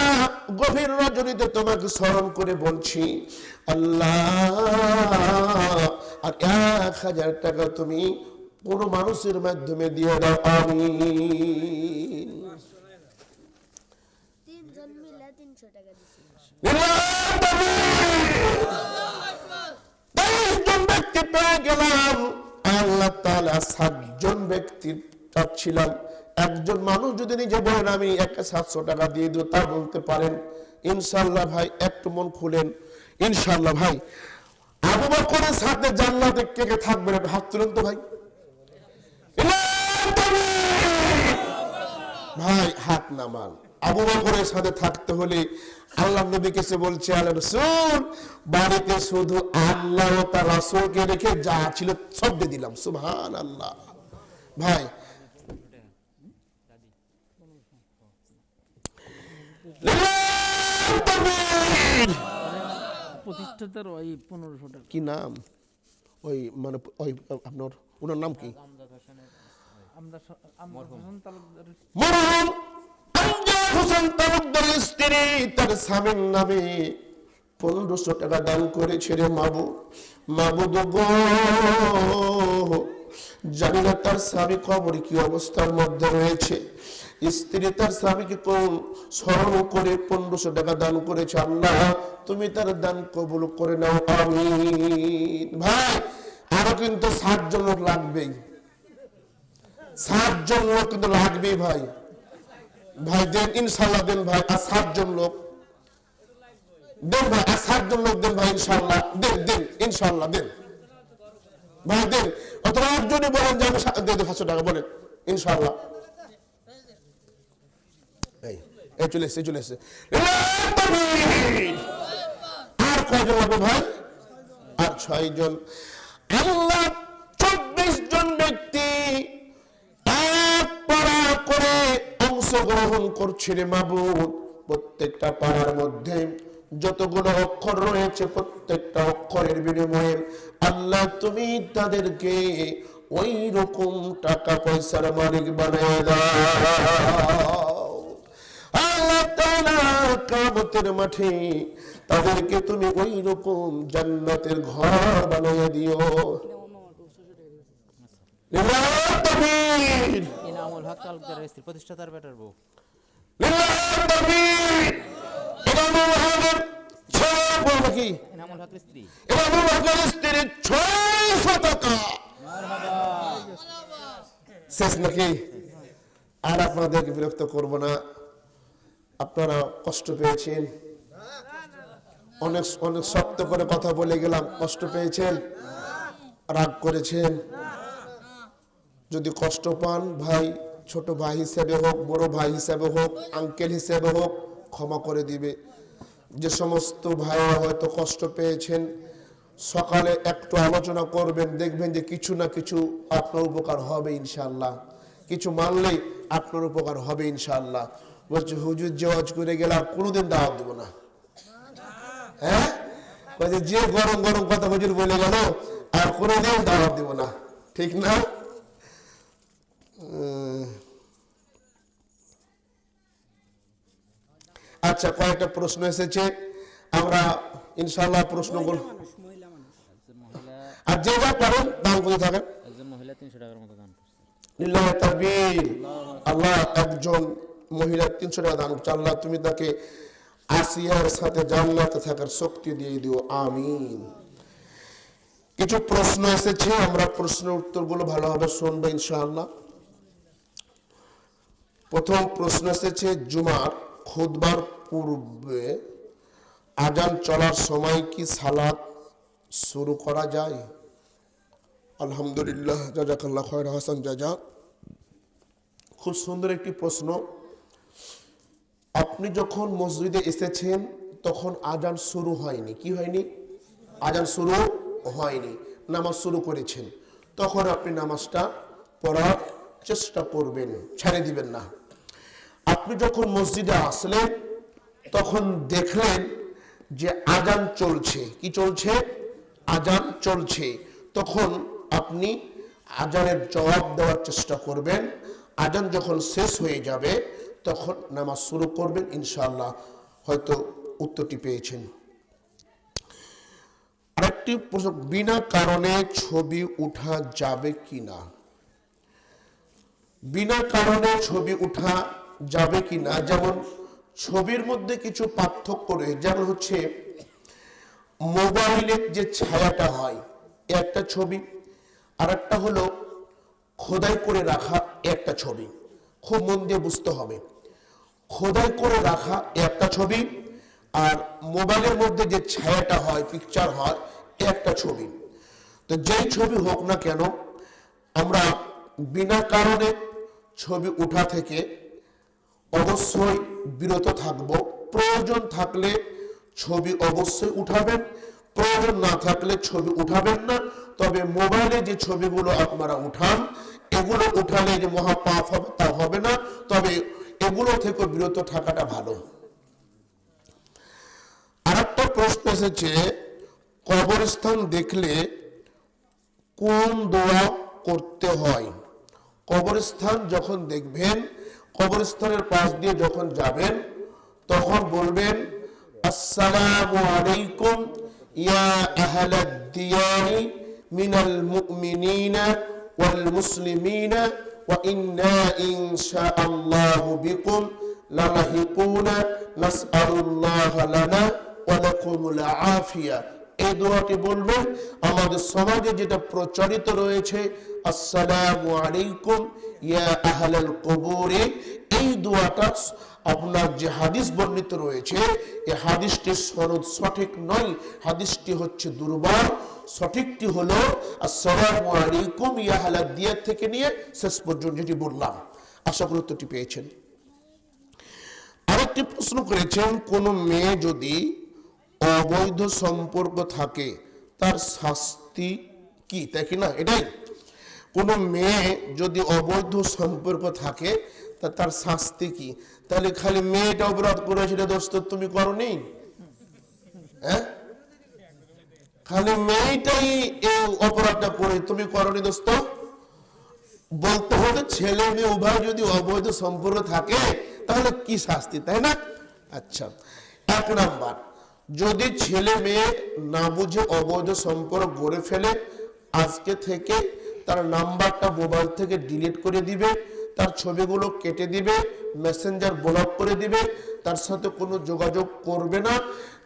S1: গভীর রজনীতে তোমাকে স্মরণ করে বলছি আল্লাহ, আর 1000 টাকা তুমি কোন মানুষের মাধ্যমে দিয়ে দাও, আমিন।
S4: 3 জন মিলে 300 টাকা দিছি।
S1: আল্লাহ তাআলা 7 জন ব্যক্তি চাচ্ছিলাম। একজন মানুষ যদি নিজে বলেন আমি 700 টাকা দিয়ে দেব, তা বলতে পারেন ইনশাআল্লাহ ভাই। একটু মন খুলেন ইনশাআল্লাহ ভাই। আবু বকরের সাথে জান্নাতে কে কে থাকবেন, হাত তুলেন তো ভাই। ভাই হাত নামান। আবু বকরের সাথে থাকতে হলে আল্লাহ নবী কাছে বলছে, আল্লাহ রাসূল বাড়িতে শুধু আল্লাহ ও তার রাসূলকে রেখে যা ছিল সব দিয়ে দিলাম। সুবহানাল্লাহ। ভাই
S3: প্রতিষ্ঠাতার ওই 1500 টাকা।
S1: কি নাম ওই মানে ওই আপনার ওনার নাম কি?
S3: আমরা হাসান তালুকদার
S1: মরহুম আমজাদ হোসেন তালুকদারের স্ত্রী তার স্বামীর নামে 1500 টাকা দান করেছে রে মাবুদ গো। জানি না তার স্বামী কবরে কি অবস্থার মধ্যে রয়েছে। স্ত্রী তার স্বামীকে স্মরণ করে 1500 টাকা দান করেছে। আল্লাহ তুমি তার দান কবুল করে নাও, আমিন। ভাই আরো কিন্তু 7 জন লোক লাগবেই, 7 জন লোক কিন্তু লাগবেই ভাই। ভাই দেন ইনশাল্লাহ, দেন ভাই। আর 7 জন লোক দেন ভাই, আর 7 জন লোক দেন ভাই ইনশাল্লাহ। দেন ইনশাল্লাহ দেন ভাই, দেন। অথবা একজনই বলেন যে আমি 500 টাকা বলেন ইনশাল্লাহ। এই চলে এসে আর কয়জন লাগবে ভাই? আর 6 জন। আল্লাহ 24 জন ব্যক্তি এক পাড়া করে অংশগ্রহণ করছে রে মাবুদ। প্রত্যেকটা পাড়ার মধ্যে যতগুলো অক্ষর রয়েছে প্রত্যেকটা অক্ষরের বিনিময়ে আল্লাহ তুমি তাদেরকে ওই রকম টাকা পয়সার মালিক বানিয়ে দাও। আল্লাহ তাআলা কিয়ামতের মাঠে তাদেরকে তুমি ওই রকম জান্নাতের ঘর বানিয়ে দিও।
S2: ইনামুল হক তালুকদারের স্ত্রী, প্রতিষ্ঠাতার বেটার বউ। ইনামুল হকের স্ত্রী।
S1: শেষ নাকি? আর আপনাদেরকে বিরক্ত করব না। আপনারা কষ্ট পেয়েছেন, অনেক অনেক শক্ত করে কথা বলে গেলাম, কষ্ট পেয়েছেন, রাগ করেছেন। যদি কষ্ট পান ভাই, ছোট ভাই হিসেবে হোক, বড় ভাই হিসেবে হোক, আঙ্কেল হিসেবে হোক, ক্ষমা করে দিবে। যে সমস্ত ভাইরা হয়তো কষ্ট পেয়েছেন, সকালে একটু আলোচনা করবেন, দেখবেন যে কিছু না কিছু আপনার উপকার হবে ইনশাআল্লাহ। কিছু মানলেই আপনার উপকার হবে ইনশাআল্লাহ। বলছে হুজুর যে ওয়াজ করে গেলে আর কোনোদিন দাওয়াত দেবো না। হ্যাঁ, যে গরম গরম কথা হুজুর বলে গেল আর কোনোদিন দাওয়াত দেবো না, ঠিক না? আচ্ছা, কয়েকটা প্রশ্ন এসেছে, আমরা ইনশাআল্লাহ প্রশ্নগুলো আর যে যা পারেন দান করে থাকেন।
S2: একজন মহিলা 300 টাকার মতো দান করছে।
S1: লিল্লাহি তাকবীর। আল্লাহ একজন মহিলা 300 টাকা দান করছে। আল্লাহ তুমি তাকে আসিয়ার সাথে জান্নাতে থাকার শক্তি দিয়ে দিও, আমিন। কিছু প্রশ্ন এসেছে, আমরা প্রশ্নের উত্তরগুলো ভালোভাবে শুনবো ইনশাআল্লাহ। প্রথম প্রশ্ন এসেছে, জুমার খুতবার পূর্বে আজান চলার সময় কি সালাত শুরু করা যায়? আলহামদুলিল্লাহ, জাযাকাল্লাহ খায়র হাসান জাযা। খুব সুন্দর একটি প্রশ্ন। আপনি যখন মসজিদে এসেছেন তখন আজান শুরু হয়নি, কি হয়নি? আজান শুরু হয়নি, নামাজ শুরু করেছেন, তখন আপনি নামাজটা পড়ার চেষ্টা করবেন, ছেড়ে দিবেন না। আপনি যখন মসজিদে আসলেন তখন দেখলেন যে আজান চলছে, কি চলছে? আজান চলছে। তখন আপনি আজানের জবাব দেওয়ার চেষ্টা করবেন। আজান যখন শেষ হয়ে যাবে তখন নামাজ শুরু করবেন ইনশাআল্লাহ। হয়তো উত্তরটি পেয়েছেন। আরেকটি প্রশ্ন, বিনা কারণে ছবি উঠা যাবে কিনা? বিনা কারণে ছবি উঠা যাবে কিনা, যেমন ছবির মধ্যে কিছু পার্থক্য রয়েছে। যেমন হচ্ছে মোবাইলের যে ছায়াটা হয় একটা ছবি, আর একটা হলো খোদাই করে রাখা একটা ছবি। খুব মন দিয়ে বুঝতে হবে, খোদাই করে রাখা একটা ছবি আর মোবাইলের মধ্যে যে ছায়াটা হয়, পিকচার হয়, একটা ছবি। তো যেই ছবি হোক না কেন, আমরা বিনা কারণে ছবি উঠা থেকে অবশ্যই বিরত থাকব। প্রয়োজন থাকলে ছবি অবশ্যই উঠাবেন, প্রয়োজন না থাকলে ছবি উঠাবেন না। তবে মোবাইলে যে ছবিগুলো আপনারা উঠান, এগুলো উঠালে যে মহাপাপ হবে তা হবে না, তবে এগুলো থেকে বিরত থাকাটা ভালো। আরেকটা প্রশ্ন এসেছে, কবরস্থান দেখলে কোন দোয়া করতে হয়? কবরস্থান যখন দেখবেন, কবরস্থানের পাশ দিয়ে যখন যাবেন, তখন বলবেন আসসালামু আলাইকুম ইয়া আহলাদ দিয়ারি মিনাল মুমিনিনা ওয়াল মুসলিমিনা ওয়া ইন্না ইনশাআল্লাহু বিকুম লালাহিকুনা নাসআলুল্লাহ লানা ওয়া লাকুমুল আফিয়া। এই দোয়াটি বলবেন। আমাদের সমাজে যেটা প্রচলিত রয়েছে, আসসালামু আলাইকুম ইয়া আহলাল কুবুরি, এই দোয়াটা আপনার যে হাদিস বর্ণিত রয়েছে, এই হাদিসটির সনদ সঠিক নয়, হাদিসটি হচ্ছে দুর্বল। সঠিকটি হলো আসসালামু আলাইকুম ইয়া আহলাদ দিয়ার থেকে নিয়ে শেষ পর্যন্ত যেটি বললাম। আশা করি উত্তরটি পেয়েছেন। আরেকটি প্রশ্ন করেছেন, কোন মেয়ে যদি অবৈধ সম্পর্ক থাকে তার শাস্তি কি? তাই কি না? এটাই, কোন মেয়ে যদি অবৈধ সম্পর্ক থাকে তা তার শাস্তি কি? তাহলে খালি মেয়েটা অপরাধ করেছিল দোস্ত, তুমি করনি? হ্যাঁ, খালি মেয়েটাই এই অপরাধটা করে, তুমি করনি দোস্ত? বলতে হতো ছেলে মেয়ে উভয় যদি অবৈধ সম্পর্ক থাকে তাহলে কি শাস্তি, তাই না? আচ্ছা, এক নাম্বার, যদি ছেলে মেয়ে না বুঝে অবৈধ সম্পর্ক গড়ে ফেলে, আজকে থেকে তার নাম্বারটা মোবাইল থেকে ডিলিট করে দিবে, তার ছবিগুলো কেটে দিবে, মেসেঞ্জার ব্লক করে দিবে, তার সাথে কোনো যোগাযোগ করবে না।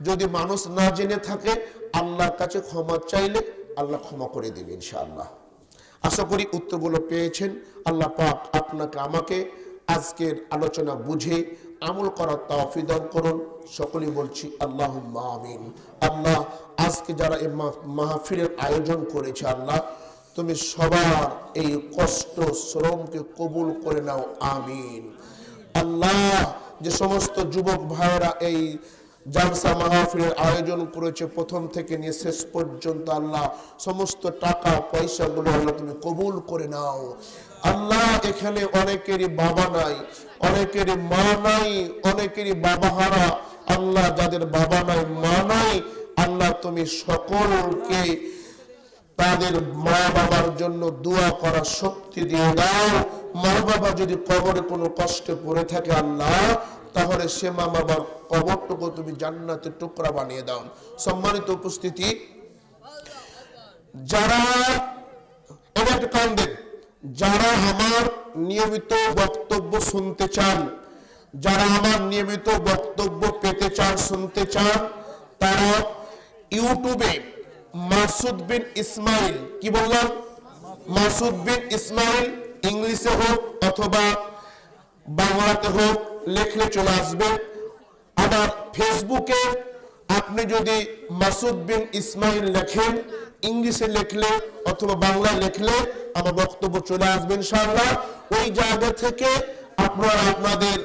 S1: যদি মানুষ না জেনে থাকে, আল্লাহর কাছে ক্ষমা চাইলে আল্লাহ ক্ষমা করে দেবে ইনশাআল্লাহ। আশা করি উত্তরগুলো পেয়েছেন। আল্লাহ পাক আপনাকে আমাকে আজকের আলোচনা বুঝে আমল করার তৌফিক দান করুন। সকলেই বলছি আল্লাহুম্মা আমিন। আল্লাহ, আজকে যারা এই মাহফিলের আয়োজন করেছে, আল্লাহ তুমি সবার এই কষ্ট শ্রমকে কবুল করে নাও, আমিন। আল্লাহ, যে সমস্ত যুবক ভাইরা এই জালসা মাহফিলের আয়োজন করেছে প্রথম থেকে নিয়ে শেষ পর্যন্ত, আল্লাহ সমস্ত টাকা পয়সাগুলো আল্লাহ তুমি কবুল করে নাও। আল্লাহ, এখানে অনেকেরই বাবা নাই, অনেকেরই মা নাই, অনেকেরই বাবা হারা। আল্লাহ, যাদের বাবা নাই মা নাই, আল্লাহ তুমি সকলকে তাদের মা বাবার জন্য দোয়া করার শক্তি দিয়ে দাও। মা বাবা যদি কবরে কোনো কষ্টে পড়ে থাকে আল্লাহ, তাহলে সে মা বাবার কবরটুকু তুমি জান্নাতের টুকরা বানিয়ে দাও। সম্মানিত উপস্থিতি, যারা একটু কান দেন, যারা আমার নিয়মিত বক্তব্য শুনতে চান, যারা আমার নিয়মিত বক্তব্য পেতে চান, শুনতে চান, তারা ইউটিউবে মাসুদ বিন ইসমাইল, কি বললাম? মাসুদ বিন ইসমাইল, ইংলিশে হোক অথবা বাংলাতে হোক লিখলে চলে আসবে। আবার ফেসবুকে আপনি যদি মাসুদ বিন ইসমাইল লেখেন, ইংলিশে লিখলে অথবা বাংলায় লিখলে আমার বক্তব্য চলে আসবে ইনশাআল্লাহ। ওই জায়গা থেকে আপনারা আপনাদের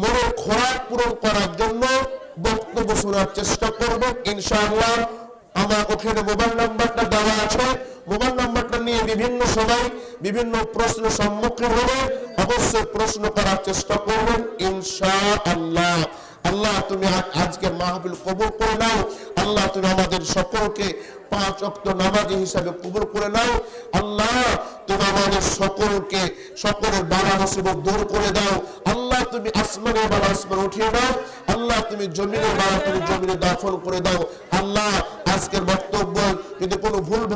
S1: মনের খোরাক পূরণ করার জন্য বক্তব্য শোনার চেষ্টা করবেন ইনশাআল্লাহ। আমার ওখানে মোবাইল নাম্বারটা দেওয়া আছে, মোবাইল নাম্বারটা নিয়ে বিভিন্ন সময় বিভিন্ন প্রশ্নের সম্মুখীন হলে অবশ্যই প্রশ্ন করার চেষ্টা করবেন ইনশাআল্লাহ। আল্লাহ, তুমি আজকের মাহফিল কবুল করে নাও। আল্লাহ, তুমি আমাদের সকলকে 5 ওয়াক্ত নামাজি হিসাবে কবুল করে নাও। আল্লাহ, তুমি আমাদের সকলকে সকলের বালা মুসিবত দূর করে দাও। আল্লাহ, তুমি আসমানের বালা আসমান উঠিয়ে দাও। আল্লাহ, তুমি জমিনের বালা তুমি জমিনে দাফন করে দাও। আল্লাহ, আজকের বক্তব্য যদি কোনো ভুল